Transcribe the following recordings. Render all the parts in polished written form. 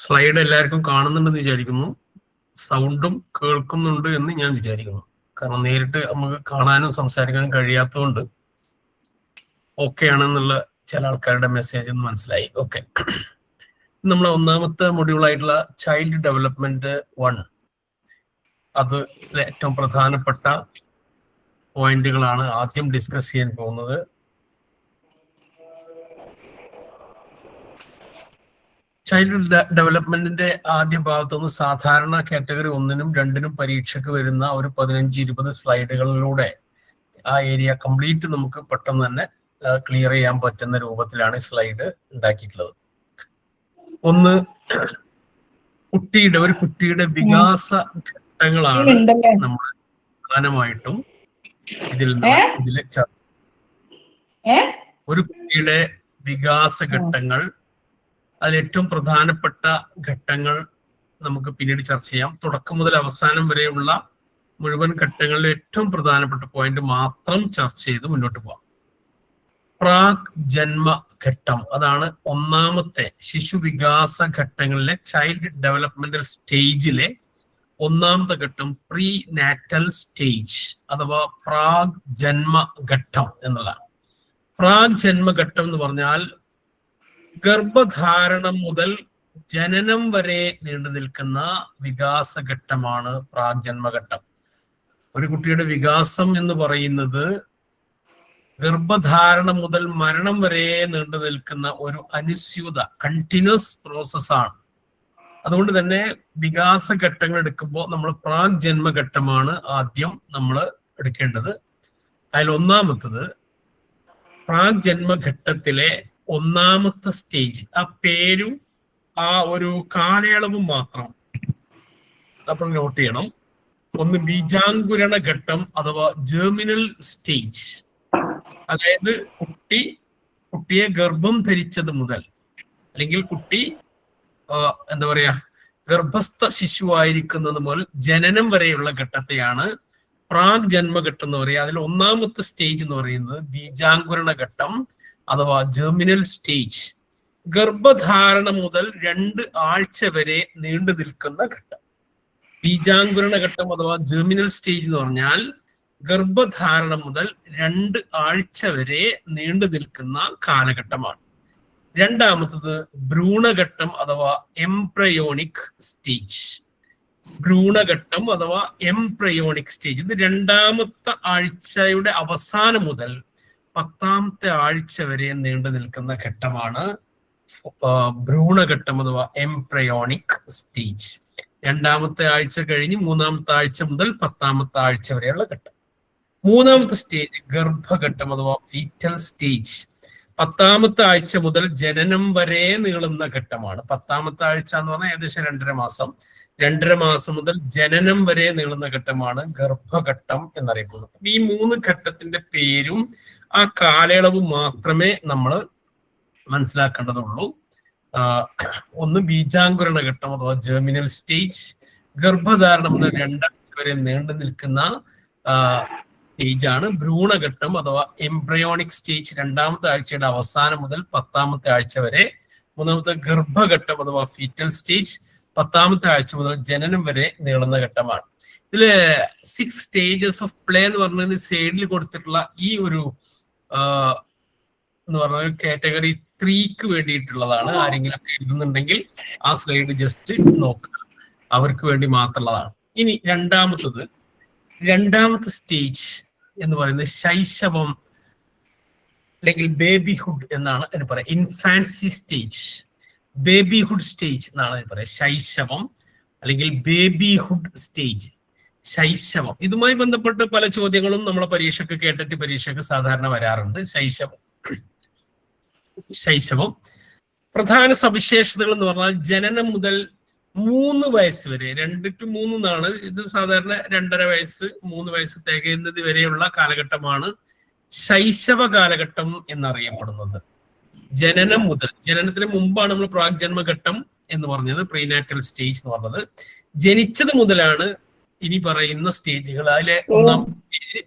Slide എല്ലാവർക്കും കാണുന്നുണ്ടെന്ന് വിചാരിക്കുന്നു. സൗണ്ടും കേൾക്കുന്നുണ്ട് എന്ന് ഞാൻ വിചാരിക്കുന്നു. കാരണം നേരിട്ട് നമുക്ക് കാണാനും സംസാരിക്കാനും കഴിയാത്തതുകൊണ്ട് ഓക്കെ ആണെന്നുള്ള ചില ആൾക്കാരുടെ മെസ്സേജ് ഒന്ന് മനസ്സിലായി. ഓക്കെ, നമ്മളെ ഒന്നാമത്തെ മൊഡ്യൂളായിട്ടുള്ള ചൈൽഡ് ഡെവലപ്മെന്റ് 1, അത് ഏറ്റവും പ്രധാനപ്പെട്ട പോയിന്റുകളാണ് ആദ്യം ഡിസ്കസ് ചെയ്യാൻ പോകുന്നത്. ചൈൽഡ് ഡെവലപ്മെന്റിന്റെ ആദ്യ ഭാഗത്തുനിന്ന് സാധാരണ കാറ്റഗറി 1-നും 2-നും പരീക്ഷയ്ക്ക് വരുന്ന ഒരു 15-20 സ്ലൈഡുകളിലൂടെ ആ ഏരിയ കംപ്ലീറ്റ് നമുക്ക് പെട്ടെന്ന് തന്നെ ക്ലിയർ ചെയ്യാൻ പറ്റുന്ന രൂപത്തിലാണ് സ്ലൈഡ് ഉണ്ടാക്കിയിട്ടുള്ളത്. ഒന്ന്, ഒരു കുട്ടിയുടെ വികാസ ഘട്ടങ്ങളാണ് നമ്മൾ പ്രധാനമായിട്ടും ഒരു കുട്ടിയുടെ വികാസ ഘട്ടങ്ങൾ, അതിൽ ഏറ്റവും പ്രധാനപ്പെട്ട ഘട്ടങ്ങൾ നമുക്ക് പിന്നീട് ചർച്ച ചെയ്യാം. തുടക്കം മുതൽ അവസാനം വരെയുള്ള മുഴുവൻ ഘട്ടങ്ങളിലെ ഏറ്റവും പ്രധാനപ്പെട്ട പോയിന്റ് മാത്രം ചർച്ച ചെയ്ത് മുന്നോട്ട് പോകാം. പ്രാഗ് ജന്മ ഘട്ടം, അതാണ് ഒന്നാമത്തെ ശിശു വികാസ ഘട്ടങ്ങളിലെ ചൈൽഡ് ഡെവലപ്മെന്റൽ സ്റ്റേജിലെ ഒന്നാമത്തെ ഘട്ടം പ്രീ നാറ്റൽ സ്റ്റേജ് അഥവാ പ്രാഗ് ജന്മഘട്ടം എന്നുള്ളതാണ്. പ്രാഗ് ജന്മഘട്ടം എന്ന് പറഞ്ഞാൽ ഗർഭധാരണം മുതൽ ജനനം വരെ നീണ്ടു നിൽക്കുന്ന വികാസഘട്ടമാണ് പ്രാഗ് ജന്മഘട്ടം. ഒരു കുട്ടിയുടെ വികാസം എന്ന് പറയുന്നത് ഗർഭധാരണം മുതൽ മരണം വരെ നീണ്ടു നിൽക്കുന്ന ഒരു അനുസ്യൂത കണ്ടിന്യൂസ് പ്രോസസ്സാണ്. അതുകൊണ്ട് തന്നെ വികാസഘട്ടങ്ങൾ എടുക്കുമ്പോൾ നമ്മൾ പ്രാഗ് ജന്മഘട്ടമാണ് ആദ്യം നമ്മൾ എടുക്കേണ്ടത്. അതിൽ ഒന്നാമത്തത് പ്രാഗ് ജന്മഘട്ടത്തിലെ ഒന്നാമത്തെ സ്റ്റേജ്, ആ പേരും ആ ഒരു കാലയളവും മാത്രം നമ്മൾ നോട്ട് ചെയ്യണം. ഒന്ന് ബീജാങ്കുരണ ഘട്ടം അഥവാ ജെർമിനൽ സ്റ്റേജ്, അതായത് കുട്ടിയെ ഗർഭം ധരിച്ചത് മുതൽ, അല്ലെങ്കിൽ കുട്ടി എന്താ പറയാ ഗർഭസ്ഥ ശിശുവായിരിക്കുന്നത് മുതൽ ജനനം വരെയുള്ള ഘട്ടത്തെയാണ് പ്രാഗ് ജന്മഘട്ടം എന്ന് പറയുക. അതിൽ ഒന്നാമത്തെ സ്റ്റേജ് എന്ന് പറയുന്നത് ബീജാങ്കുരണ ഘട്ടം അഥവാ ജെർമിനൽ സ്റ്റേജ്. ഗർഭധാരണം മുതൽ 2 ആഴ്ച വരെ നീണ്ടു നിൽക്കുന്ന ഘട്ടം. ബീജാങ്കുരണ ഘട്ടം അഥവാ ജെർമിനൽ സ്റ്റേജ് എന്ന് പറഞ്ഞാൽ ഗർഭധാരണം മുതൽ 2 ആഴ്ച വരെ നീണ്ടു നിൽക്കുന്ന കാലഘട്ടമാണ്. രണ്ടാമത്തത് ഭ്രൂണഘട്ടം അഥവാ എംബ്രയോണിക് സ്റ്റേജ്. ഭ്രൂണഘട്ടം അഥവാ എംബ്രയോണിക് സ്റ്റേജ്, ഇത് 2ാമത്തെ ആഴ്ചയുടെ അവസാനം മുതൽ 10ാമത്തെ ആഴ്ച വരെ നീണ്ടു നിൽക്കുന്ന ഘട്ടമാണ് ഭ്രൂണഘട്ടം അഥവാ എംബ്രയോണിക് സ്റ്റേജ്. 2ാമത്തെ ആഴ്ച കഴിഞ്ഞ് 3ാമത്തെ ആഴ്ച മുതൽ 10ാമത്തെ ആഴ്ച വരെയുള്ള ഘട്ടം. 3ാമത്തെ സ്റ്റേജ് ഗർഭഘട്ടം അഥവാ ഫീറ്റൽ സ്റ്റേജ്. 10ാമത്തെ ആഴ്ച മുതൽ ജനനം വരെ നീളുന്ന ഘട്ടമാണ്. 10ാമത്തെ ആഴ്ച എന്ന് പറഞ്ഞാൽ ഏകദേശം 2.5 മാസം. 2.5 മാസം മുതൽ ജനനം വരെ നീളുന്ന ഘട്ടമാണ് ഗർഭഘട്ടം എന്നറിയപ്പെടുന്നത്. ഈ 3 ഘട്ടത്തിന്റെ പേരും ആ കാലയളവ് മാത്രമേ നമ്മൾ മനസ്സിലാക്കേണ്ടതുള്ളൂ. ഒന്ന് ബീജാങ്കുരണ ഘട്ടം അഥവാ ജെർമിനൽ സ്റ്റേജ്, ഗർഭധാരണം മുതൽ 2 ആഴ്ച വരെ നീണ്ടു നിൽക്കുന്ന സ്റ്റേജാണ് ഭ്രൂണഘട്ടം അഥവാ എംബ്രയോണിക് സ്റ്റേജ്. 2ാമത്തെ ആഴ്ചയുടെ അവസാനം മുതൽ 10ാമത്തെ ആഴ്ച വരെ. 3ാമത്തെ ഗർഭഘട്ടം അഥവാ ഫീറ്റൽ സ്റ്റേജ്, 10ാമത്തെ ആഴ്ച മുതൽ ജനനം വരെ നീളുന്ന ഘട്ടമാണ്. ഇതില് 6 സ്റ്റേജസ് ഓഫ് പ്ലേ എന്ന് പറഞ്ഞതിന് സൈഡിൽ കൊടുത്തിട്ടുള്ള ഈ ഒരു എന്ന് പറഞ്ഞ കാറ്റഗറി 3ക്ക് വേണ്ടിയിട്ടുള്ളതാണ്. ആരെങ്കിലും ഒക്കെ എഴുതുന്നുണ്ടെങ്കിൽ ആ സ്ലൈഡ് ജസ്റ്റ് നോക്കുക, അവർക്ക് വേണ്ടി മാത്രമുള്ളതാണ്. ഇനി രണ്ടാമത്തെ സ്റ്റേജ് എന്ന് പറയുന്നത് ശൈശവം അല്ലെങ്കിൽ ബേബിഹുഡ് എന്നാണ് അതിന് പറയാം. ഇൻഫാൻസി സ്റ്റേജ്, ബേബിഹുഡ് സ്റ്റേജ് എന്നാണ് അതിന് പറയാം. ശൈശവം അല്ലെങ്കിൽ ബേബിഹുഡ് സ്റ്റേജ്, ശൈശവം. ഇതുമായി ബന്ധപ്പെട്ട് പല ചോദ്യങ്ങളും നമ്മളെ പരീക്ഷയ്ക്ക് സാധാരണ വരാറുണ്ട്. ശൈശവം പ്രധാന സവിശേഷതകൾ എന്ന് പറഞ്ഞാൽ ജനനം മുതൽ 3 വയസ്സ് വരെ, 2 to 3 എന്നാണ് ഇത് സാധാരണ. 2.5 വയസ്സ് 3 വയസ്സ് തികയുന്നത് വരെയുള്ള കാലഘട്ടമാണ് ശൈശവ കാലഘട്ടം എന്നറിയപ്പെടുന്നത്. ജനനം മുതൽ, ജനനത്തിന് മുമ്പാണ് നമ്മൾ പ്രാഗ് ജന്മഘട്ടം എന്ന് പറഞ്ഞത്, പ്രീനാറ്റൽ സ്റ്റേജ് എന്ന് പറഞ്ഞത്. ജനിച്ചത് മുതലാണ് ഇനി പറയുന്ന സ്റ്റേജുകൾ. അതിലെ 1ാമത്തെ സ്റ്റേജ്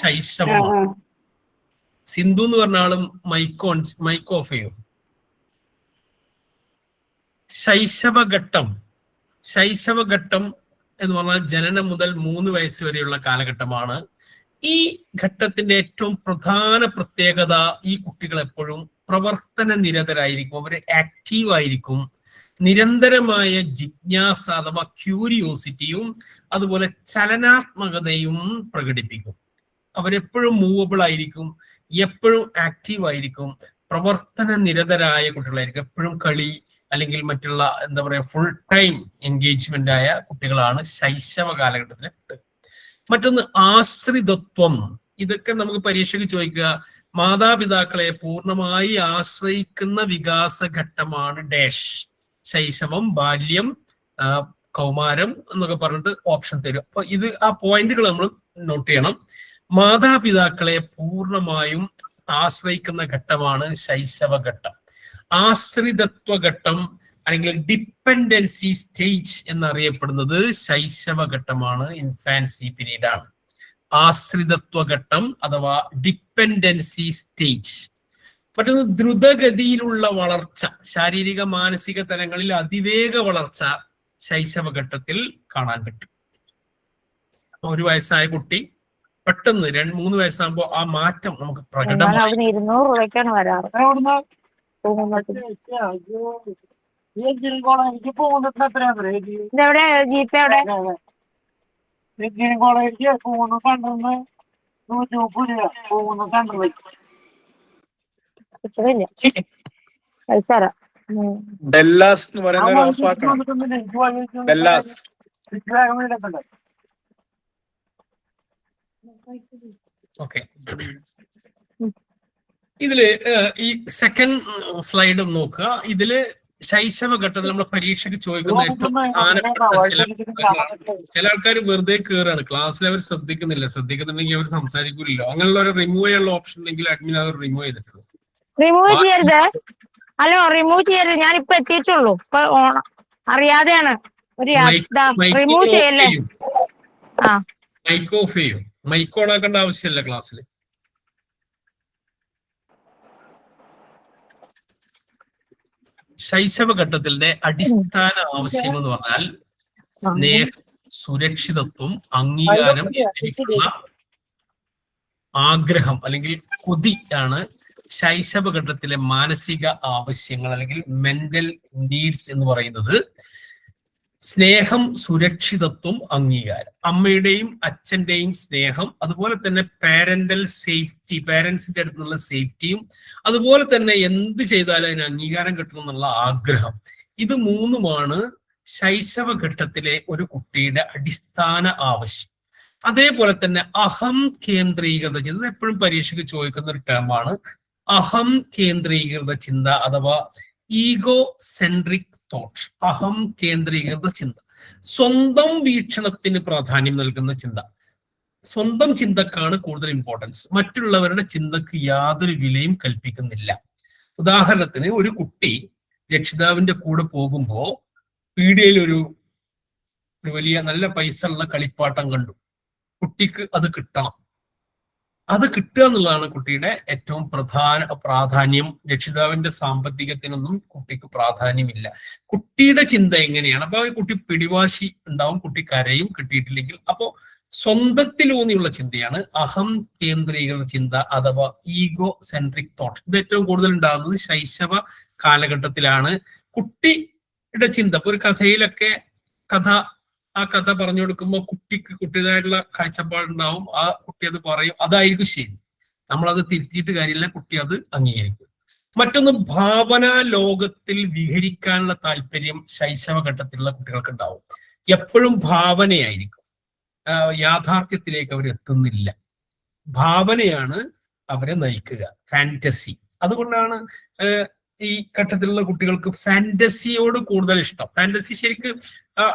ശൈശവമാണ്. സിന്ധു എന്ന് പറഞ്ഞ ആളും മൈക്ക് ഓഫ് ചെയ്യും. ശൈശവഘട്ടം എന്ന് പറഞ്ഞാൽ ജനനം മുതൽ 3 വയസ്സ് വരെയുള്ള കാലഘട്ടമാണ്. ഈ ഘട്ടത്തിന്റെ ഏറ്റവും പ്രധാന പ്രത്യേകത ഈ കുട്ടികൾ എപ്പോഴും പ്രവർത്തന നിരതരായിരിക്കും, അവർ ആക്റ്റീവ് ആയിരിക്കും, നിരന്തരമായ ജിജ്ഞാസ അഥവാ ക്യൂരിയോസിറ്റിയും അതുപോലെ ചലനാത്മകതയും പ്രകടിപ്പിക്കും. അവരെപ്പോഴും മൂവബിൾ ആയിരിക്കും, എപ്പോഴും ആക്റ്റീവ് ആയിരിക്കും, പ്രവർത്തന നിരതരായ കുട്ടികളായിരിക്കും. എപ്പോഴും കളി അല്ലെങ്കിൽ മറ്റുള്ള എന്താ പറയാ ഫുൾ ടൈം എൻഗേജ്മെന്റ് ആയ കുട്ടികളാണ് ശൈശവ കാലഘട്ടത്തിലെ കുട്ടികൾ. മറ്റൊന്ന് ആശ്രിതത്വം. ഇതൊക്കെ നമുക്ക് പരീക്ഷയ്ക്ക് ചോദിക്കുക. മാതാപിതാക്കളെ പൂർണ്ണമായി ആശ്രയിക്കുന്ന വികാസഘട്ടമാണ് ഡാഷ്. ശൈശവം, ബാല്യം, കൗമാരം എന്നൊക്കെ പറഞ്ഞിട്ട് ഓപ്ഷൻ തരും. അപ്പൊ ഇത് ആ പോയിന്റുകൾ നമ്മൾ നോട്ട് ചെയ്യണം. മാതാപിതാക്കളെ പൂർണ്ണമായും ആശ്രയിക്കുന്ന ഘട്ടമാണ് ശൈശവഘട്ടം. ആശ്രിതത്വ ഘട്ടം അല്ലെങ്കിൽ ഡിപ്പെൻഡൻസി സ്റ്റേജ് എന്നറിയപ്പെടുന്നത് ശൈശവഘട്ടമാണ്, ഇൻഫാൻസി പീരീഡ് ആണ്. ആശ്രിതത്വ ഘട്ടം അഥവാ ഡിപ്പെൻഡൻസി സ്റ്റേജ്. മറ്റൊന്ന് ദ്രുതഗതിയിലുള്ള വളർച്ച, ശാരീരിക മാനസിക തലങ്ങളിൽ അതിവേഗ വളർച്ച ശൈശവഘട്ടത്തിൽ കാണാൻ പറ്റും. 1 വയസ്സായ കുട്ടി പെട്ടെന്ന് 2-3 വയസ്സാകുമ്പോൾ ആ മാറ്റം നമുക്ക് പ്രകടമായി. ഡെല്ലാസ് എന്ന് പറയുന്ന ഡെല്ലാസ്. ഓക്കെ, ഇതില് ഈ സെക്കൻഡ് സ്ലൈഡ് നോക്കുക. ഇതില് ശൈശവഘട്ടത്തിൽ നമ്മുടെ പരീക്ഷയ്ക്ക് ചോദിക്കുന്ന ഏറ്റവും പ്രധാനപ്പെട്ട ചില ആൾക്കാർ വെറുതെ കയറാണ് ക്ലാസ്സിൽ, അവർ ശ്രദ്ധിക്കുന്നുണ്ടെങ്കിൽ അവർ സംസാരിക്കില്ലല്ലോ. അങ്ങനെയുള്ള ഒരു റിമൂവ് ചെയ്യാനുള്ള ഓപ്ഷൻ ഉണ്ടെങ്കിൽ അഡ്മിൻ അവർ റിമൂവ് ചെയ്തിട്ടുള്ളൂ. റിമൂവ് ചെയ്യരുത്. ഹലോ, റിമൂവ് ചെയ്യരുത്. ഞാൻ ഇപ്പൊ എത്തിയിട്ടുള്ളൂ, ഇപ്പൊ അറിയാതെയാണ്. റിമൂവ് ചെയ്യല്ലേ? മൈക്ക് ഓഫ് ചെയ്യും. മൈക്ക് ഓൺ ആക്കേണ്ട ആവശ്യമില്ല ക്ലാസ്സിൽ. ശൈശവഘട്ടത്തിന്റെ അടിസ്ഥാന ആവശ്യങ്ങൾ എന്ന് പറഞ്ഞാൽ സ്നേഹം, സുരക്ഷിതത്വം, അംഗീകാരം എന്നിവയ്ക്കുള്ള ആഗ്രഹം അല്ലെങ്കിൽ കൊതി ആണ് ശൈശവഘട്ടത്തിലെ മാനസിക ആവശ്യങ്ങൾ അല്ലെങ്കിൽ മെന്റൽ നീഡ്സ് എന്ന് പറയുന്നത്. സ്നേഹം, സുരക്ഷിതത്വം, അംഗീകാരം, അമ്മയുടെയും അച്ഛന്റെയും സ്നേഹം, അതുപോലെ തന്നെ പാരന്റൽ സേഫ്റ്റി, പാരന്റ്സിന്റെ അടുത്തുള്ള സേഫ്റ്റിയും, അതുപോലെ തന്നെ എന്ത് ചെയ്താലും അതിന് അംഗീകാരം കിട്ടണം എന്നുള്ള ആഗ്രഹം. ഇത് മൂന്നുമാണ് ശൈശവഘട്ടത്തിലെ ഒരു കുട്ടിയുടെ അടിസ്ഥാന ആവശ്യം. അതേപോലെ തന്നെ അഹം കേന്ദ്രീകൃത ചിന്ത, എപ്പോഴും പരീക്ഷയ്ക്ക് ചോദിക്കുന്ന ഒരു ടേമാണ് അഹം കേന്ദ്രീകൃത ചിന്ത അഥവാ ഈഗോ സെൻട്രിക് തോട്ട്. അഹം കേന്ദ്രീകൃത ചിന്ത, സ്വന്തം വീക്ഷണത്തിന് പ്രാധാന്യം നൽകുന്ന ചിന്ത. സ്വന്തം ചിന്തക്കാണ് കൂടുതൽ ഇമ്പോർട്ടൻസ്, മറ്റുള്ളവരുടെ ചിന്തക്ക് യാതൊരു വിലയും കൽപ്പിക്കുന്നില്ല. ഉദാഹരണത്തിന്, ഒരു കുട്ടി രക്ഷിതാവിന്റെ കൂടെ പോകുമ്പോ പീടികയിൽ ഒരു വലിയ നല്ല പൈസ ഉള്ള കളിപ്പാട്ടം കണ്ടു. കുട്ടിക്ക് അത് കിട്ടണം. അത് കിട്ടുക എന്നുള്ളതാണ് കുട്ടിയുടെ ഏറ്റവും പ്രാധാന്യം. രക്ഷിതാവിന്റെ സാമ്പത്തികത്തിനൊന്നും കുട്ടിക്ക് പ്രാധാന്യമില്ല. കുട്ടിയുടെ ചിന്ത എങ്ങനെയാണ്? അപ്പൊ കുട്ടി പിടിവാശി ഉണ്ടാവും, കുട്ടി കരയും കിട്ടിയിട്ടില്ലെങ്കിൽ. അപ്പോ സ്വന്തത്തിലൂന്നിയുള്ള ചിന്തയാണ് അഹം കേന്ദ്രീകൃത ചിന്ത അഥവാ ഈഗോ സെൻട്രിക് തോട്ട്. ഇത് ഏറ്റവും കൂടുതൽ ഉണ്ടാകുന്നത് ശൈശവ കാലഘട്ടത്തിലാണ്. കുട്ടിയുടെ ചിന്ത, ഇപ്പൊ ഒരു കഥയിലൊക്കെ ആ കഥ പറഞ്ഞു കൊടുക്കുമ്പോൾ കുട്ടിക്ക് കുട്ടിയുടേതായിട്ടുള്ള കാഴ്ചപ്പാടുണ്ടാവും. ആ കുട്ടി അത് പറയും, അതായിരിക്കും ശരി. നമ്മളത് തിരുത്തിയിട്ട് കാര്യമില്ല, കുട്ടി അത് അംഗീകരിക്കും. മറ്റൊന്ന്, ഭാവനാ ലോകത്തിൽ വിഹരിക്കാനുള്ള താല്പര്യം ശൈശവഘട്ടത്തിലുള്ള കുട്ടികൾക്ക് ഉണ്ടാവും. എപ്പോഴും ഭാവനയായിരിക്കും, യാഥാർത്ഥ്യത്തിലേക്ക് അവർ എത്തുന്നില്ല. ഭാവനയാണ് അവരെ നയിക്കുക, ഫാന്റസി. അതുകൊണ്ടാണ് ഈ ഘട്ടത്തിലുള്ള കുട്ടികൾക്ക് ഫാന്റസിയോട് കൂടുതൽ ഇഷ്ടം. ഫാന്റസി ശരിക്ക്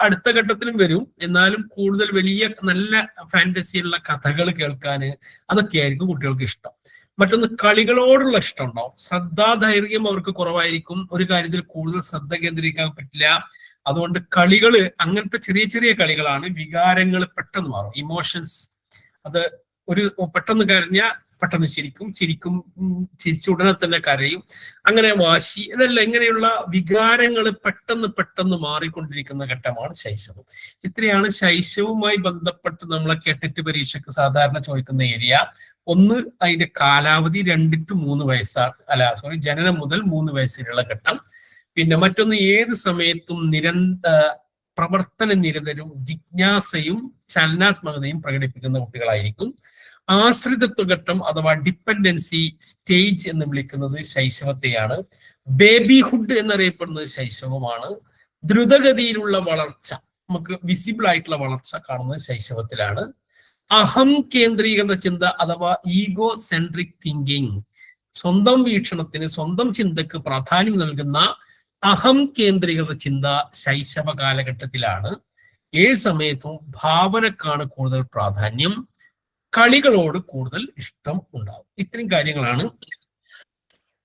അടുത്ത ഘട്ടത്തിലും വരും, എന്നാലും കൂടുതൽ വലിയ നല്ല ഫാന്റസിയുള്ള കഥകൾ കേൾക്കാന് അതൊക്കെയായിരിക്കും കുട്ടികൾക്ക് ഇഷ്ടം. മറ്റൊന്ന്, കളികളോടുള്ള ഇഷ്ടം ഉണ്ടാവും. ശ്രദ്ധാധൈര്യം അവർക്ക് കുറവായിരിക്കും, ഒരു കാര്യത്തിൽ കൂടുതൽ ശ്രദ്ധ കേന്ദ്രീകരിക്കാൻ പറ്റില്ല. അതുകൊണ്ട് കളികള്, അങ്ങനത്തെ ചെറിയ ചെറിയ കളികളാണ് വികാരങ്ങൾ പെട്ടെന്ന് മാറും, ഇമോഷൻസ്. അത് ഒരു പെട്ടെന്ന് കരഞ്ഞ പെട്ടെന്ന് ചിരിക്കും, ചിരിച്ച ഉടനെ തന്നെ കരയും, അങ്ങനെ വാശി, ഇതെല്ലാം ഇങ്ങനെയുള്ള വികാരങ്ങൾ പെട്ടെന്ന് മാറിക്കൊണ്ടിരിക്കുന്ന ഘട്ടമാണ് ശൈശവം. ഇത്രയാണ് ശൈശവുമായി ബന്ധപ്പെട്ട് നമ്മളെ കേട്ടിട്ട് പരീക്ഷയ്ക്ക് സാധാരണ ചോദിക്കുന്ന ഏരിയ. ഒന്ന് അതിന്റെ കാലാവധി 2 to 3 വയസ്സാണ്, ജനനം മുതൽ 3 വയസ്സിലുള്ള ഘട്ടം. പിന്നെ മറ്റൊന്ന് ഏത് സമയത്തും പ്രവർത്തന നിരതരും ജിജ്ഞാസയും ചലനാത്മകതയും പ്രകടിപ്പിക്കുന്ന കുട്ടികളായിരിക്കും. ആശ്രിതത്വ ഘട്ടം അഥവാ ഡിപ്പെൻഡൻസി സ്റ്റേജ് എന്ന് വിളിക്കുന്നത് ശൈശവത്തെയാണ്. ബേബിഹുഡ് എന്നറിയപ്പെടുന്നത് ശൈശവമാണ്. ദ്രുതഗതിയിലുള്ള വളർച്ച, നമുക്ക് വിസിബിൾ ആയിട്ടുള്ള വളർച്ച കാണുന്നത് ശൈശവത്തിലാണ്. അഹം കേന്ദ്രീകൃത ചിന്ത അഥവാ ഈഗോ സെൻട്രിക് തിങ്കിങ്, സ്വന്തം വീക്ഷണത്തിന് സ്വന്തം ചിന്തക്ക് പ്രാധാന്യം നൽകുന്ന അഹം കേന്ദ്രീകൃത ചിന്ത ശൈശവ കാലഘട്ടത്തിലാണ്. ഏത് സമയത്തും ഭാവനക്കാണ് കൂടുതൽ പ്രാധാന്യം, കളികളോട് കൂടുതൽ ഇഷ്ടം ഉണ്ടാവും. ഇത്രയും കാര്യങ്ങളാണ്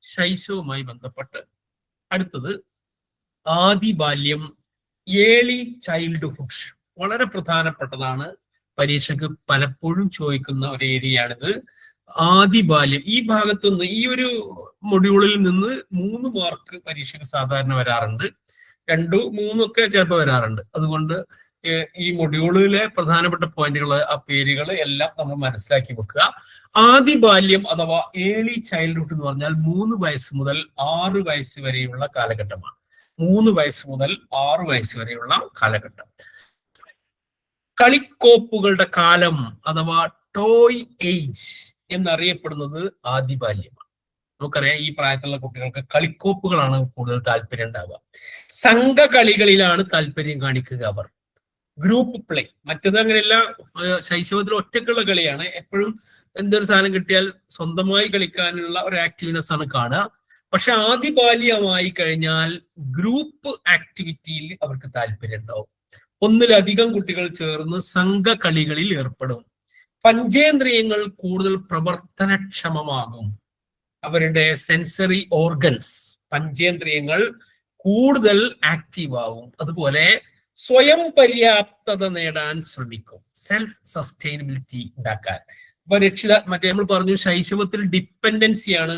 ശൈശവുമായി ബന്ധപ്പെട്ട്. അടുത്തത് ആദിബാല്യം, ഏർലി ചൈൽഡ്ഹുഡ്. വളരെ പ്രധാനപ്പെട്ടതാണ്, പരീക്ഷയ്ക്ക് പലപ്പോഴും ചോദിക്കുന്ന ഒരു ഏരിയയാണിത്. ആദിബാല്യം, ഈ ഭാഗത്തുനിന്ന് ഈ ഒരു മൊഡ്യൂളിൽ നിന്ന് 3 മാർക്ക് പരീക്ഷയ്ക്ക് സാധാരണ വരാറുണ്ട്, 2, 3 ഒക്കെ ചിലപ്പോൾ വരാറുണ്ട്. അതുകൊണ്ട് ഈ മൊഡ്യൂളിലെ പ്രധാനപ്പെട്ട പോയിന്റുകൾ, ആ പേരുകൾ എല്ലാം നമ്മൾ മനസ്സിലാക്കി വെക്കുക. ആദിബാല്യം അഥവാ ഏർലി ചൈൽഡ്ഹുഡ് എന്ന് പറഞ്ഞാൽ 3 വയസ്സ് മുതൽ 6 വയസ്സ് വരെയുള്ള കാലഘട്ടമാണ്. 3 വയസ്സ് മുതൽ 6 വയസ്സ് വരെയുള്ള കാലഘട്ടം. കളിക്കോപ്പുകളുടെ കാലം അഥവാ ടോയ് ഏജ് എന്നറിയപ്പെടുന്നത് ആദിബാല്യമാണ്. നമുക്കറിയാം ഈ പ്രായത്തിലുള്ള കുട്ടികൾക്ക് കളിക്കോപ്പുകളാണ് കൂടുതൽ താല്പര്യം ഉണ്ടാവുക. സംഘകളികളിലാണ് താല്പര്യം കാണിക്കുക അവർ. ഗ്രൂപ്പ് പ്ലേ, മറ്റത് അങ്ങനെയല്ല, ശൈശവത്തിൽ ഒറ്റക്കുള്ള കളിയാണ്. എപ്പോഴും എന്തൊരു സാധനം കിട്ടിയാൽ സ്വന്തമായി കളിക്കാനുള്ള ഒരു ആക്റ്റീവ്നെസ് ആണ് കാണുക. പക്ഷെ ആദിബാല്യമായി കഴിഞ്ഞാൽ ഗ്രൂപ്പ് ആക്ടിവിറ്റിയിൽ അവർക്ക് താല്പര്യം ഉണ്ടാവും. ഒന്നിലധികം കുട്ടികൾ ചേർന്ന് സംഘകളികളിൽ ഏർപ്പെടും. പഞ്ചേന്ദ്രിയങ്ങൾ കൂടുതൽ പ്രവർത്തനക്ഷമമാകും. അവരുടെ സെൻസറി ഓർഗൻസ്, പഞ്ചേന്ദ്രിയങ്ങൾ കൂടുതൽ ആക്റ്റീവ് ആവും. അതുപോലെ സ്വയം പര്യാപ്തത നേടാൻ ശ്രമിക്കും, സെൽഫ് സസ്റ്റൈനബിലിറ്റി ഉണ്ടാക്കാൻ. അപ്പൊ മറ്റേ നമ്മൾ പറഞ്ഞു ശൈശവത്തിൽ ഡിപ്പെൻഡൻസിയാണ്,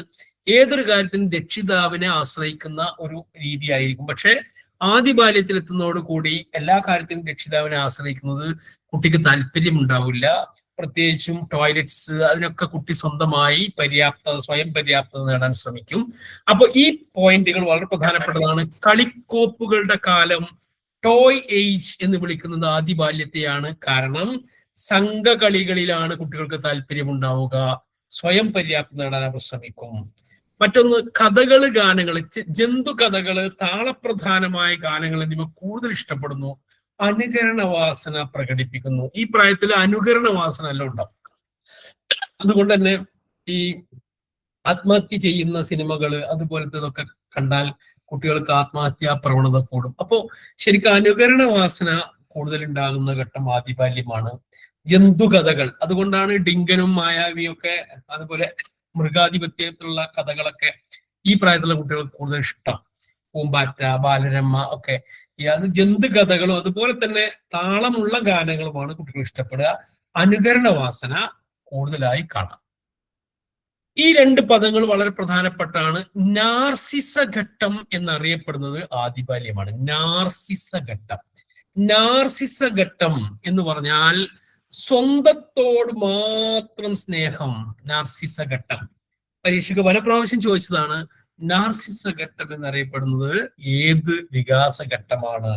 ഏതൊരു കാര്യത്തിനും രക്ഷിതാവിനെ ആശ്രയിക്കുന്ന ഒരു രീതിയായിരിക്കും. പക്ഷെ ആദിബാല്യത്തിൽ എത്തുന്നതോടുകൂടി എല്ലാ കാര്യത്തിനും രക്ഷിതാവിനെ ആശ്രയിക്കുന്നത് കുട്ടിക്ക് താല്പര്യം ഉണ്ടാവില്ല. പ്രത്യേകിച്ചും ടോയ്ലറ്റ്സ്, അതിനൊക്കെ കുട്ടി സ്വന്തമായി സ്വയം പര്യാപ്തത നേടാൻ ശ്രമിക്കും. അപ്പൊ ഈ പോയിന്റുകൾ വളരെ പ്രധാനപ്പെട്ടതാണ്. കളിക്കോപ്പുകളുടെ കാലം, ടോയ് ഏജ് എന്ന് വിളിക്കുന്നത് ആദിബാല്യത്തെയാണ്. കാരണം സംഘകളികളിലാണ് കുട്ടികൾക്ക് താല്പര്യം ഉണ്ടാവുക, സ്വയം പര്യാപ്തത നേടാൻ അവർ ശ്രമിക്കും. മറ്റൊന്ന് കഥകള്, ഗാനങ്ങള്, ജന്തു കഥകള്, താളപ്രധാനമായ ഗാനങ്ങൾ എന്നിവ കൂടുതൽ ഇഷ്ടപ്പെടുന്നു. അനുകരണ വാസന പ്രകടിപ്പിക്കുന്നു. ഈ പ്രായത്തിൽ അനുകരണ വാസന എല്ലാം ഉണ്ടാവും. അതുകൊണ്ട് തന്നെ ഈ ആത്മഹത്യ ചെയ്യുന്ന സിനിമകള് അതുപോലത്തതൊക്കെ കണ്ടാൽ കുട്ടികൾക്ക് ആത്മഹത്യാ പ്രവണത കൂടും. അപ്പോ ശരിക്കും അനുകരണ വാസന കൂടുതൽ ഉണ്ടാകുന്ന ഘട്ടം ആദിബാല്യമാണ്. ജന്തുകഥകൾ, അതുകൊണ്ടാണ് ഡിങ്കനും മായാവിയും ഒക്കെ, അതുപോലെ മൃഗാധിപത്യത്തിലുള്ള കഥകളൊക്കെ ഈ പ്രായത്തിലുള്ള കുട്ടികൾക്ക് കൂടുതൽ ഇഷ്ടം. പൂമ്പാറ്റ, ബാലരമ്മ ഒക്കെ അത് ജന്തു കഥകളും അതുപോലെ തന്നെ താളമുള്ള ഗാനങ്ങളുമാണ് കുട്ടികൾ ഇഷ്ടപ്പെടുക. അനുകരണ വാസന കൂടുതലായി കാണാം. ഈ 2 പദങ്ങൾ വളരെ പ്രധാനപ്പെട്ടാണ്. നാർസിസ ഘട്ടം എന്നറിയപ്പെടുന്നത് ആദിബാല്യമാണ്. നാർസിസ ഘട്ടം, നാർസിസ ഘട്ടം എന്ന് പറഞ്ഞാൽ സ്വന്തത്തോട് മാത്രം സ്നേഹം. നാർസിസ ഘട്ടം പരീക്ഷയ്ക്ക് പല പ്രാവശ്യം ചോദിച്ചതാണ്. നാർസിസ ഘട്ടം എന്നറിയപ്പെടുന്നത് ഏത് വികാസ ഘട്ടമാണ്?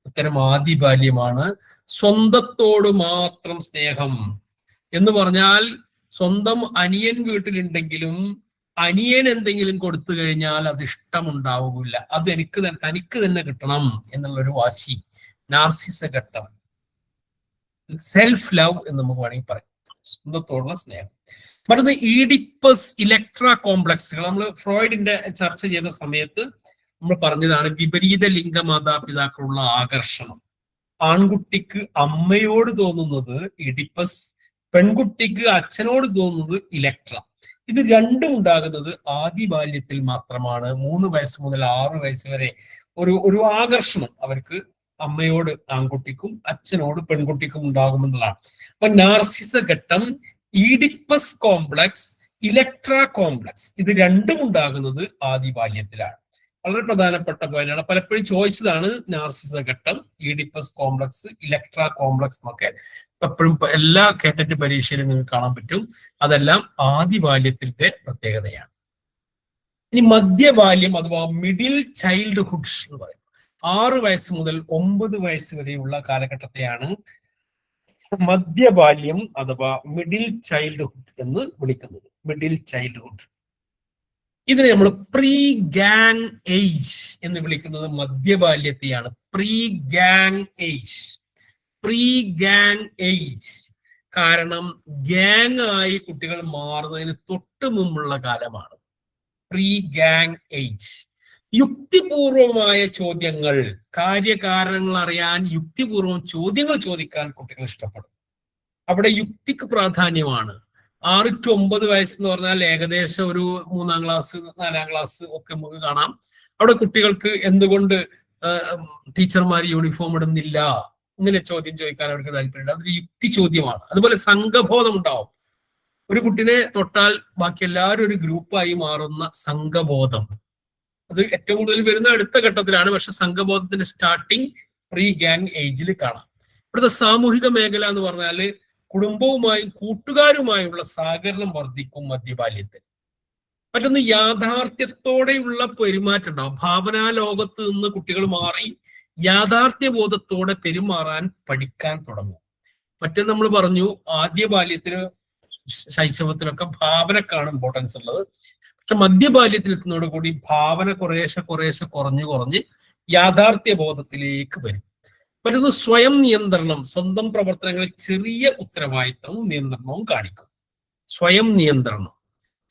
ഉത്തരം ആദിബാല്യമാണ്. സ്വന്തത്തോട് മാത്രം സ്നേഹം എന്ന് പറഞ്ഞാൽ സ്വന്തം അനിയൻ വീട്ടിലുണ്ടെങ്കിലും അനിയൻ എന്തെങ്കിലും കൊടുത്തു കഴിഞ്ഞാൽ അത് ഇഷ്ടമുണ്ടാവില്ല, അത് തനിക്ക് തന്നെ കിട്ടണം എന്നുള്ളൊരു വാശി. നാർസിസ ഘട്ടം, സെൽഫ് ലവ് എന്ന് നമുക്ക് വേണമെങ്കിൽ പറയാം, സ്വന്തത്തോടുള്ള സ്നേഹം. മറ്റൊന്ന് ഈഡിപ്പസ് ഇലക്ട്ര കോംപ്ലക്സുകൾ. നമ്മൾ ഫ്രോയിഡിന്റെ ചർച്ച ചെയ്ത സമയത്ത് നമ്മൾ പറഞ്ഞതാണ് വിപരീത ലിംഗ മാതാപിതാക്കളുള്ള ആകർഷണം. ആൺകുട്ടിക്ക് അമ്മയോട് തോന്നുന്നത് ഈഡിപ്പസ്, പെൺകുട്ടിക്ക് അച്ഛനോട് തോന്നുന്നത് ഇലക്ട്ര. ഇത് രണ്ടും ഉണ്ടാകുന്നത് ആദിബാല്യത്തിൽ മാത്രമാണ്. 3 വയസ്സ് മുതൽ 6 വയസ്സ് വരെ ഒരു ആകർഷണം അവർക്ക് അമ്മയോട് ആൺകുട്ടിക്കും അച്ഛനോട് പെൺകുട്ടിക്കും ഉണ്ടാകുമെന്നുള്ളതാണ്. അപ്പൊ നാർസിസ ഘട്ടം, ഈഡിപ്പസ് കോംപ്ലക്സ്, ഇലക്ട്രാ കോംപ്ലക്സ്. ഇത് രണ്ടും ഉണ്ടാകുന്നത് ആദ്യ ബാല്യത്തിലാണ്. വളരെ പ്രധാനപ്പെട്ട പോയിന്റാണ്. പലപ്പോഴും ചോദിച്ചതാണ് നാർസിസ ഘട്ടം, ഈഡിപ്പസ് കോംപ്ലക്സ്, ഇലക്ട്രാ കോംപ്ലക്സ് എന്നൊക്കെ എപ്പോഴും എല്ലാ കേട്ടറ്റ് പരീക്ഷയിലും നിങ്ങൾക്ക് കാണാൻ പറ്റും. അതെല്ലാം ആദ്യ ബാല്യത്തിന്റെ പ്രത്യേകതയാണ്. ഇനി മധ്യബാല്യം അഥവാ മിഡിൽ ചൈൽഡ്ഹുഡ് എന്ന് പറയും. 6 വയസ്സ് മുതൽ 9 വയസ്സ് വരെയുള്ള കാലഘട്ടത്തെയാണ് മധ്യബാല്യം അഥവാ മിഡിൽ ചൈൽഡ്ഹുഡ് എന്ന് വിളിക്കുന്നത്. Middle childhood. ഇതിനെ നമ്മൾ പ്രീ ഗാങ് ഏജ് എന്ന് വിളിക്കുന്നത് മധ്യബാല്യത്തെയാണ്. Pre gang age. Pre gang age. കാരണം ഗാങ് ആയി കുട്ടികൾ മാറുന്നതിന് തൊട്ട് മുമ്പുള്ള കാലമാണ് പ്രീ ഗാങ് ഏജ്. യുക്തിപൂർവമായ ചോദ്യങ്ങൾ, കാര്യകാരണങ്ങൾ അറിയാൻ യുക്തിപൂർവം ചോദ്യങ്ങൾ ചോദിക്കാൻ കുട്ടികൾ ഇഷ്ടപ്പെടും. അവിടെ യുക്തിക്ക് പ്രാധാന്യമാണ്. 6 to 9 വയസ്സ് എന്ന് പറഞ്ഞാൽ ഏകദേശം ഒരു 3ാം ക്ലാസ് 4ാം ക്ലാസ് ഒക്കെ നമുക്ക് കാണാം. അവിടെ കുട്ടികൾക്ക് എന്തുകൊണ്ട് ടീച്ചർമാർ യൂണിഫോം ഇടുന്നില്ല ഇങ്ങനെ ചോദ്യം ചോദിക്കാൻ അവർക്ക് താല്പര്യമുണ്ട്. അതൊരു യുക്തി ചോദ്യമാണ്. അതുപോലെ സംഘബോധം ഉണ്ടാവും. ഒരു കുട്ടിനെ തൊട്ടാൽ ബാക്കി എല്ലാവരും ഒരു ഗ്രൂപ്പായി മാറുന്ന സംഘബോധം, അത് ഏറ്റവും കൂടുതൽ വരുന്ന അടുത്ത ഘട്ടത്തിലാണ്. പക്ഷെ സംഘബോധത്തിന്റെ സ്റ്റാർട്ടിങ് പ്രീ ഗാങ് ഏജിൽ കാണാം. ഇവിടുത്തെ സാമൂഹിക മേഖല എന്ന് പറഞ്ഞാല് കുടുംബവുമായും കൂട്ടുകാരുമായുള്ള സഹകരണം വർദ്ധിക്കും മധ്യബാല്യത്തിൽ. മറ്റൊന്ന് യാഥാർത്ഥ്യത്തോടെയുള്ള പെരുമാറ്റം ഉണ്ടാവും. ഭാവനാ ലോകത്ത് നിന്ന് കുട്ടികൾ മാറി യാഥാർത്ഥ്യബോധത്തോടെ പെരുമാറാൻ പഠിക്കാൻ തുടങ്ങും. മറ്റേ നമ്മൾ പറഞ്ഞു ആദ്യ ബാല്യത്തിന് ശൈശവത്തിലൊക്കെ ഭാവനക്കാണ് ഇമ്പോർട്ടൻസ് ഉള്ളത്. പക്ഷെ മധ്യബാല്യത്തിൽ എത്തുന്നതോടുകൂടി ഭാവന കുറേശ്ശെ കുറഞ്ഞ് യാഥാർത്ഥ്യ ബോധത്തിലേക്ക് വരും. മറ്റൊന്ന് സ്വയം നിയന്ത്രണം. സ്വന്തം പ്രവർത്തനങ്ങളിൽ ചെറിയ ഉത്തരവാദിത്തവും നിയന്ത്രണവും കാണിക്കും. സ്വയം നിയന്ത്രണം.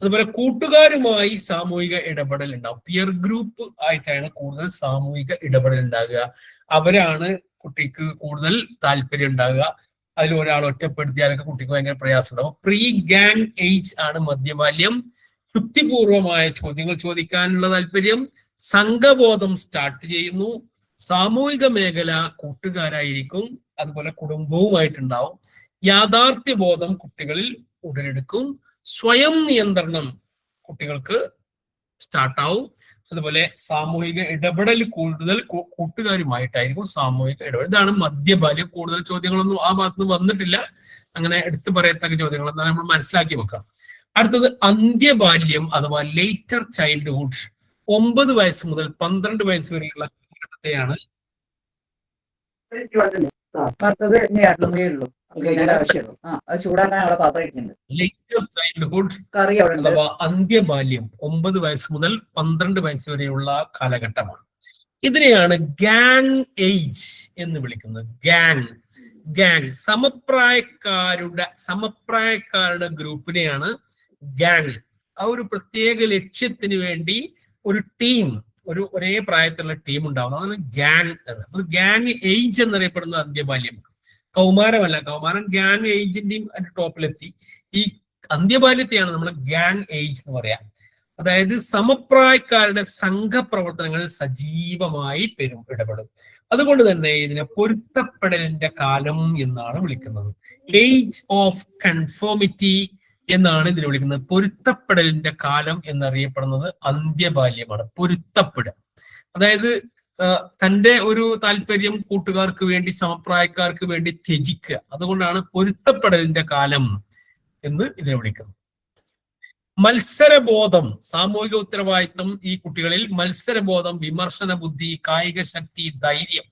അതുപോലെ കൂട്ടുകാരുമായി സാമൂഹിക ഇടപെടൽ ഉണ്ടാവും. പിയർ ഗ്രൂപ്പ് ആയിട്ടാണ് കൂടുതൽ സാമൂഹിക ഇടപെടൽ ഉണ്ടാകുക. അവരാണ് കുട്ടിക്ക് കൂടുതൽ താല്പര്യം ഉണ്ടാകുക. അതിൽ ഒരാൾ ഒറ്റപ്പെടുത്തിയാലൊക്കെ കുട്ടിക്ക് ഭയങ്കര പ്രയാസം ഉണ്ടാവും. പ്രീ ഗാങ് ഏജ് ആണ് മധ്യബാല്യം. യുക്തിപൂർവമായ ചോദ്യങ്ങൾ ചോദിക്കാനുള്ള താല്പര്യം, സംഘബോധം സ്റ്റാർട്ട് ചെയ്യുന്നു. സാമൂഹിക മേഖല കൂട്ടുകാരായിരിക്കും, അതുപോലെ കുടുംബവുമായിട്ടുണ്ടാവും. യാഥാർത്ഥ്യബോധം കുട്ടികളിൽ ഉടലെടുക്കും. സ്വയം നിയന്ത്രണം കുട്ടികൾക്ക് സ്റ്റാർട്ടാവും. അതുപോലെ സാമൂഹിക ഇടപെടൽ കൂടുതൽ കൂട്ടുകാരുമായിട്ടായിരിക്കും സാമൂഹിക ഇടപെടൽ. ഇതാണ് മധ്യബാല്യം. കൂടുതൽ ചോദ്യങ്ങളൊന്നും ആ ഭാഗത്തുനിന്ന് വന്നിട്ടില്ല. അങ്ങനെ എടുത്തു പറയത്തക്ക ചോദ്യങ്ങൾ എന്നാൽ നമ്മൾ മനസ്സിലാക്കി വെക്കാം. അടുത്തത് അന്ത്യബാല്യം അഥവാ ലേറ്റർ ചൈൽഡ്ഹുഡ്. 9 വയസ്സ് മുതൽ 12 വയസ്സ് വരെയുള്ള കാലത്തെയാണ് ലേറ്റർ ചൈൽഡ്ഹുഡ് അഥവാ അന്ത്യബാല്യം. 9 വയസ്സ് മുതൽ 12 വയസ്സ് വരെയുള്ള കാലഘട്ടമാണ്. ഇതിനെയാണ് ഗാങ് ഏജ് എന്ന് വിളിക്കുന്നത്. ഗാങ് സമപ്രായക്കാരുടെ ഗ്രൂപ്പിനെയാണ് ഗാങ്. ആ ഒരു പ്രത്യേക ലക്ഷ്യത്തിന് വേണ്ടി ഒരു ടീം, ഒരേ പ്രായത്തിലുള്ള ടീം ഉണ്ടാവുന്നത്, അതാണ് ഗാങ് എന്ന്. അത് ഗാങ് ഏജ് എന്നറിയപ്പെടുന്ന അന്ത്യബാല്യം. കൗമാരമല്ല, കൗമാരം ഗാങ് ഏജിന്റെയും അതിന്റെ ടോപ്പിലെത്തി. ഈ അന്ത്യബാല്യത്തെയാണ് നമ്മൾ ഗാങ് ഏജ് എന്ന് പറയാം. അതായത് സമപ്രായക്കാരുടെ സംഘപ്രവർത്തനങ്ങളിൽ സജീവമായി ഇടപെടും. അതുകൊണ്ട് തന്നെ ഇതിനെ പൊരുത്തപ്പെടലിന്റെ കാലം എന്നാണ് വിളിക്കുന്നത്. ഏജ് ഓഫ് കൺഫോമിറ്റി എന്നാണ് ഇതിനെ വിളിക്കുന്നത്. പൊരുത്തപ്പെടലിന്റെ കാലം എന്നറിയപ്പെടുന്നത് അന്ത്യബാല്യമാണ്. പൊരുത്തപ്പെടുക, അതായത് തന്റെ ഒരു താല്പര്യം കൂട്ടുകാർക്ക് വേണ്ടി സമപ്രായക്കാർക്ക് വേണ്ടി ത്യജിക്കുക. അതുകൊണ്ടാണ് പൊരുത്തപ്പെടലിന്റെ കാലം എന്ന് ഇതിനെ വിളിക്കുന്നത്. മത്സരബോധം, സാമൂഹിക ഉത്തരവാദിത്വം. ഈ കുട്ടികളിൽ മത്സരബോധം, വിമർശന ബുദ്ധി, കായിക ശക്തി, ധൈര്യം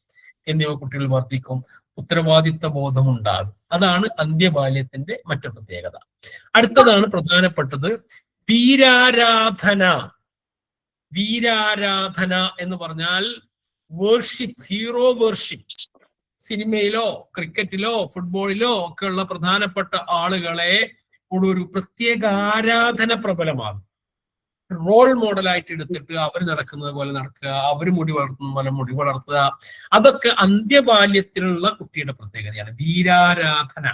എന്നിവ കുട്ടികൾ വർദ്ധിക്കും. ഉത്തരവാദിത്വ ബോധം ഉണ്ടാകും. അതാണ് അന്ത്യബാല്യത്തിന്റെ മറ്റു പ്രത്യേകത. അടുത്തതാണ് പ്രധാനപ്പെട്ടത് വീരാരാധന. വീരാരാധന എന്ന് പറഞ്ഞാൽ വേർഷിപ്പ്, ഹീറോ വേർഷിപ്പ്. സിനിമയിലോ ക്രിക്കറ്റിലോ ഫുട്ബോളിലോ ഒക്കെ ഉള്ള പ്രധാനപ്പെട്ട ആളുകളെ ഒരു പ്രത്യേക ആരാധന പ്രബലമാകും. റോൾ മോഡലായിട്ട് എടുത്തിട്ട് അവർ നടക്കുന്നത് പോലെ നടക്കുക, അവർ മുടി വളർത്തുന്ന പോലെ മുടി വളർത്തുക. അതൊക്കെ അന്ത്യബാല്യത്തിലുള്ള കുട്ടിയുടെ പ്രത്യേകതയാണ്. വീരാരാധന.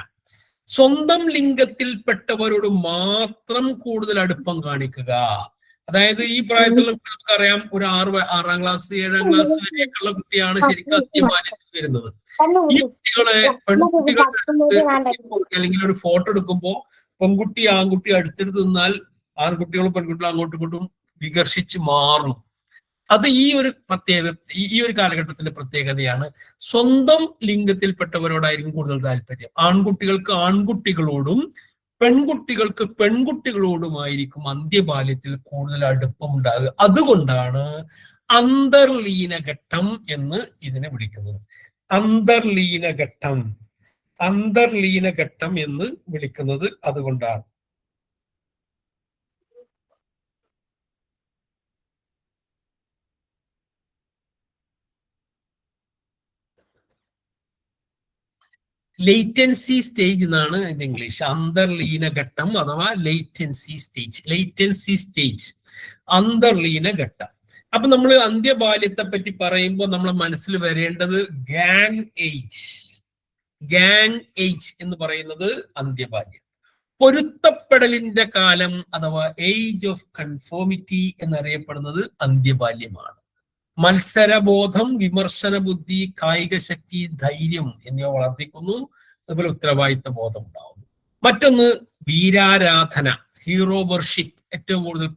സ്വന്തം ലിംഗത്തിൽപ്പെട്ടവരോട് മാത്രം കൂടുതൽ അടുപ്പം കാണിക്കുക. അതായത് ഈ പ്രായത്തിലുള്ള നമുക്കറിയാം, ഒരു 6ാം ക്ലാസ് 7ാം ക്ലാസ് വരെയൊക്കെയുള്ള കുട്ടിയാണ് ശരിക്കും അന്ത്യബാല്യത്തിൽ വരുന്നത്. ഈ കുട്ടികളെ പെൺകുട്ടികളുടെ അല്ലെങ്കിൽ ഒരു ഫോട്ടോ എടുക്കുമ്പോൾ പെൺകുട്ടി ആൺകുട്ടി അടുത്തെടുത്ത് നിന്നാൽ ആൺകുട്ടികളും പെൺകുട്ടികളും അങ്ങോട്ടും ഇങ്ങോട്ടും വികർഷിച്ച് മാറും. അത് ഈ ഒരു കാലഘട്ടത്തിന്റെ പ്രത്യേകതയാണ്. സ്വന്തം ലിംഗത്തിൽപ്പെട്ടവരോടായിരിക്കും കൂടുതൽ താല്പര്യം. ആൺകുട്ടികൾക്ക് ആൺകുട്ടികളോടും പെൺകുട്ടികൾക്ക് പെൺകുട്ടികളോടുമായിരിക്കും അന്ത്യബാല്യത്തിൽ കൂടുതൽ അടുപ്പമുണ്ടാകുക. അതുകൊണ്ടാണ് അന്തർലീനഘട്ടം എന്ന് ഇതിനെ വിളിക്കുന്നത്. അന്തർലീനഘട്ടം എന്ന് വിളിക്കുന്നത് അതുകൊണ്ടാണ്. ലേറ്റൻസി സ്റ്റേജ് എന്നാണ് അതിന്റെ ഇംഗ്ലീഷ്. അന്തർലീനഘട്ടം അഥവാ ലേറ്റൻസി സ്റ്റേജ്, അന്തർലീനഘട്ടം. അപ്പൊ നമ്മൾ അന്ത്യബാല്യത്തെ പറ്റി പറയുമ്പോൾ നമ്മളെ മനസ്സിൽ വരേണ്ടത് ഗാങ് ഏജ് എന്ന് പറയുന്നത് അന്ത്യബാല്യം. പൊരുത്തപ്പെടലിന്റെ കാലം അഥവാ ഏജ് ഓഫ് കൺഫോമിറ്റി എന്നറിയപ്പെടുന്നത് അന്ത്യബാല്യമാണ്. മത്സരബോധം, വിമർശന ബുദ്ധി, കായിക ശക്തി, ധൈര്യം എന്നിവ വളർത്തിക്കുന്നു. അതുപോലെ ഉത്തരവാദിത്ത ബോധം ഉണ്ടാവുന്നു. മറ്റൊന്ന് വീരാരാധന, ഹീറോ വർഷിപ്പ് ഏറ്റവും കൂടുതൽ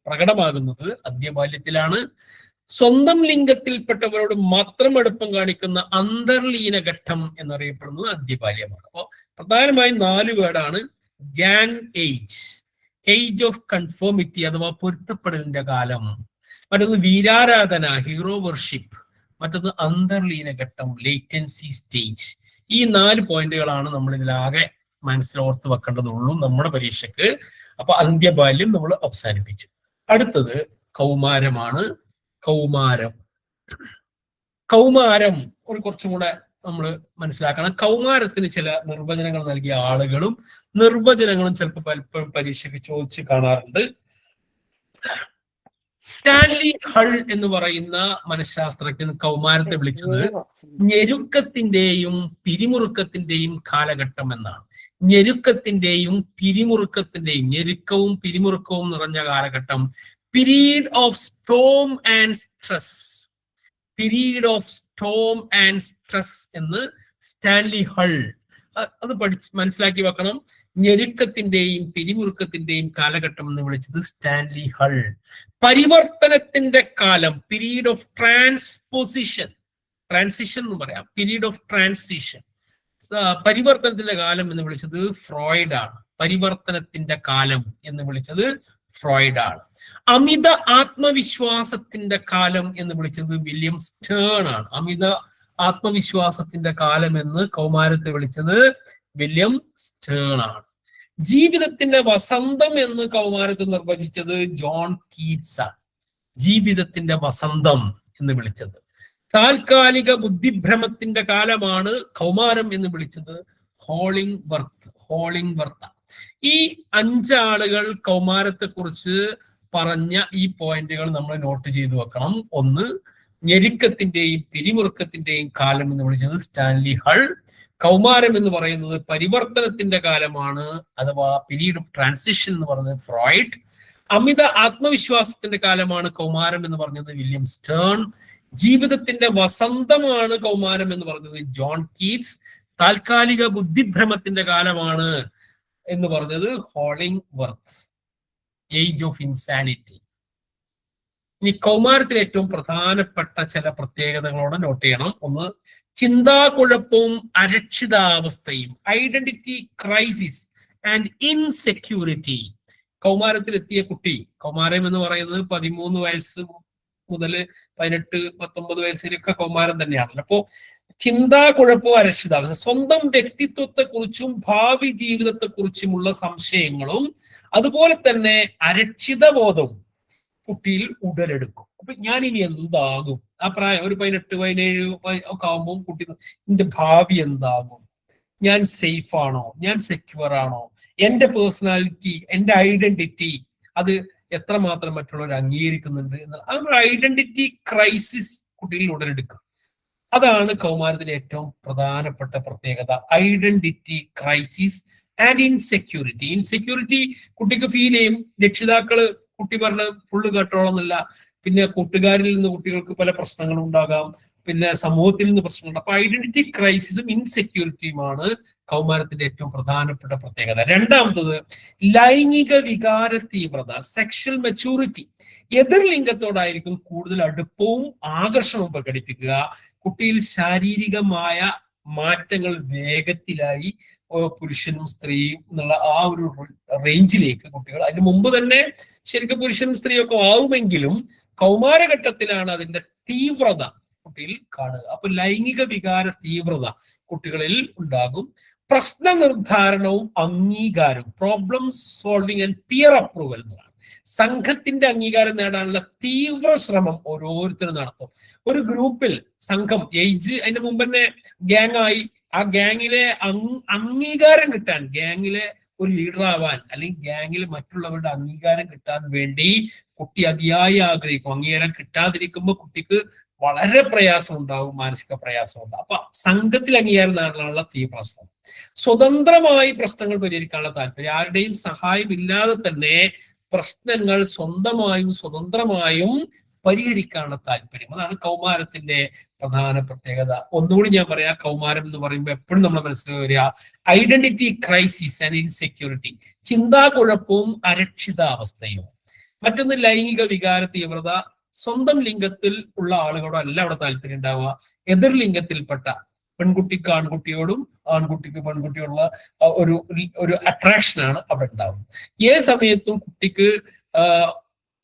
പ്രകടമാകുന്നത് അന്ത്യബാല്യത്തിലാണ്. സ്വന്തം ലിംഗത്തിൽപ്പെട്ടവരോട് മാത്രം അടുപ്പം കാണിക്കുന്ന അന്തർലീനഘട്ടം എന്നറിയപ്പെടുന്നത് അന്ത്യബാല്യമാണ്. അപ്പോൾ പ്രധാനമായും 4 വേർഡാണ്. ഗാങ് ഏജ് ഓഫ് കൺഫോമിറ്റി അഥവാ പൊരുത്തപ്പെടലിന്റെ കാലം, മറ്റൊന്ന് വീരാരാധന, ഹീറോ വർഷിപ്പ്, മറ്റൊന്ന് അന്തർലീനഘട്ടം, ലേറ്റൻസി സ്റ്റേജ്. ഈ 4 പോയിന്റുകളാണ് നമ്മൾ ഇതിലാകെ മനസ്സിലോർത്ത് വെക്കേണ്ടതുള്ളൂ നമ്മുടെ പരീക്ഷയ്ക്ക്. അപ്പൊ അന്ത്യബാല്യം നമ്മൾ അവസാനിപ്പിച്ചു. അടുത്തത് കൗമാരമാണ്. കൗമാരം കുറച്ചും കൂടെ നമ്മൾ മനസ്സിലാക്കണം. കൗമാരത്തിന് ചില നിർവചനങ്ങൾ നൽകിയ ആളുകളും നിർവചനങ്ങളും ചിലപ്പോൾ പലപ്പോഴും പരീക്ഷയ്ക്ക് ചോദിച്ച് കാണാറുണ്ട്. സ്റ്റാൻലി ഹൾ എന്ന് പറയുന്ന മനഃശാസ്ത്രജ്ഞൻ കൗമാരത്തെ വിളിച്ചത് ഞെരുക്കത്തിന്റെയും പിരിമുറുക്കത്തിന്റെയും കാലഘട്ടം എന്നാണ്. ഞെരുക്കവും പിരിമുറുക്കവും നിറഞ്ഞ കാലഘട്ടം, period of Storm and stress എന്ന് സ്റ്റാൻലി ഹൾ. അത് മനസ്സിലാക്കി വെക്കണം. ഞെരുക്കത്തിന്റെയും പിരിമുറുക്കത്തിന്റെയും കാലഘട്ടം എന്ന് വിളിച്ചത് സ്റ്റാൻലി ഹൾ. പരിവർത്തനത്തിന്റെ കാലം, പീരീഡ് ഓഫ് ട്രാൻസിഷൻ എന്ന് പറയാം. പീരീഡ് ഓഫ് ട്രാൻസിഷൻ, പരിവർത്തനത്തിന്റെ കാലം എന്ന് വിളിച്ചത് ഫ്രോയിഡ് ആണ്. പരിവർത്തനത്തിന്റെ കാലം എന്ന് വിളിച്ചത് ഫ്രോയിഡ് ആണ്. അമിത ആത്മവിശ്വാസത്തിന്റെ കാലം എന്ന് വിളിച്ചത് വില്യം സ്റ്റേൺ ആണ്. അമിത ആത്മവിശ്വാസത്തിന്റെ കാലം എന്ന് കൗമാരത്തെ വിളിച്ചത് വില്യം സ്റ്റേൺ ആണ്. ജീവിതത്തിന്റെ വസന്തം എന്ന് കൗമാരത്തെ നിർവചിച്ചത് ജോൺ കീറ്റ്സ് ആണ്. ജീവിതത്തിന്റെ വസന്തം എന്ന് വിളിച്ചത്. താൽക്കാലിക ബുദ്ധിഭ്രമത്തിന്റെ കാലമാണ് കൗമാരം എന്ന് വിളിച്ചത് ഹോളിംഗ്വർത്ത്. ഈ 5 ആളുകൾ കൗമാരത്തെ കുറിച്ച് പറഞ്ഞ ഈ പോയിന്റുകൾ നമ്മൾ നോട്ട് ചെയ്തു വെക്കണം. ഒന്ന്, ഞെരുക്കത്തിന്റെയും പിരിമുറുക്കത്തിന്റെയും കാലം എന്ന് വിളിച്ചത് സ്റ്റാൻലി ഹൾ. കൗമാരം എന്ന് പറയുന്നത് പരിവർത്തനത്തിന്റെ കാലമാണ്, അഥവാ പീരീഡ് ഓഫ് ട്രാൻസിഷൻ എന്ന് പറയുന്നത് ഫ്രോയിഡ്. അമിത ആത്മവിശ്വാസത്തിന്റെ കാലമാണ് കൗമാരം എന്ന് പറഞ്ഞത് വില്യം സ്റ്റേൺ. ജീവിതത്തിന്റെ വസന്തമാണ് കൗമാരം എന്ന് പറഞ്ഞത് ജോൺ കീറ്റ്സ്. താൽക്കാലിക ബുദ്ധിഭ്രമത്തിന്റെ കാലമാണ് എന്ന് പറഞ്ഞത് ഹോളിംഗ്വർത്ത്. Age of insanity. ഇനി കൗമാരത്തിലെ ഏറ്റവും പ്രധാനപ്പെട്ട ചില പ്രത്യേകതകളോടെ നോട്ട് ചെയ്യണം. ഒന്ന്, ചിന്താകുഴപ്പവും അരക്ഷിതാവസ്ഥയും, ഐഡന്റിറ്റി ക്രൈസിസ് ആൻഡ് ഇൻസെക്യൂരിറ്റി. കൗമാരത്തിലെത്തിയ കുട്ടി, കൗമാരം എന്ന് പറയുന്നത് 13 വയസ്സ് മുതൽ 18-19 വയസ്സിലൊക്കെ കൗമാരം തന്നെയാണല്ലോ. അപ്പോ ചിന്താകുഴപ്പവും അരക്ഷിതാവസ്ഥ, സ്വന്തം വ്യക്തിത്വത്തെ കുറിച്ചും ഭാവി ജീവിതത്തെ കുറിച്ചുമുള്ള സംശയങ്ങളും അതുപോലെ തന്നെ അരക്ഷിതബോധവും കുട്ടിയിൽ ഉടലെടുക്കും. അപ്പൊ ഞാൻ ഇനി എന്താകും? ആ പ്രായം ഒരു 18-17 ഒക്കെ ആകുമ്പോൾ കുട്ടി, എന്റെ ഭാവി എന്താകും? ഞാൻ സേഫ് ആണോ? ഞാൻ സെക്യൂർ ആണോ? എന്റെ പേഴ്സണാലിറ്റി, എന്റെ ഐഡന്റിറ്റി അത് എത്രമാത്രം മറ്റുള്ളവർ അംഗീകരിക്കുന്നുണ്ട് എന്നുള്ള ആ ഒരു ഐഡന്റിറ്റി ക്രൈസിസ് കുട്ടിയിൽ ഉടലെടുക്കും. അതാണ് കൗമാരത്തിലെ ഏറ്റവും പ്രധാനപ്പെട്ട പ്രത്യേകത. Identity crisis and insecurity. Insecurity കുട്ടിക്ക് ഫീൽ ചെയ്യും. രക്ഷിതാക്കള് കുട്ടി പറഞ്ഞ ഫുള്ള് കേട്ടോളന്നില്ല, പിന്നെ കൂട്ടുകാരിൽ നിന്ന് കുട്ടികൾക്ക് പല പ്രശ്നങ്ങളും ഉണ്ടാകാം, പിന്നെ സമൂഹത്തിൽ നിന്ന് പ്രശ്നങ്ങളുണ്ട്. അപ്പൊ ഐഡന്റിറ്റി ക്രൈസിസും ഇൻസെക്യൂരിറ്റിയുമാണ് കൗമാരത്തിന്റെ ഏറ്റവും പ്രധാനപ്പെട്ട പ്രത്യേകത. രണ്ടാമത്തത് ലൈംഗിക വികാര തീവ്രത, സെക്ഷൽ മെച്ചൂരിറ്റി. എതിർ ലിംഗത്തോടായിരിക്കും കൂടുതൽ അടുപ്പവും ആകർഷണവും പ്രകടിപ്പിക്കുക. കുട്ടിയിൽ ശാരീരികമായ മാറ്റങ്ങൾ വേഗത്തിലായി പുരുഷനും സ്ത്രീയും എന്നുള്ള ആ ഒരു റേഞ്ചിലേക്ക് കുട്ടികൾ, അതിന് മുമ്പ് തന്നെ ശരിക്കും പുരുഷനും സ്ത്രീയും ഒക്കെ ആവുമെങ്കിലും കൗമാരഘട്ടത്തിലാണ് അതിന്റെ തീവ്രത കുട്ടിയിൽ കാണുക. അപ്പൊ ലൈംഗിക വികാര തീവ്രത കുട്ടികളിൽ ഉണ്ടാകും. പ്രശ്ന നിർദ്ധാരണവും അംഗീകാരവും, problem solving and peer approval എന്നതാണ്. സംഘത്തിന്റെ അംഗീകാരം നേടാനുള്ള തീവ്ര ശ്രമം ഓരോരുത്തരും നടത്തും. ഒരു ഗ്രൂപ്പിൽ സംഘം ഏജ് അതിന്റെ മുമ്പ് തന്നെ ഗ്യാങ് ആയി, ആ ഗ്യാങ്ങിലെ അംഗീകാരം കിട്ടാൻ, ഗ്യാങ്ങിലെ ഒരു ലീഡർ ആവാൻ അല്ലെങ്കിൽ ഗ്യാങ്ങിൽ മറ്റുള്ളവരുടെ അംഗീകാരം കിട്ടാൻ വേണ്ടി കുട്ടി അതിയായി ആഗ്രഹിക്കും. അംഗീകാരം കിട്ടാതിരിക്കുമ്പോൾ കുട്ടിക്ക് വളരെ പ്രയാസം ഉണ്ടാവും, മാനസിക പ്രയാസം ഉണ്ടാവും. അപ്പൊ സംഘത്തിൽ അംഗീകാരം നേടാനുള്ള തീവ്ര ശ്രമം. സ്വതന്ത്രമായി പ്രശ്നങ്ങൾ പരിഹരിക്കാനുള്ള താല്പര്യം, ആരുടെയും സഹായം ഇല്ലാതെ തന്നെ പ്രശ്നങ്ങൾ സ്വന്തമായും സ്വതന്ത്രമായും പരിഹരിക്കാനുള്ള താല്പര്യം. അതാണ് കൗമാരത്തിന്റെ പ്രധാന പ്രത്യേകത. ഒന്നുകൂടി ഞാൻ പറയാം, കൗമാരം എന്ന് പറയുമ്പോൾ എപ്പോഴും നമ്മൾ മനസ്സിലാക്കി വരിക ഐഡന്റിറ്റി ക്രൈസിസ് ആൻഡ് ഇൻസെക്യൂരിറ്റി, ചിന്താകുഴപ്പവും അരക്ഷിതാവസ്ഥയും. മറ്റൊന്ന് ലൈംഗിക വികാര തീവ്രത, സ്വന്തം ലിംഗത്തിൽ ഉള്ള ആളുകളോടല്ല അവിടെ താല്പര്യം ഉണ്ടാവുക, എതിർ ലിംഗത്തിൽപ്പെട്ട പെൺകുട്ടിക്ക് ആൺകുട്ടിയോടും ആൺകുട്ടിക്ക് പെൺകുട്ടിയോടുള്ള ഒരു അട്രാക്ഷനാണ് അവിടെ ഉണ്ടാവുന്നത്. ഏത് സമയത്തും കുട്ടിക്ക്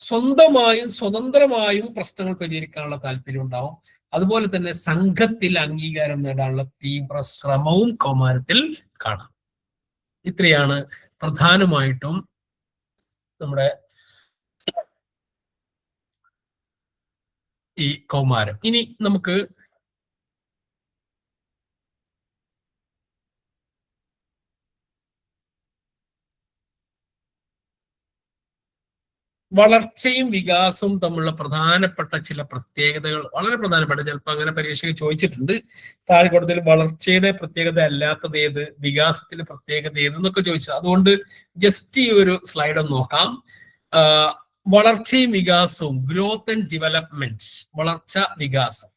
സ്വന്തമായും സ്വതന്ത്രമായും പ്രശ്നങ്ങൾ പരിഹരിക്കാനുള്ള താല്പര്യം ഉണ്ടാവും. അതുപോലെ തന്നെ സംഘത്തിൽ അംഗീകാരം നേടാനുള്ള തീവ്ര ശ്രമവും കൗമാരത്തിൽ കാണാം. ഇത്രയാണ് പ്രധാനമായിട്ടും നമ്മുടെ ഈ കൗമാരം. ഇനി നമുക്ക് വളർച്ചയും വികാസവും തമ്മിലുള്ള പ്രധാനപ്പെട്ട ചില പ്രത്യേകതകൾ, വളരെ പ്രധാനപ്പെട്ട, ചിലപ്പോൾ അങ്ങനെ പരീക്ഷയ്ക്ക് ചോദിച്ചിട്ടുണ്ട്, താഴെ കൂടുതൽ വളർച്ചയുടെ പ്രത്യേകത അല്ലാത്തത് ഏത്, വികാസത്തിന്റെ പ്രത്യേകത ഏത് എന്നൊക്കെ ചോദിച്ചത്. അതുകൊണ്ട് ജസ്റ്റ് ഈ ഒരു സ്ലൈഡ് ഒന്ന് നോക്കാം. വളർച്ചയും വികാസവും, ഗ്രോത്ത് ആൻഡ് ഡെവലപ്മെന്റ്, വളർച്ച വികാസം.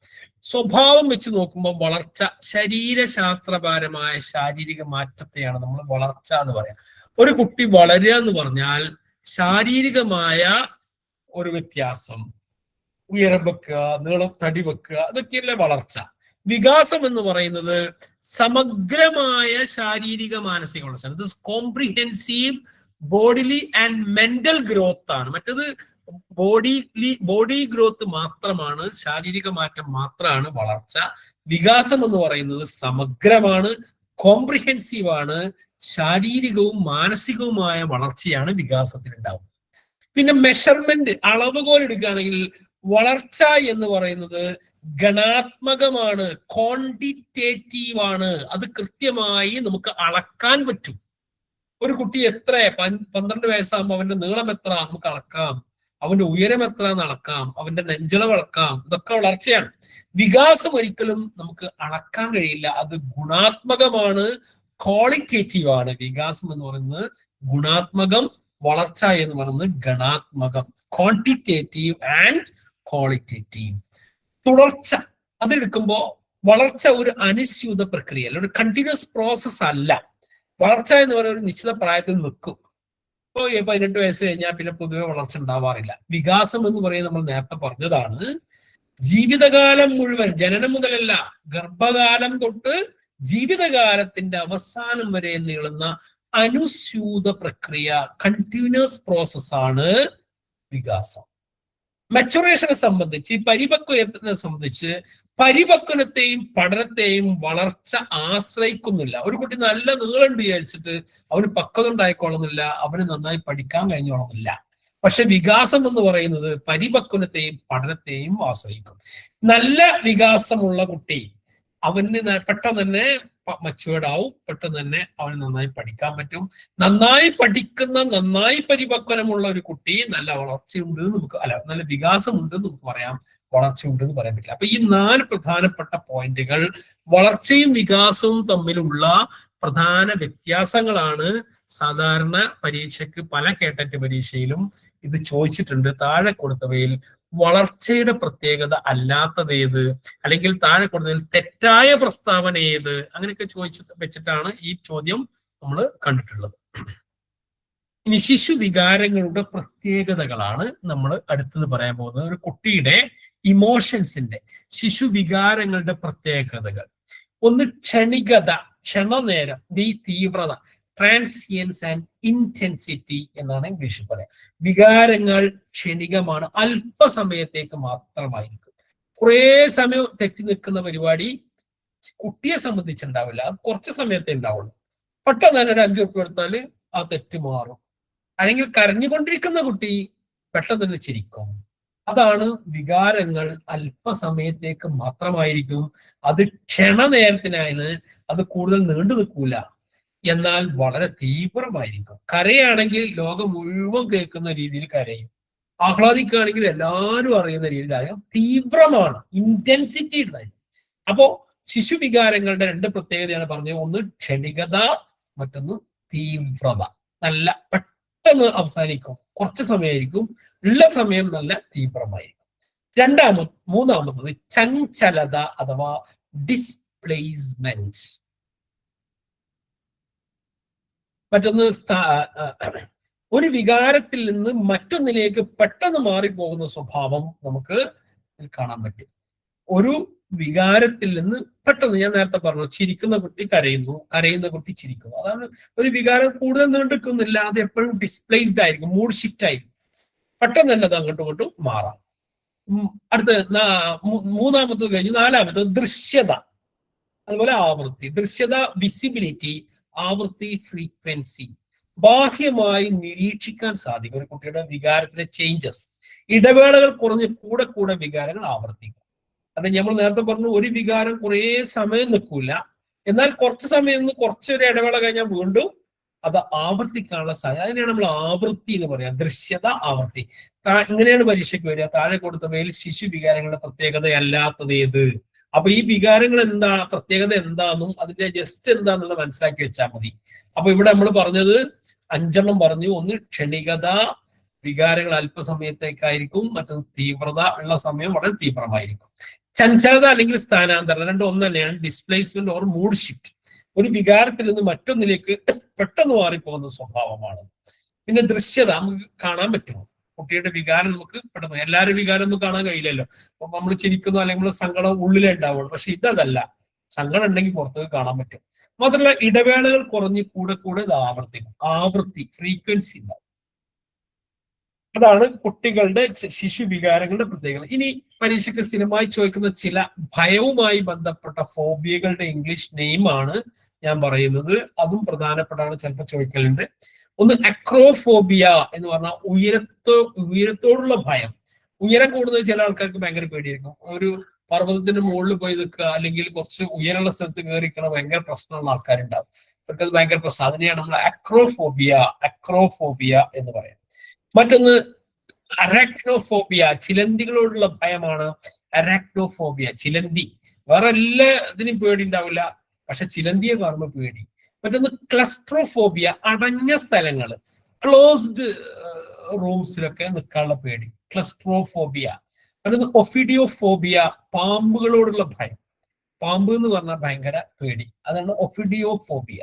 സ്വഭാവം വെച്ച് നോക്കുമ്പോൾ വളർച്ച ശരീരശാസ്ത്രപരമായ ശാരീരിക മാറ്റത്തെയാണ് നമ്മൾ വളർച്ച എന്ന് പറയാം. ഒരു കുട്ടി വളരുക എന്ന് പറഞ്ഞാൽ ശാരീരികമായ ഒരു വ്യത്യാസം, ഉയരം വെക്കുക, നീളം തടി വെക്കുക, അതൊക്കെയല്ലേ വളർച്ച. വികാസം എന്ന് പറയുന്നത് സമഗ്രമായ ശാരീരിക മാനസിക വളർച്ച. ഇത് comprehensive bodily and mental growth ആണ്. മറ്റത് ബോഡി ഗ്രോത്ത് മാത്രമാണ്, ശാരീരിക മാറ്റം മാത്രമാണ് വളർച്ച. വികാസം എന്ന് പറയുന്നത് സമഗ്രമാണ്, കോംപ്രിഹെൻസീവ് ആണ്, ശാരീരികവും മാനസികവുമായ വളർച്ചയാണ് വികാസത്തിനുണ്ടാവുന്നത്. പിന്നെ മെഷർമെന്റ്, അളവുകോൽ എടുക്കുകയാണെങ്കിൽ വളർച്ച എന്ന് പറയുന്നത് ഗണാത്മകമാണ്, ക്വാണ്ടിറ്റേറ്റീവ് ആണ്. അത് കൃത്യമായി നമുക്ക് അളക്കാൻ പറ്റും. ഒരു കുട്ടി എത്ര 12 വയസ്സാകുമ്പോൾ അവന്റെ നീളം എത്ര നമുക്ക് അളക്കാം, അവന്റെ ഉയരം എത്ര എന്ന് അളക്കാം, അവന്റെ നെഞ്ചളവ് അളക്കാം. ഇതൊക്കെ വളർച്ചയാണ്. വികാസം ഒരിക്കലും നമുക്ക് അളക്കാൻ കഴിയില്ല, അത് ഗുണാത്മകമാണ്, ക്വാളിറ്റേറ്റീവ് ആണ്. വികാസം എന്ന് പറയുന്നത് ഗുണാത്മകം, വളർച്ച എന്ന് പറയുന്നത് ഗണാത്മകം, ക്വാണ്ടിറ്റേറ്റീവ് ആൻഡ് ക്വാളിറ്റേറ്റീവ്. തുടർച്ച അതെടുക്കുമ്പോൾ വളർച്ച ഒരു അനുസ്യൂത പ്രക്രിയ അല്ല, ഒരു കണ്ടിന്യൂസ് പ്രോസസ് അല്ല. വളർച്ച എന്ന് പറയുന്ന ഒരു നിശ്ചിത പ്രായത്തിൽ നിൽക്കും. ഇപ്പോൾ 18 വയസ്സ് കഴിഞ്ഞാൽ പിന്നെ പൊതുവെ വളർച്ച ഉണ്ടാവാറില്ല. വികാസം എന്ന് പറയുന്നത് നമ്മൾ നേരത്തെ പറഞ്ഞതാണ്, ജീവിതകാലം മുഴുവൻ, ജനനം മുതലല്ല, ഗർഭകാലം തൊട്ട് ജീവിതകാലത്തിന്റെ അവസാനം വരെ നീളുന്ന അനുസ്യൂത പ്രക്രിയ, കണ്ടിന്യൂസ് പ്രോസസ് ആണ് വികാസം. മെച്ചുറേഷനെ സംബന്ധിച്ച്, പരിപക്വത്തെ സംബന്ധിച്ച്, പരിപക്വനത്തെയും പഠനത്തെയും വളർച്ച ആശ്രയിക്കുന്നില്ല. ഒരു കുട്ടി നല്ല നീളം വിചാരിച്ചിട്ട് അവന് പക്വത ഉണ്ടായിക്കോളുന്നില്ല, അവന് നന്നായി പഠിക്കാൻ കഴിഞ്ഞോളുന്നില്ല. പക്ഷെ വികാസം എന്ന് പറയുന്നത് പരിപക്വനത്തെയും പഠനത്തെയും ആശ്രയിക്കും. നല്ല വികാസമുള്ള കുട്ടി അവന് പെട്ടെന്ന് തന്നെ മച്ചുവേർഡ് ആവും, പെട്ടെന്ന് തന്നെ അവന് നന്നായി പഠിക്കാൻ പറ്റും. നന്നായി പഠിക്കുന്ന, നന്നായി പരിപക്വനമുള്ള ഒരു കുട്ടി നല്ല വളർച്ചയുണ്ട് നമുക്ക്, നല്ല വികാസമുണ്ട് നമുക്ക് പറയാം, വളർച്ചയുണ്ട് എന്ന് പറയാൻ പറ്റില്ല. അപ്പൊ ഈ 4 പ്രധാനപ്പെട്ട പോയിന്റുകൾ വളർച്ചയും വികാസവും തമ്മിലുള്ള പ്രധാന വ്യത്യാസങ്ങളാണ്. സാധാരണ പരീക്ഷയ്ക്ക് പല കേട്ടറ്റ് പരീക്ഷയിലും ഇത് ചോദിച്ചിട്ടുണ്ട്. താഴെ കൊടുത്തവയിൽ വളർച്ചയുടെ പ്രത്യേകത അല്ലാത്തത് ഏത്, അല്ലെങ്കിൽ താഴെ കൊടുത്തതിൽ തെറ്റായ പ്രസ്താവന ഏത്, അങ്ങനെയൊക്കെ വെച്ചിട്ടാണ് ഈ ചോദ്യം നമ്മൾ കണ്ടിട്ടുള്ളത്. ഇനി ശിശു വികാരങ്ങളുടെ പ്രത്യേകതകളാണ് നമ്മൾ അടുത്തത് പറയാൻ പോകുന്നത്. ഒരു കുട്ടിയുടെ ഇമോഷൻസിന്റെ, ശിശു വികാരങ്ങളുടെ പ്രത്യേകതകൾ. ഒന്ന് ക്ഷണികത, ക്ഷണനേരം, തീവ്രത, ട്രാൻസിയൻസ് ആൻഡ് ഇന്റൻസിറ്റി എന്നാണ് ഇംഗ്ലീഷിൽ പറയാം. വികാരങ്ങൾ ക്ഷണികമാണ്, അല്പസമയത്തേക്ക് മാത്രമായിരിക്കും. കുറേ സമയം തെറ്റി നിൽക്കുന്ന പരിപാടി കുട്ടിയെ സംബന്ധിച്ചുണ്ടാവില്ല, അത് കുറച്ച് സമയത്തേ ഉണ്ടാവുള്ളൂ. പെട്ടെന്ന് തന്നെ ഒരു 5 ഉറുപ്പിക എടുത്താൽ ആ തെറ്റ് മാറും. അല്ലെങ്കിൽ കരഞ്ഞുകൊണ്ടിരിക്കുന്ന കുട്ടി പെട്ടെന്ന് തന്നെ ചിരിക്കും. അതാണ് വികാരങ്ങൾ അല്പസമയത്തേക്ക് മാത്രമായിരിക്കും. അത് ക്ഷണനേരത്തിനായത്, അത് കൂടുതൽ നീണ്ടു നിൽക്കൂല, എന്നാൽ വളരെ തീവ്രമായിരിക്കും. കരയാണെങ്കിൽ ലോകം മുഴുവൻ കേൾക്കുന്ന രീതിയിൽ കരയും, ആഹ്ലാദിക്കുകയാണെങ്കിൽ എല്ലാവരും അറിയുന്ന രീതിയിലാകും. തീവ്രമാണ്, ഇന്റൻസിറ്റി ഉണ്ടായിരിക്കും. അപ്പോ ശിശു വികാരങ്ങളുടെ 2 പ്രത്യേകതയാണ് പറഞ്ഞത്. ഒന്ന് ക്ഷണികത, മറ്റൊന്ന് തീവ്രത. നല്ല പെട്ടെന്ന് അവസാനിക്കും, കുറച്ച് സമയമായിരിക്കും, ഉള്ള സമയം നല്ല തീവ്രമായിരിക്കും. മൂന്നാമത്തത് ചഞ്ചലത അഥവാ ഡിസ്പ്ലേസ്മെന്റ്. മറ്റൊന്ന് ഒരു വികാരത്തിൽ നിന്ന് മറ്റൊന്നിലേക്ക് പെട്ടെന്ന് മാറിപ്പോകുന്ന സ്വഭാവം നമുക്ക് കാണാൻ പറ്റും. ഒരു വികാരത്തിൽ നിന്ന് പെട്ടെന്ന്, ഞാൻ നേരത്തെ പറഞ്ഞു, ചിരിക്കുന്ന കുട്ടി കരയുന്നു, കരയുന്ന കുട്ടി ചിരിക്കുന്നു. അതാണ് ഒരു വികാരം കൂടുതൽ നീണ്ടെടുക്കുന്നില്ല, അത് എപ്പോഴും ഡിസ്പ്ലേസ്ഡ് ആയിരിക്കും, മൂഡ് ഷിഫ്റ്റ് ആയിരിക്കും. പെട്ടെന്ന് തന്നെ അത് അങ്ങോട്ടും ഇങ്ങോട്ടും മാറാം. അടുത്ത മൂന്നാമത്തത് കഴിഞ്ഞു. നാലാമത്തത് ദൃശ്യത, അതുപോലെ ആവൃത്തി. ദൃശ്യത വിസിബിലിറ്റി, ആവൃത്തി ഫ്രീക്വൻസി. ബാഹ്യമായി നിരീക്ഷിക്കാൻ സാധിക്കും ഒരു കുട്ടിയുടെ വികാരത്തിലെ ചേഞ്ചസ്. ഇടവേളകൾ കുറഞ്ഞ് കൂടെ കൂടെ വികാരങ്ങൾ ആവർത്തിക്കും. അത് നമ്മൾ നേരത്തെ പറഞ്ഞു, ഒരു വികാരം കുറേ സമയം നിൽക്കൂല, എന്നാൽ കുറച്ച് സമയം നിന്ന് കുറച്ചൊരു ഇടവേള കഴിഞ്ഞാൽ വീണ്ടും അത് ആവർത്തിക്കാനുള്ള സാധ്യത. അതിനെയാണ് നമ്മൾ ആവൃത്തി എന്ന് പറയാം. ദൃശ്യത, ആവൃത്തി. ഇങ്ങനെയാണ് പരീക്ഷയ്ക്ക് വരിക. താഴെ കൊടുത്തവയിൽ ശിശു വികാരങ്ങളുടെ പ്രത്യേകത അല്ലാത്തത് ഏത്? അപ്പൊ ഈ വികാരങ്ങൾ എന്താണ്, പ്രത്യേകത എന്താണെന്നും അതിന്റെ ജസ്റ്റ് എന്താണെന്നുള്ളത് മനസ്സിലാക്കി വെച്ചാൽ മതി. അപ്പൊ ഇവിടെ നമ്മൾ പറഞ്ഞത് 5 പറഞ്ഞു. ഒന്ന് ക്ഷണികത, വികാരങ്ങൾ അല്പസമയത്തേക്കായിരിക്കും. മറ്റൊന്ന് തീവ്രത, ഉള്ള സമയം വളരെ തീവ്രമായിരിക്കും. ചഞ്ചലത അല്ലെങ്കിൽ സ്ഥാനാന്തരം, രണ്ടും ഒന്ന് തന്നെയാണ്. ഡിസ്പ്ലേസ്മെന്റ് ഓർ മൂഡ് ഷിഫ്റ്റ്, ഒരു വികാരത്തിൽ നിന്ന് മറ്റൊന്നിലേക്ക് പെട്ടെന്ന് മാറിപ്പോകുന്ന സ്വഭാവമാണ്. പിന്നെ ദൃശ്യത, നമുക്ക് കാണാൻ പറ്റുമോ കുട്ടിയുടെ വികാരം? നമുക്ക് പെട്ടെന്ന്, എല്ലാവരും വികാരം ഒന്നും കാണാൻ കഴിയില്ലല്ലോ. അപ്പൊ നമ്മൾ ചിരിക്കുന്നു അല്ലെങ്കിൽ നമ്മൾ സങ്കടം ഉള്ളിലേ ഉണ്ടാവുള്ളൂ. പക്ഷെ ഇതല്ല, സങ്കടം ഉണ്ടെങ്കിൽ പുറത്തേക്ക് കാണാൻ പറ്റും. മാത്രമല്ല ഇടവേളകൾ കുറഞ്ഞ് കൂടെ കൂടെ ഇത് ആവർത്തിക്കും. ആവൃത്തി, ഫ്രീക്വൻസി ഉണ്ടാവും. അതാണ് കുട്ടികളുടെ ശിശു വികാരങ്ങളുടെ പ്രത്യേകത. ഇനി പരീക്ഷയ്ക്ക് സ്ഥിരമായി ചോദിക്കുന്ന ചില ഭയവുമായി ബന്ധപ്പെട്ട ഫോബിയകളുടെ ഇംഗ്ലീഷ് നെയിമാണ് ഞാൻ പറയുന്നത്. അതും പ്രധാനപ്പെട്ടാണ്, ചിലപ്പോൾ ചോദിക്കലുണ്ട്. ഒന്ന് അക്രോഫോബിയ എന്ന് പറഞ്ഞാൽ ഉയരത്തോടുള്ള ഭയം. ഉയരം കൂടുന്നത് ചില ആൾക്കാർക്ക് ഭയങ്കര പേടിയായിരിക്കും. ഒരു പർവ്വതത്തിന്റെ മുകളിൽ പോയി നിൽക്കുക, അല്ലെങ്കിൽ കുറച്ച് ഉയരമുള്ള സ്ഥലത്ത് കയറിക്കണ ഭയങ്കര പ്രശ്നമുള്ള ആൾക്കാരുണ്ടാവും. അവർക്കത് ഭയങ്കര പ്രശ്നം. അതിനെയാണ് നമ്മൾ അക്രോഫോബിയ എന്ന് പറയാം. മറ്റൊന്ന് അരാക്നോഫോബിയ, ചിലന്തികളോടുള്ള ഭയമാണ് അരാക്നോഫോബിയ. ചിലന്തി, വേറെ എല്ലാ ഇതിനും പേടി ഉണ്ടാവില്ല, പക്ഷെ ചിലന്തിയെ കാണുമ്പോൾ പേടി. മറ്റൊന്ന് ക്ലസ്ട്രോഫോബിയ, അടഞ്ഞ സ്ഥലങ്ങൾ, ക്ലോസ്ഡ് റൂംസിലൊക്കെ നിൽക്കാനുള്ള പേടി, ക്ലസ്ട്രോഫോബിയ. മറ്റൊന്ന് ഒഫിഡിയോഫോബിയ, പാമ്പുകളോടുള്ള ഭയം. പാമ്പ് എന്ന് പറഞ്ഞാൽ ഭയങ്കര പേടി, അതാണ് ഒഫിഡിയോഫോബിയ.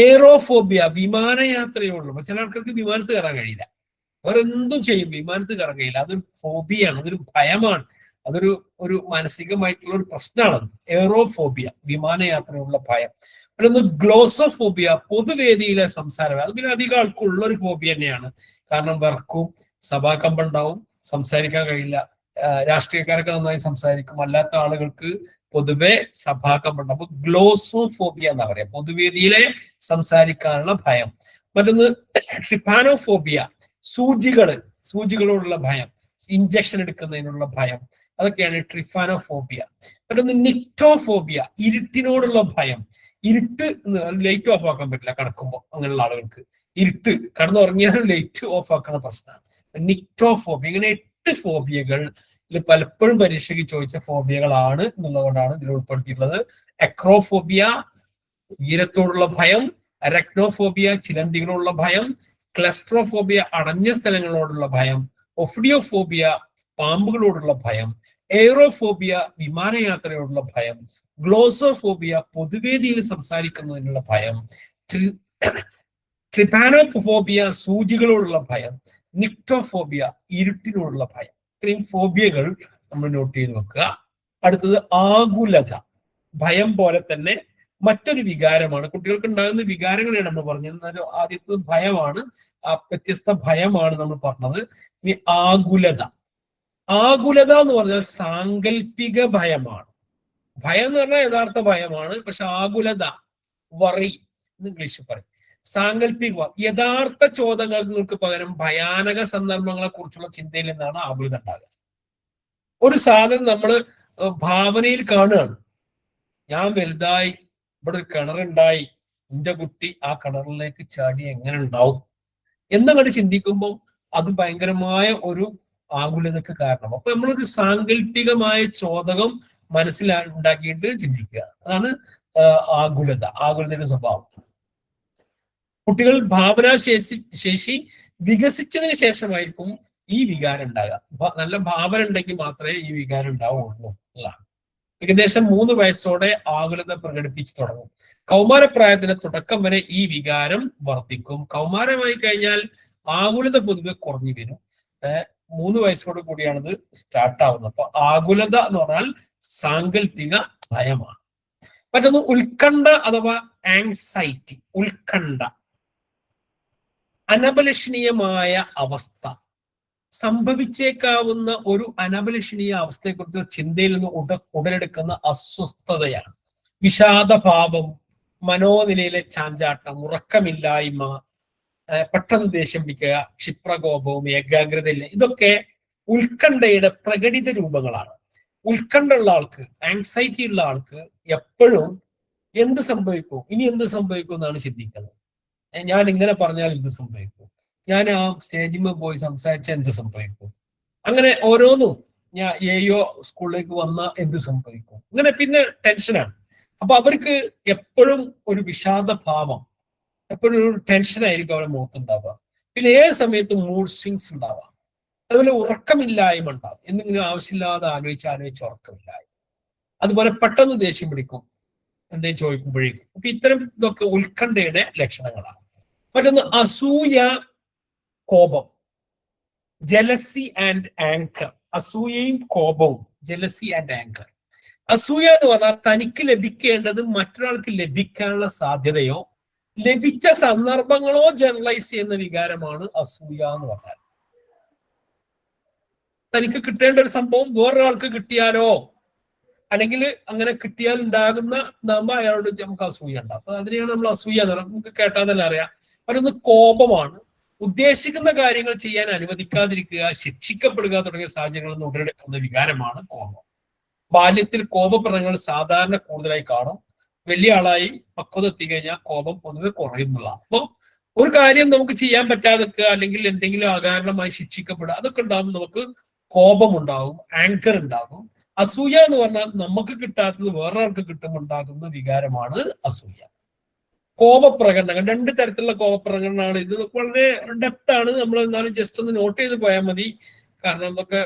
എയറോഫോബിയ, വിമാനയാത്രയോടുള്ള, ചില ആൾക്കാർക്ക് വിമാനത്തിൽ കയറാൻ കഴിയില്ല, അവരെന്തും ചെയ്യും, വിമാനത്തിൽ കയറാൻ കഴിയില്ല. അതൊരു ഫോബിയാണ്, അതൊരു ഭയമാണ്, അതൊരു മാനസികമായിട്ടുള്ള ഒരു പ്രശ്നമാണ്. എയറോഫോബിയ, വിമാനയാത്രയുള്ള ഭയം. മറ്റൊന്ന് ഗ്ലോസോഫോബിയ, പൊതുവേദിയിലെ സംസാരം. അത് പിന്നെ അധികം ആൾക്കുള്ള ഒരു ഫോബിയ തന്നെയാണ്. കാരണം വർക്കും, സഭാകമ്പം ഉണ്ടാവും, സംസാരിക്കാൻ കഴിയില്ല. രാഷ്ട്രീയക്കാരൊക്കെ നന്നായി സംസാരിക്കും, അല്ലാത്ത ആളുകൾക്ക് പൊതുവെ സഭാകമ്പം ഉണ്ടാവും. അപ്പൊ ഗ്ലോസോഫോബിയ എന്നാ പറയാ, പൊതുവേദിയിലെ സംസാരിക്കാനുള്ള ഭയം. മറ്റൊന്ന് ട്രിപ്പാനോഫോബിയ, സൂചികളോടുള്ള ഭയം, ഇഞ്ചക്ഷൻ എടുക്കുന്നതിനുള്ള ഭയം, അതൊക്കെയാണ് ട്രിഫാനോഫോബിയ. മറ്റൊന്ന് നിക്ടോഫോബിയ, ഇരുട്ടിനോടുള്ള ഭയം. ഇരുട്ട്, ലൈറ്റ് ഓഫ് ആക്കാൻ പറ്റില്ല കിടക്കുമ്പോൾ, അങ്ങനെയുള്ള ആളുകൾക്ക് ഇരുട്ട്, കിടന്നുറങ്ങിയാലും ലൈറ്റ് ഓഫ് ആക്കുന്ന പ്രശ്നമാണ് നിക്ടോഫോബിയ. ഇങ്ങനെ 8 ഫോബിയകൾ പലപ്പോഴും പരീക്ഷയ്ക്ക് ചോദിച്ച ഫോബിയകളാണ് എന്നുള്ളതുകൊണ്ടാണ് ഇതിൽ ഉൾപ്പെടുത്തിയിട്ടുള്ളത്. അക്രോഫോബിയ, ഉയരത്തോടുള്ള ഭയം. അരക്നോഫോബിയ, ചിലന്തികളോടുള്ള ഭയം. ക്ലസ്ട്രോഫോബിയ, അടഞ്ഞ സ്ഥലങ്ങളോടുള്ള ഭയം. ഒഫിഡിയോഫോബിയ, പാമ്പുകളോടുള്ള ഭയം, എയറോഫോബിയ വിമാനയാത്രയോടുള്ള ഭയം, ഗ്ലോസോഫോബിയ പൊതുവേദിയിൽ സംസാരിക്കുന്നതിനുള്ള ഭയം, ട്രിപാനോഫോബിയ സൂചികളോടുള്ള ഭയം, നിക്ടോഫോബിയ ഇരുട്ടിനോടുള്ള ഭയം. ഇത്രയും ഫോബിയകൾ നമ്മൾ നോട്ട് ചെയ്ത് വെക്കുക. അടുത്തത് ആകുലത. ഭയം പോലെ തന്നെ മറ്റൊരു വികാരമാണ്. കുട്ടികൾക്ക് ഉണ്ടാകുന്ന വികാരങ്ങളാണ് നമ്മൾ പറഞ്ഞത്. ആദ്യത്തെ ഭയമാണ്, വ്യത്യസ്ത ഭയമാണ് നമ്മൾ പറഞ്ഞത്. ഇനി ആകുലത. ആകുലത എന്ന് പറഞ്ഞാൽ സാങ്കല്പിക ഭയമാണ്. ഭയം എന്ന് പറഞ്ഞാൽ യഥാർത്ഥ ഭയമാണ്. പക്ഷെ ആകുലത, വറി എന്ന് ഇംഗ്ലീഷിൽ പറയും. സാങ്കല്പിക, യഥാർത്ഥ ചോദ്യങ്ങൾക്ക് പകരം ഭയാനക സന്ദർഭങ്ങളെ കുറിച്ചുള്ള ചിന്തയിൽ നിന്നാണ് ആകുലത ഉണ്ടാകുക. ഒരു സാധനം നമ്മൾ ഭാവനയിൽ കാണുകയാണ്. ഞാൻ വലുതായി, ഇവിടെ ഒരു കിണറുണ്ടായി, എന്റെ കുട്ടി ആ കിണറിലേക്ക് ചാടി എങ്ങനെ ഉണ്ടാവും എന്നങ്ങോട്ട് ചിന്തിക്കുമ്പോൾ അത് ഭയങ്കരമായ ഒരു ആകുലതക്ക് കാരണം. അപ്പൊ നമ്മളൊരു സാങ്കല്പികമായ ചോദകം മനസ്സിലുണ്ടാക്കിയിട്ട് ചിന്തിക്കുക. അതാണ് ആകുലത, ആകുലതയുടെ സ്വഭാവം. കുട്ടികൾ ഭാവനാശേഷി വികസിച്ചതിന് ശേഷമായിരിക്കും ഈ വികാരം ഉണ്ടാകുക. നല്ല ഭാവന ഉണ്ടെങ്കിൽ മാത്രമേ ഈ വികാരം ഉണ്ടാവുള്ളൂ എന്നതാണ്. ഏകദേശം 3 വയസ്സോടെ ആകുലത പ്രകടിപ്പിച്ചു തുടങ്ങും. കൗമാരപ്രായത്തിന്റെ തുടക്കം വരെ ഈ വികാരം വർദ്ധിക്കും. കൗമാരമായി കഴിഞ്ഞാൽ ആകുലത പൊതുവെ കുറഞ്ഞു വരും. 3 വയസ്സോട് കൂടിയാണിത് സ്റ്റാർട്ട് ആവുന്നത്. അപ്പൊ ആകുലത എന്ന് പറഞ്ഞാൽ സാങ്കല്പിക ഭയമാണ്. മറ്റൊന്ന് ഉത്കണ്ഠ അഥവാ ആങ്സൈറ്റി. ഉത്കണ്ഠ, അനഭിലഷണീയമായ അവസ്ഥ, സംഭവിച്ചേക്കാവുന്ന ഒരു അനഭിലഷണീയ അവസ്ഥയെക്കുറിച്ച് ചിന്തയിൽ നിന്ന് ഉടലെടുക്കുന്ന അസ്വസ്ഥതയാണ്. വിഷാദഭാവം, മനോനിലയിലെ ചാഞ്ചാട്ടം, ഉറക്കമില്ലായ്മ, പെട്ടെന്ന് ദേഷ്യം പിടിക്കുക, ക്ഷിപ്രകോപവും ഏകാഗ്രതയില്ല, ഇതൊക്കെ ഉത്കണ്ഠയുടെ പ്രകടിത രൂപങ്ങളാണ്. ഉത്കണ്ഠ ഉള്ള ആൾക്ക്, ആങ്സൈറ്റി ഉള്ള ആൾക്ക് എപ്പോഴും എന്ത് സംഭവിക്കും, ഇനി എന്ത് സംഭവിക്കും എന്നാണ് ചിന്തിക്കുന്നത്. ഞാൻ ഇങ്ങനെ പറഞ്ഞാൽ എന്ത് സംഭവിക്കും, ഞാൻ ആ സ്റ്റേജിൽ പോയി സംസാരിച്ച എന്ത് സംഭവിക്കും, അങ്ങനെ ഓരോന്നും, ഞാൻ സ്കൂളിലേക്ക് വന്ന എന്ത് സംഭവിക്കും, ഇങ്ങനെ പിന്നെ ടെൻഷനാണ്. അപ്പൊ അവർക്ക് എപ്പോഴും ഒരു വിഷാദഭാവം, എപ്പോഴും ഒരു ടെൻഷനായിരിക്കും അവരുടെ മുഖത്തുണ്ടാവുക. പിന്നെ ഏത് സമയത്തും മൂഡ് സ്വിങ്സ് ഉണ്ടാവാം. അതുപോലെ ഉറക്കമില്ലായ്മ ഉണ്ടാവും. എന്തെങ്കിലും ആവശ്യമില്ലാതെ ആലോചിച്ച് ഉറക്കമില്ലായ്മ. അതുപോലെ പെട്ടെന്ന് ദേഷ്യം പിടിക്കും എന്തെങ്കിലും ചോദിക്കുമ്പോഴേക്കും. അപ്പൊ ഇത്തരം ഇതൊക്കെ ഉത്കണ്ഠയുടെ ലക്ഷണങ്ങളാണ്. മറ്റൊന്ന് അസൂയ, കോപം, ജലസി ആൻഡ് ആങ്കർ. അസൂയയും കോപവും, ജലസി ആൻഡ് ആങ്കർ. അസൂയ എന്ന് പറഞ്ഞാൽ തനിക്ക് ലഭിക്കേണ്ടത് മറ്റൊരാൾക്ക് ലഭിക്കാനുള്ള സാധ്യതയോ ലഭിച്ച സന്ദർഭങ്ങളോ ജനറലൈസ് ചെയ്യുന്ന വികാരമാണ് അസൂയ എന്ന് പറഞ്ഞാൽ. തനിക്ക് കിട്ടേണ്ട ഒരു സംഭവം വേറൊരാൾക്ക് കിട്ടിയാലോ, അല്ലെങ്കിൽ അങ്ങനെ കിട്ടിയാൽ ഉണ്ടാകുന്ന നമ്മ അയാളോട് നമുക്ക് അസൂയ ഉണ്ടാവും. അപ്പൊ അതിനെയാണ് നമ്മൾ അസൂയ എന്ന് പറയുന്നത്. നമുക്ക് കേട്ടാൽ തന്നെ അറിയാം. മറ്റൊന്ന് കോപമാണ്. ഉദ്ദേശിക്കുന്ന കാര്യങ്ങൾ ചെയ്യാൻ അനുവദിക്കാതിരിക്കുക, ശിക്ഷിക്കപ്പെടുക തുടങ്ങിയ സാഹചര്യങ്ങളിൽ നിന്ന് ഉടലെടുക്കുന്ന വികാരമാണ് കോപം. ബാല്യത്തിൽ കോപപ്രകടനങ്ങൾ സാധാരണ കൂടുതലായി കാണും. വലിയ ആളായി പക്വത എത്തിക്കഴിഞ്ഞാൽ കോപം പൊതുവെ കുറയുന്നുള്ള. അപ്പോൾ ഒരു കാര്യം നമുക്ക് ചെയ്യാൻ പറ്റാതിരിക്കുക, അല്ലെങ്കിൽ എന്തെങ്കിലും അകാരണമായി ശിക്ഷിക്കപ്പെടുക, അതൊക്കെ ഉണ്ടാകുമ്പോൾ നമുക്ക് കോപം ഉണ്ടാകും, ആങ്കർ ഉണ്ടാകും. അസൂയ എന്ന് പറഞ്ഞാൽ നമുക്ക് കിട്ടാത്തത് വേറൊരാൾക്ക് കിട്ടുമ്പോൾ ഉണ്ടാകുന്ന വികാരമാണ് അസൂയ. കോപപ്രകടനങ്ങൾ, 2 തരത്തിലുള്ള കോപപ്രകടനമാണ്. ഇത് വളരെ ഡെപ്താണ്. നമ്മൾ എന്നാലും ജസ്റ്റ് ഒന്ന് നോട്ട് ചെയ്ത് പോയാൽ മതി. കാരണം നമുക്ക്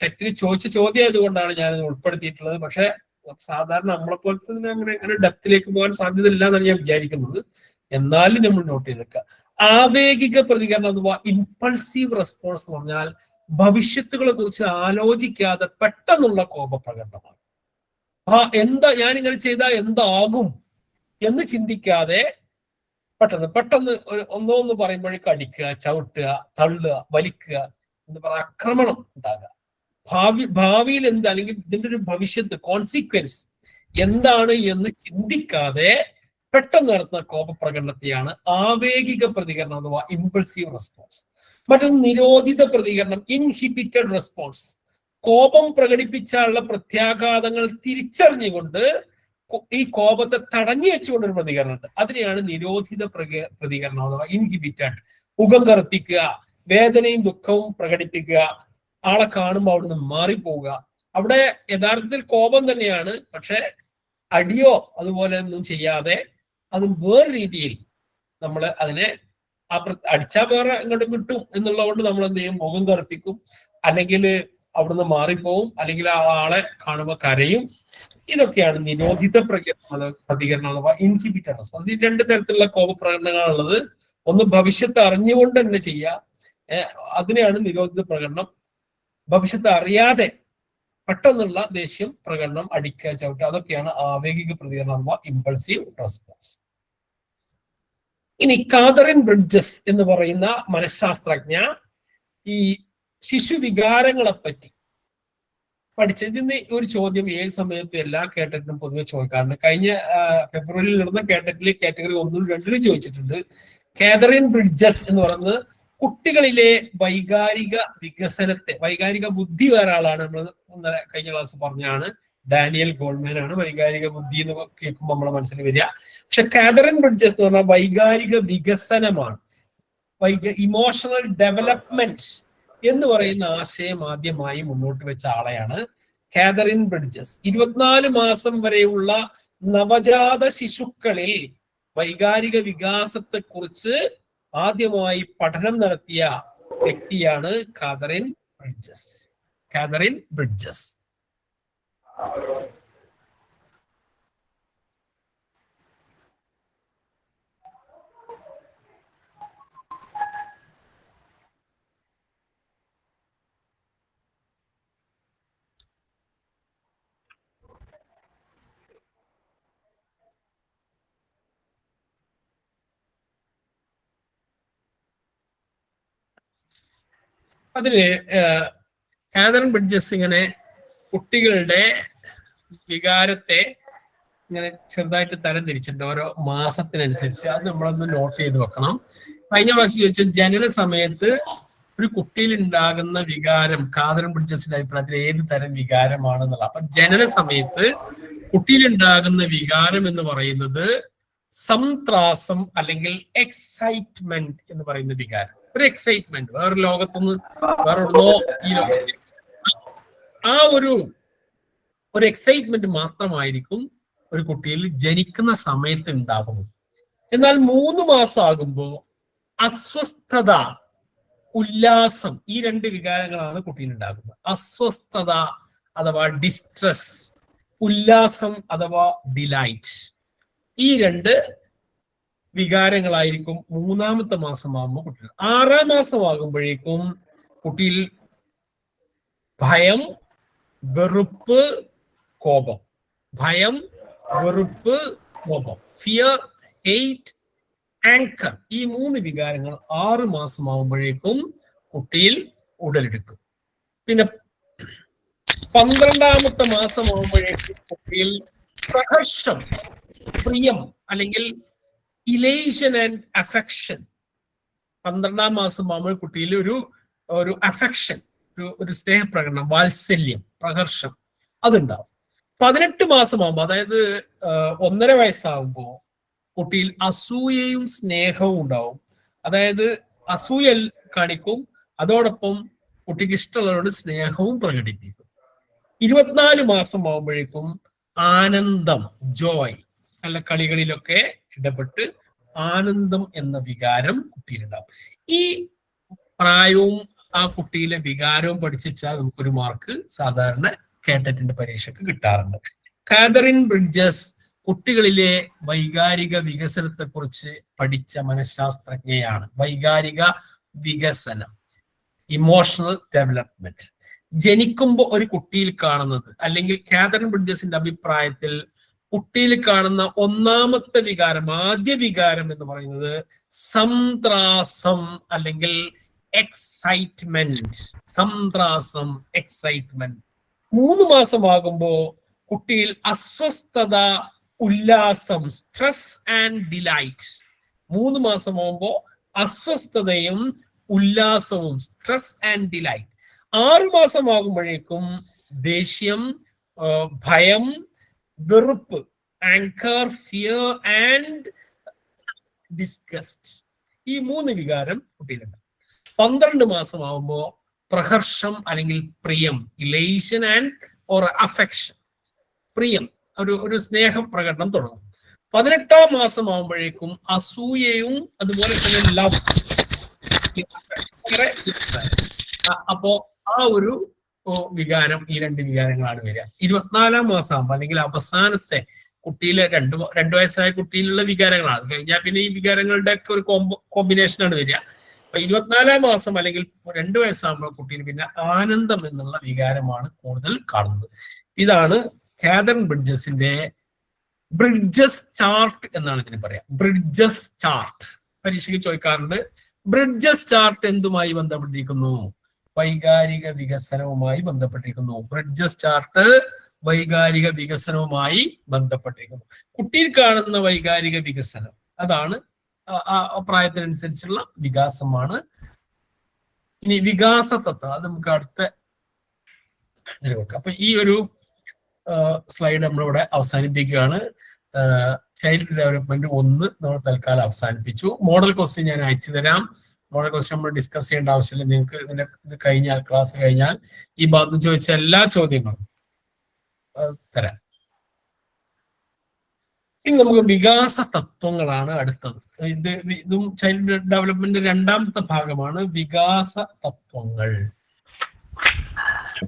ടെറ്റിന് ചോദിച്ച ചോദ്യം ആയതുകൊണ്ടാണ് ഞാനിത് ഉൾപ്പെടുത്തിയിട്ടുള്ളത്. പക്ഷെ സാധാരണ നമ്മളെപ്പോലത്തെ അങ്ങനെ ഡെപ്തിലേക്ക് പോകാൻ സാധ്യത ഇല്ല എന്നാണ് ഞാൻ വിചാരിക്കുന്നത്. എന്നാലും നമ്മൾ നോട്ട് ചെയ്തേക്കുക. ആവേഗിക പ്രതികരണം അഥവാ ഇമ്പൾസീവ് റെസ്പോൺസ് എന്ന് പറഞ്ഞാൽ ഭവിഷ്യത്തുകളെ കുറിച്ച് ആലോചിക്കാതെ പെട്ടെന്നുള്ള കോപപ്രകടനമാണ്. ഞാനിങ്ങനെ ചെയ്താൽ എന്താകും എന്ന് ചിന്തിക്കാതെ പെട്ടെന്ന് ഒന്നൊന്ന് പറയുമ്പോഴേക്കും അടിക്കുക, ചവിട്ടുക, തള്ളുക, വലിക്കുക, എന്ന് പറയുക, ആക്രമണം ഉണ്ടാകുക. ഭാവിയിൽ എന്താ, അല്ലെങ്കിൽ ഇതിന്റെ ഒരു ഭവിഷ്യത്ത്, കോൺസിക്വൻസ് എന്താണ് എന്ന് ചിന്തിക്കാതെ പെട്ടെന്ന് നടത്തുന്ന കോപപ്രകടനത്തെയാണ് ആവേഗിക പ്രതികരണം അഥവാ ഇമ്പൾസീവ് റെസ്പോൺസ്. മറ്റൊന്ന് നിരോധിത പ്രതികരണം, ഇൻഹിബിറ്റഡ് റെസ്പോൺസ്. കോപം പ്രകടിപ്പിച്ചാലുള്ള പ്രത്യാഘാതങ്ങൾ തിരിച്ചറിഞ്ഞുകൊണ്ട് ഈ കോപത്തെ തടഞ്ഞു വെച്ചുകൊണ്ടൊരു പ്രതികരണമുണ്ട്. അതിനെയാണ് നിരോധിത പ്രതികരണം അഥവാ ഇൻഹിബിറ്റഡ്. മുഖം കറുപ്പിക്കുക, വേദനയും ദുഃഖവും പ്രകടിപ്പിക്കുക, ആളെ കാണുമ്പോൾ അവിടുന്ന് മാറിപ്പോവുക. അവിടെ യഥാർത്ഥത്തിൽ കോപം തന്നെയാണ്, പക്ഷെ അടിയോ അതുപോലെ ഒന്നും ചെയ്യാതെ അത് വേറെ രീതിയിൽ നമ്മൾ അതിനെ അടിച്ചാൽ വേറെ ഇങ്ങോട്ട് കിട്ടും എന്നുള്ളത് കൊണ്ട് നമ്മൾ എന്ത് ചെയ്യും, മുഖം കറുപ്പിക്കും, അല്ലെങ്കിൽ അവിടുന്ന് മാറിപ്പോവും, അല്ലെങ്കിൽ ആ ആളെ കാണുമ്പോൾ കരയും. ഇതൊക്കെയാണ് നിരോധിത പ്രതികരണം അഥവാ ഇൻഹിബിറ്റഡ് റെസ്പോൺസ്. ഈ രണ്ട് തരത്തിലുള്ള കോപപ്രകടനങ്ങളാണുള്ളത്. ഒന്ന് ഭവിഷ്യത്ത് അറിഞ്ഞുകൊണ്ട് തന്നെ ചെയ്യുക, അതിനെയാണ് നിരോധിത പ്രകടനം. ഭവിഷ്യത്ത് അറിയാതെ പെട്ടെന്നുള്ള ദേഷ്യം പ്രകടനം, അടിക്കുക, ചവിട്ടുക, അതൊക്കെയാണ് ആവേഗിക പ്രതികരണം അഥവാ ഇമ്പൾസീവ് റെസ്പോൺസ്. ഇനി കാതറിൻ ബ്രിഡ്ജസ് എന്ന് പറയുന്ന മനഃശാസ്ത്രജ്ഞ ഈ ശിശു വികാരങ്ങളെ പറ്റി പഠിച്ചതിന് ഒരു ചോദ്യം ഏത് സമയത്തും എല്ലാ കേട്ടറ്റിനും പൊതുവെ ചോദിക്കാറുണ്ട്. കഴിഞ്ഞ ഫെബ്രുവരിയിൽ നടന്ന കേട്ടറ്റിൽ കാറ്റഗറി 1, 2 ചോദിച്ചിട്ടുണ്ട്. കാതറിൻ ബ്രിഡ്ജസ് എന്ന് പറയുന്നത് കുട്ടികളിലെ വൈകാരിക വികസനത്തെ, വൈകാരിക ബുദ്ധി വേറെ ആളാണ്, നമ്മൾ ഇന്നലെ കഴിഞ്ഞ ക്ലാസ് പറഞ്ഞാണ്, ഡാനിയൽ ഗോൾമാൻ ആണ് വൈകാരിക ബുദ്ധി എന്ന് കേൾക്കുമ്പോൾ നമ്മളെ മനസ്സിൽ വരിക. പക്ഷെ കാതറിൻ ബ്രിഡ്ജസ് എന്ന് പറഞ്ഞാൽ വൈകാരിക വികസനമാണ്, ഇമോഷണൽ ഡെവലപ്മെന്റ് എന്ന് പറയുന്ന ആശയം ആദ്യമായി മുന്നോട്ട് വെച്ച ആളെയാണ് കാതറിൻ ബ്രിഡ്ജസ്. 24 മാസം വരെയുള്ള നവജാത ശിശുക്കളിൽ വൈകാരിക വികാസത്തെ കുറിച്ച് ആദ്യമായി പഠനം നടത്തിയ വ്യക്തിയാണ് കാതറിൻ ബ്രിഡ്ജസ്. Catherine bridges. അതിന് കാതറിൻ ബ്രിഡ്ജസ് ഇങ്ങനെ കുട്ടികളുടെ വികാരത്തെ ഇങ്ങനെ ചെറുതായിട്ട് തരംതിരിച്ചിട്ടുണ്ട് ഓരോ മാസത്തിനനുസരിച്ച്. അത് നമ്മളൊന്ന് നോട്ട് ചെയ്ത് വെക്കണം. കഴിഞ്ഞ പ്രാവശ്യം ചോദിച്ചാൽ ജനന സമയത്ത് ഒരു കുട്ടിയിൽ ഉണ്ടാകുന്ന വികാരം കാതറിൻ ബ്രിഡ്ജസിന്റെ അഭിപ്രായത്തിൽ ഏത് തരം വികാരമാണെന്നുള്ള. അപ്പൊ ജനന സമയത്ത് കുട്ടിയിലുണ്ടാകുന്ന വികാരം എന്ന് പറയുന്നത് സംത്രാസം അല്ലെങ്കിൽ എക്സൈറ്റ്മെന്റ് എന്ന് പറയുന്ന വികാരം. ഒരു എക്സൈറ്റ്മെന്റ്, വേറെ ലോകത്തുനിന്ന് വേറൊന്നോ ഈ ലോകത്തിൽ ആ ഒരു എക്സൈറ്റ്മെന്റ് മാത്രമായിരിക്കും ഒരു കുട്ടിയിൽ ജനിക്കുന്ന സമയത്ത് ഉണ്ടാകുന്നത്. എന്നാൽ 3 മാസം ആകുമ്പോൾ അസ്വസ്ഥത, ഉല്ലാസം, ഈ 2 വികാരങ്ങളാണ് കുട്ടിയിൽ ഉണ്ടാകുന്നത്. അസ്വസ്ഥത അഥവാ ഡിസ്ട്രെസ്, ഉല്ലാസം അഥവാ ഡിലൈറ്റ്, ഈ 2 വികാരങ്ങളായിരിക്കും 3-ാമത്തെ മാസമാകുമ്പോൾ കുട്ടികൾ. 6-ാം മാസമാകുമ്പോഴേക്കും കുട്ടിയിൽ ഭയം, വെറുപ്പ്, കോപം, ഭയം, വെറുപ്പ്, കോപം, ഫിയർ, ഹെയ്റ്റ്, ആങ്കർ, ഈ 3 വികാരങ്ങൾ 6 മാസമാകുമ്പോഴേക്കും കുട്ടിയിൽ ഉടലെടുക്കും. പിന്നെ 12-ാമത്തെ മാസമാകുമ്പോഴേക്കും കുട്ടിയിൽ പ്രഹർഷം, പ്രിയം അല്ലെങ്കിൽ ഇലേഷൻ ആൻഡ് അഫെക്ഷൻ, 12-ാം മാസമാകുമ്പോൾ കുട്ടിയിൽ ഒരു അഫെക്ഷൻ, ഒരു സ്നേഹപ്രകടനം, വാത്സല്യം, പ്രഹർഷം അതുണ്ടാവും. 18 മാസമാകുമ്പോൾ, അതായത് 1.5 വയസ്സാകുമ്പോൾ കുട്ടിയിൽ അസൂയയും സ്നേഹവും ഉണ്ടാവും. അതായത് അസൂയ കാണിക്കും, അതോടൊപ്പം കുട്ടിക്ക് ഇഷ്ടമുള്ളവരോട് സ്നേഹവും പ്രകടിപ്പിക്കും. 24 മാസമാകുമ്പോഴേക്കും ആനന്ദം, ജോയ്, നല്ല കളികളിലൊക്കെ ഇടപെട്ട് ആനന്ദം എന്ന വികാരം കുട്ടിയിലുണ്ടാവും. ഈ പ്രായവും ആ കുട്ടിയിലെ വികാരവും പഠിച്ചാൽ നമുക്കൊരു മാർക്ക് സാധാരണ കേട്ടറ്റിന്റെ പരീക്ഷയ്ക്ക് കിട്ടാറുണ്ട്. കാതറിൻ ബ്രിഡ്ജസ് കുട്ടികളിലെ വൈകാരിക വികസനത്തെ കുറിച്ച് പഠിച്ച മനഃശാസ്ത്രജ്ഞയാണ്. വൈകാരിക വികസനം, ഇമോഷണൽ ഡെവലപ്മെന്റ്. ജനിക്കുമ്പോൾ ഒരു കുട്ടിയിൽ കാണുന്നത്, അല്ലെങ്കിൽ കാതറിൻ ബ്രിഡ്ജസിന്റെ അഭിപ്രായത്തിൽ കുട്ടിയിൽ കാണുന്ന 1-ാമത്തെ വികാരം, ആദ്യ വികാരം എന്ന് പറയുന്നത് സംത്രാസം അല്ലെങ്കിൽ എക്സൈറ്റ്മെന്റ്. സംത്രാസം, എക്സൈറ്റ്മെന്റ്. 3 മാസമാകുമ്പോ കുട്ടിയിൽ അസ്വസ്ഥത, ഉല്ലാസം, സ്ട്രെസ് ആൻഡ് ഡിലൈറ്റ്. 3 മാസമാകുമ്പോ അസ്വസ്ഥതയും ഉല്ലാസവും, സ്ട്രെസ് ആൻഡ് ഡിലൈറ്റ്. 6 മാസമാകുമ്പോഴേക്കും ദേഷ്യം, ഭയം, വെറുപ്പ്, ആങ്കർ, ഫിയർ ആൻഡ് ഡിസ്ഗസ്റ്റ്, ഈ 3 വികാരം കുട്ടിയിലുണ്ട്. 12 മാസമാകുമ്പോ പ്രഹർഷം അല്ലെങ്കിൽ പ്രിയം, ഇലേഷൻ ആൻഡ് ഓർ അഫെക്ഷൻ, പ്രിയം, ഒരു സ്നേഹ പ്രകടനം തുടങ്ങും. 18-ാം മാസമാകുമ്പോഴേക്കും അസൂയയും അതുപോലെ തന്നെ ലവ്. അപ്പോ ആ വികാരം, ഈ 2 വികാരങ്ങളാണ് വരിക. 24-ാം മാസം ആകുമ്പോൾ അല്ലെങ്കിൽ അവസാനത്തെ കുട്ടിയിലെ 2 വയസ്സായ കുട്ടിയിലുള്ള വികാരങ്ങളാണ്. അത് കഴിഞ്ഞാൽ പിന്നെ ഈ വികാരങ്ങളുടെ ഒക്കെ ഒരു കോമ്പിനേഷനാണ് വരിക. അപ്പൊ 24-ാം മാസം അല്ലെങ്കിൽ 2 വയസ്സാകുമ്പോൾ കുട്ടിയിൽ പിന്നെ ആനന്ദം എന്നുള്ള വികാരമാണ് കൂടുതൽ കാണുന്നത്. ഇതാണ് കാതറിൻ ബ്രിഡ്ജസിന്റെ ബ്രിഡ്ജസ് ചാർട്ട് എന്നാണ് ഇതിന് പറയാം. ബ്രിഡ്ജസ് ചാർട്ട് പരീക്ഷയ്ക്ക് ചോദിക്കാറുണ്ട്. ബ്രിഡ്ജസ് ചാർട്ട് എന്തുമായി ബന്ധപ്പെട്ടിരിക്കുന്നു? വൈകാരിക വികസനവുമായി ബന്ധപ്പെട്ടിരിക്കുന്നു. ബ്രിഡ്ജസ് ചാർട്ട് വൈകാരിക വികസനവുമായി ബന്ധപ്പെട്ടിരിക്കുന്നു. കുട്ടിയിൽ കാണുന്ന വൈകാരിക വികസനം അതാണ് ആ പ്രായത്തിനനുസരിച്ചുള്ള വികാസമാണ്. ഇനി വികാസ തത്വം അത് നമുക്ക് അടുത്ത അപ്പൊ ഈ ഒരു സ്ലൈഡ് നമ്മളിവിടെ അവസാനിപ്പിക്കുകയാണ്. ചൈൽഡ് ഡെവലപ്മെന്റ് 1 നമ്മൾ തൽക്കാലം അവസാനിപ്പിച്ചു. മോഡൽ ക്വസ്റ്റ്യൻ ഞാൻ അയച്ചു തരാം. മോഡൽ ക്വസ്റ്റ്യൻ നമ്മൾ ഡിസ്കസ് ചെയ്യേണ്ട ആവശ്യമില്ല. നിങ്ങൾക്ക് ഇത് കഴിഞ്ഞാൽ, ക്ലാസ് കഴിഞ്ഞാൽ ഈ ഭാഗത്ത് ചോദിച്ച എല്ലാ ചോദ്യങ്ങളും തരാം. ഇനി നമുക്ക് വികാസ തത്വങ്ങളാണ് അടുത്തത്. ഇതും ചൈൽഡ് ഡെവലപ്മെന്റ് 2ാമത്തെ ഭാഗമാണ്. വികാസ തത്വങ്ങൾ,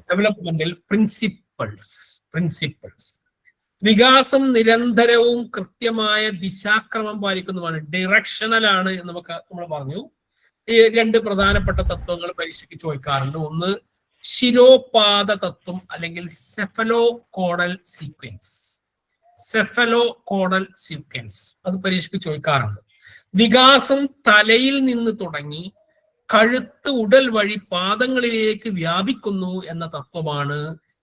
ഡെവലപ്മെന്റൽ പ്രിൻസിപ്പിൾസ്. വികാസം നിരന്തരവും കൃത്യമായ ദിശാക്രമം പാലിക്കുന്നതുമാണ്. ഡയറക്ഷണൽ ആണ് എന്ന് നമ്മൾ പറഞ്ഞു. ഈ 2 പ്രധാനപ്പെട്ട തത്വങ്ങൾ പരീക്ഷയ്ക്ക് ചോദിക്കാറുണ്ട്. ഒന്ന് ശിരോപാദ തത്വം അല്ലെങ്കിൽ സെഫലോകോഡൽ സീക്വൻസ്. അത് പരീക്ഷയ്ക്ക് ചോദിക്കാറുണ്ട്. വികാസം തലയിൽ നിന്ന് തുടങ്ങി കഴുത്ത് ഉടൽ വഴി പാദങ്ങളിലേക്ക് വ്യാപിക്കുന്നു എന്ന തത്വമാണ്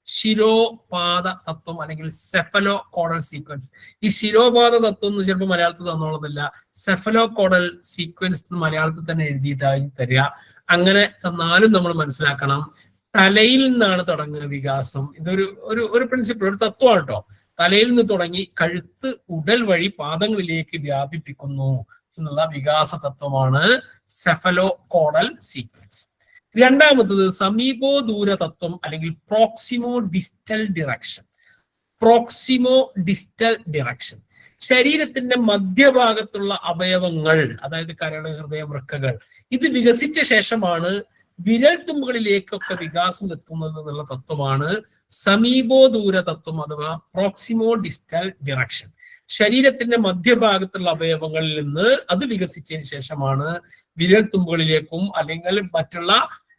ശിരോപാദ തത്വം അല്ലെങ്കിൽ സെഫലോകോഡൽ സീക്വൻസ്. ഈ ശിരോപാദ തത്വം എന്ന് ചിലപ്പോൾ മലയാളത്തിൽ തന്നോളുന്നില്ല. സെഫലോകോഡൽ സീക്വൻസ് മലയാളത്തിൽ തന്നെ എഴുതിയിട്ടായി തരിക. അങ്ങനെ തന്നാലും നമ്മൾ മനസ്സിലാക്കണം, തലയിൽ നിന്നാണ് തുടങ്ങുന്ന വികാസം. ഇതൊരു ഒരു പ്രിൻസിപ്പിൾ, ഒരു തത്വമാണ് കേട്ടോ. തലയിൽ നിന്ന് തുടങ്ങി കഴുത്ത് ഉടൽ വഴി പാദങ്ങളിലേക്ക് വ്യാപിപ്പിക്കുന്നു എന്നുള്ള വികാസ തത്വമാണ് സെഫലോകോഡൽ സീക്വൻസ്. 2ാമത്തത് സമീപോ ദൂര തത്വം അല്ലെങ്കിൽ പ്രോക്സിമോ ഡിസ്റ്റൽ ഡിറക്ഷൻ. ശരീരത്തിന്റെ മധ്യഭാഗത്തുള്ള അവയവങ്ങൾ, അതായത് കരള്, ഹൃദയം, വൃക്കകൾ, ഇത് വികസിച്ച ശേഷമാണ് വിരൽ തുമ്പുകളിലേക്കൊക്കെ വികാസം എത്തുന്നത് എന്നുള്ള തത്വമാണ് സമീപോ ദൂര തത്വം അഥവാ പ്രോക്സിമോ ഡിസ്റ്റൽ ഡിറക്ഷൻ. ശരീരത്തിന്റെ മധ്യഭാഗത്തുള്ള അവയവങ്ങളിൽ നിന്ന് അത് വികസിച്ചതിന് ശേഷമാണ് വിരൽ തുമ്പുകളിലേക്കും അല്ലെങ്കിൽ മറ്റുള്ള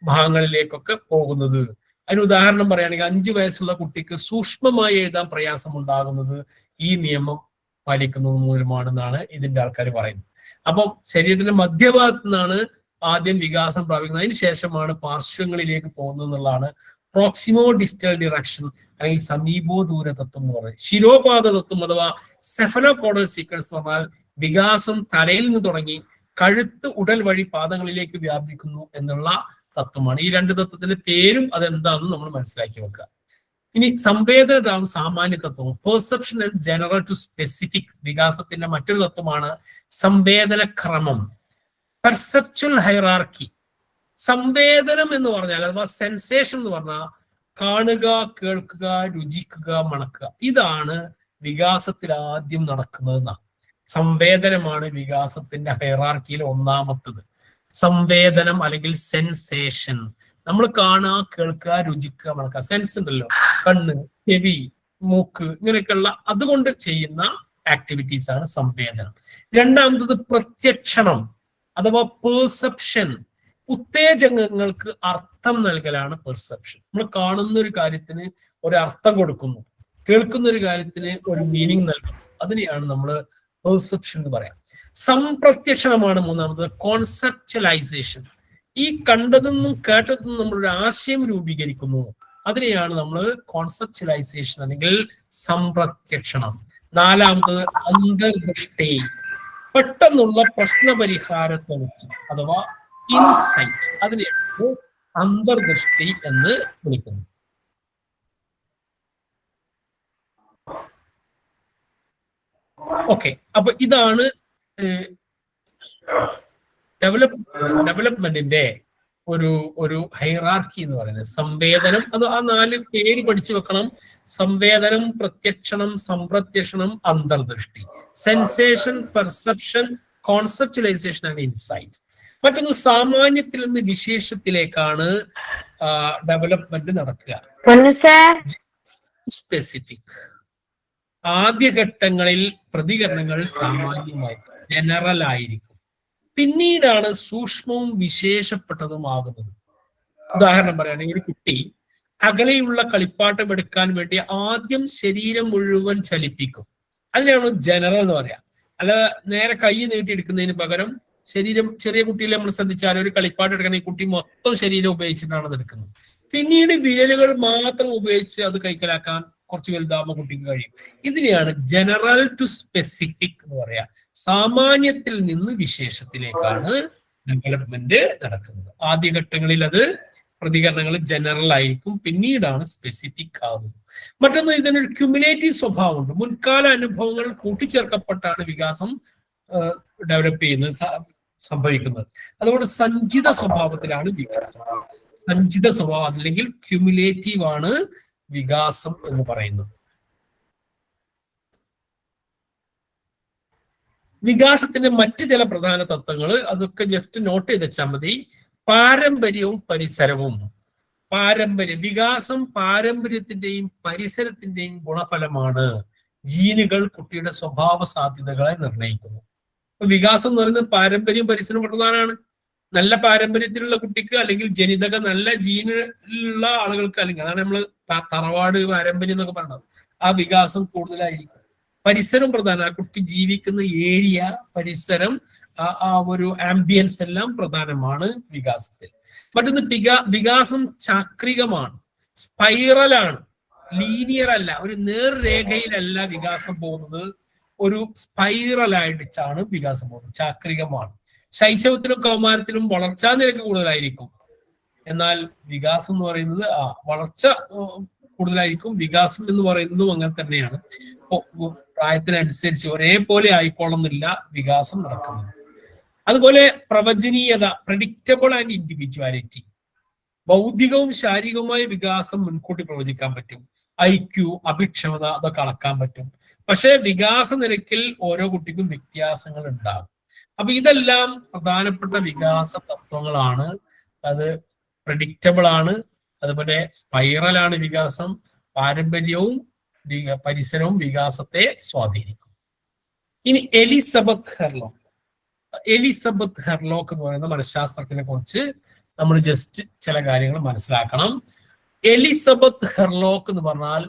ഭാഗങ്ങളിലേക്കൊക്കെ പോകുന്നത്. അതിന് ഉദാഹരണം പറയുകയാണെങ്കിൽ 5 വയസ്സുള്ള കുട്ടിക്ക് സൂക്ഷ്മമായി എഴുതാൻ പ്രയാസം ഉണ്ടാകുന്നത് ഈ നിയമം പാലിക്കുന്നത് മൂലമാണെന്നാണ് ഇതിന്റെ ആൾക്കാർ പറയുന്നത്. അപ്പം ശരീരത്തിന്റെ മധ്യഭാഗത്തു നിന്നാണ് ആദ്യം വികാസം പ്രാപിക്കുന്നത്, അതിന് ശേഷമാണ് പാർശ്വങ്ങളിലേക്ക് പോകുന്നത് എന്നുള്ളതാണ് പ്രോക്സിമോ ഡിസ്റ്റൽ ഡിറക്ഷൻ അല്ലെങ്കിൽ സമീപോ ദൂര തത്വം എന്ന് പറയുന്നത്. ശിരോപാദ തത്വം അഥവാ സെഫലോകോഡൽ സീക്വൻസ് എന്ന് പറഞ്ഞാൽ വികാസം തലയിൽ നിന്ന് തുടങ്ങി കഴുത്ത് ഉടൽ വഴി പാദങ്ങളിലേക്ക് വ്യാപിക്കുന്നു എന്നുള്ള തത്വമാണ്. ഈ 2 തത്വത്തിന്റെ പേരും അതെന്താണെന്ന് നമ്മൾ മനസ്സിലാക്കി വെക്കുക. ഇനി സംവേദനതാവും സാമാന്യ തത്വവും, perception and general to specific. വികാസത്തിന്റെ മറ്റൊരു തത്വമാണ് സംവേദന ക്രമം, പെർസെപ്ച്വൽ ഹൈറാർക്കി. സംവേദനം എന്ന് പറഞ്ഞാൽ അഥവാ സെൻസേഷൻ എന്ന് പറഞ്ഞാൽ കാണുക, കേൾക്കുക, രുചിക്കുക, മണക്കുക. ഇതാണ് വികാസത്തിൽ ആദ്യം നടക്കുന്നതെന്നാണ്. സംവേദനമാണ് വികാസത്തിന്റെ ഹൈറാർക്കിയിൽ 1ാമത്തത്. സംവേദനം അല്ലെങ്കിൽ സെൻസേഷൻ. നമ്മൾ കാണുക, കേൾക്കുക, രുചിക്കുക, മണക്കുക. സെൻസ് ഉണ്ടല്ലോ, കണ്ണ്, ചെവി, മൂക്ക്, ഇങ്ങനെയൊക്കെയുള്ള അതുകൊണ്ട് ചെയ്യുന്ന ആക്ടിവിറ്റീസ് ആണ് സംവേദനം. 2ാമത്തത് പ്രത്യക്ഷണം അഥവാ പെർസെപ്ഷൻ. ഉത്തേജകങ്ങൾക്ക് അർത്ഥം നൽകലാണ് പെർസെപ്ഷൻ. നമ്മൾ കാണുന്ന ഒരു കാര്യത്തിന് ഒരു അർത്ഥം കൊടുക്കുന്നു, കേൾക്കുന്ന ഒരു കാര്യത്തിന് ഒരു മീനിങ് നൽകുന്നു. അതിനെയാണ് നമ്മൾ പെർസെപ്ഷൻ എന്ന് പറയാം. സംപ്രത്യക്ഷണമാണ് 3ാമത്തത്, കോൺസെപ്ച്വലൈസേഷൻ. ഈ കണ്ടതെന്നും കേട്ടതെന്നും നമ്മളൊരു ആശയം രൂപീകരിക്കുന്നു, അതിനെയാണ് നമ്മൾ കോൺസെപ്ച്വലൈസേഷൻ അല്ലെങ്കിൽ സംപ്രത്യക്ഷണം. 4ാമത്തത് അന്തർദൃഷ്ടി, പെട്ടെന്നുള്ള പ്രശ്നപരിഹാരത്തെ വെച്ച് അഥവാ ഇൻസൈറ്റ്, അതിനെയാണ് അന്തർദൃഷ്ടി എന്ന് വിളിക്കുന്നത്. ഓക്കെ, അപ്പൊ ഇതാണ് ഡെവലപ്മെന്റിന്റെ ഒരു ഹൈറാർക്കി എന്ന് പറയുന്നത്. സംവേദനം, അത് ആ 4 പേര് പഠിച്ചു വെക്കണം. സംവേദനം, പ്രത്യക്ഷണം, സംപ്രത്യക്ഷണം, അന്തർദൃഷ്ടി. Sensation, perception, conceptualisation and insight. മറ്റൊന്ന് സാമാന്യത്തിൽ നിന്ന് വിശേഷത്തിലേക്കാണ് ഡെവലപ്മെന്റ് നടക്കുക. സ്പെസിഫിക് ആദ്യഘട്ടങ്ങളിൽ പ്രതികരണങ്ങൾ സാമാന്യമായി ജനറൽ ആയിരിക്കും, പിന്നീടാണ് സൂക്ഷ്മവും വിശേഷപ്പെട്ടതുമാകുന്നത്. ഉദാഹരണം പറയുകയാണെങ്കിൽ ഒരു കുട്ടി അകലെയുള്ള കളിപ്പാട്ടം എടുക്കാൻ വേണ്ടി ആദ്യം ശരീരം മുഴുവൻ ചലിപ്പിക്കും, അതിനാണ് ജനറൽ എന്ന് പറയാം. അല്ല നേരെ കൈ നീട്ടിയെടുക്കുന്നതിന് പകരം ശരീരം, ചെറിയ കുട്ടിയിൽ നമ്മൾ ശ്രദ്ധിച്ചാൽ ഒരു കളിപ്പാട്ടം എടുക്കണമെങ്കിൽ കുട്ടി മൊത്തം ശരീരം ഉപയോഗിച്ചിട്ടാണ് അത് എടുക്കുന്നത്. പിന്നീട് വിരലുകൾ മാത്രം ഉപയോഗിച്ച് അത് കൈക്കലാക്കാൻ കുറച്ച് വലുതാകുമ്പോൾ കുട്ടിക്ക് കഴിയും. ഇതിനെയാണ് ജനറൽ ടു സ്പെസിഫിക് എന്ന് പറയാ. സാമാന്യത്തിൽ നിന്ന് വിശേഷത്തിലേക്കാണ് ഡെവലപ്മെന്റ് നടക്കുന്നത്. ആദ്യഘട്ടങ്ങളിൽ അത് പ്രതികരണങ്ങൾ ജനറൽ ആയിരിക്കും, പിന്നീടാണ് സ്പെസിഫിക് ആകുന്നത്. മറ്റൊന്ന്, ഇതിനൊരു ക്യുമുലേറ്റീവ് സ്വഭാവമുണ്ട്. മുൻകാല അനുഭവങ്ങൾ കൂട്ടിച്ചേർക്കപ്പെട്ടാണ് വികാസം ഡെവലപ്പ് ചെയ്യുന്നത്, സംഭവിക്കുന്നത്. അതുകൊണ്ട് സഞ്ചിത സ്വഭാവത്തിലാണ് വികാസം. സഞ്ചിത സ്വഭാവം അല്ലെങ്കിൽ ക്യുമുലേറ്റീവ് ആണ് വികാസം എന്ന് പറയുന്നത്. വികാസത്തിന്റെ മറ്റു ചില പ്രധാന തത്വങ്ങൾ അതൊക്കെ ജസ്റ്റ് നോട്ട് ചെയ്ത് വെച്ചാൽ മതി. പാരമ്പര്യവും പരിസരവും. വികാസം പാരമ്പര്യത്തിന്റെയും പരിസരത്തിന്റെയും ഗുണഫലമാണ്. ജീനുകൾ കുട്ടിയുടെ സ്വഭാവ സാധ്യതകളെ നിർണ്ണയിക്കുന്നു. വികാസം എന്ന് പറയുന്നത് പാരമ്പര്യവും പരിസരവും പ്രധാനമാണ്. നല്ല പാരമ്പര്യത്തിലുള്ള കുട്ടിക്ക് അല്ലെങ്കിൽ ജനിതക നല്ല ജീനുള്ള ആളുകൾക്ക്, അല്ലെങ്കിൽ അതാണ് നമ്മൾ തറവാട് പാരമ്പര്യം എന്നൊക്കെ പറയുന്നത്, ആ വികാസം കൂടുതലായിരിക്കും. പരിസരം പ്രധാനം. ആ കുട്ടി ജീവിക്കുന്ന ഏരിയ, പരിസരം, ആ ഒരു ആംബിയൻസ് എല്ലാം പ്രധാനമാണ് വികാസത്തിൽ. മറ്റൊന്ന്, വികാസം ചാക്രികമാണ്, സ്പൈറലാണ്, ലീനിയർ അല്ല, ഒരു നേർരേഖയിലല്ല വികാസം പോകുന്നത്, ഒരു സ്പൈറലായിട്ടാണ് വികാസം പോകുന്നത്, ചാക്രികമാണ്. ശൈശവത്തിലും കൗമാരത്തിലും വളർച്ചാ നിരക്ക് കൂടുതലായിരിക്കും, എന്നാൽ വികാസം എന്ന് പറയുന്നത് വളർച്ച കൂടുതലായിരിക്കും. വികാസം എന്ന് പറയുന്നതും അങ്ങനെ തന്നെയാണ്. പ്രായത്തിനനുസരിച്ച് ഒരേപോലെ ആയിക്കോളുന്നില്ല വികാസം നടക്കുന്നത്. അതുപോലെ പ്രവചനീയത, പ്രെഡിക്റ്റബിൾ ആൻഡ് ഇൻഡിവിജ്വാലിറ്റി. ബൗദ്ധികവും ശാരീരികവുമായ വികാസം മുൻകൂട്ടി പ്രവചിക്കാൻ പറ്റും. IQ, അഭിക്ഷമത, അതൊക്കെ അളക്കാൻ പറ്റും. പക്ഷെ വികാസ നിരക്കിൽ ഓരോ കുട്ടിക്കും വ്യത്യാസങ്ങൾ ഉണ്ടാകും. അപ്പൊ ഇതെല്ലാം പ്രധാനപ്പെട്ട വികാസ തത്വങ്ങളാണ്. അത് പ്രെഡിക്റ്റബിൾ ആണ്, അതുപോലെ സ്പൈറലാണ് വികാസം. പാരമ്പര്യവും പരിസരവും വികാസത്തെ സ്വാധീനിക്കും. ഇനി എലിസബത്ത് ഹെർലോക്ക് എന്ന് പറയുന്ന മനഃശാസ്ത്രത്തിനെ കുറിച്ച് നമ്മൾ ജസ്റ്റ് ചില കാര്യങ്ങൾ മനസ്സിലാക്കണം. എലിസബത്ത് ഹെർലോക്ക് എന്ന് പറഞ്ഞാൽ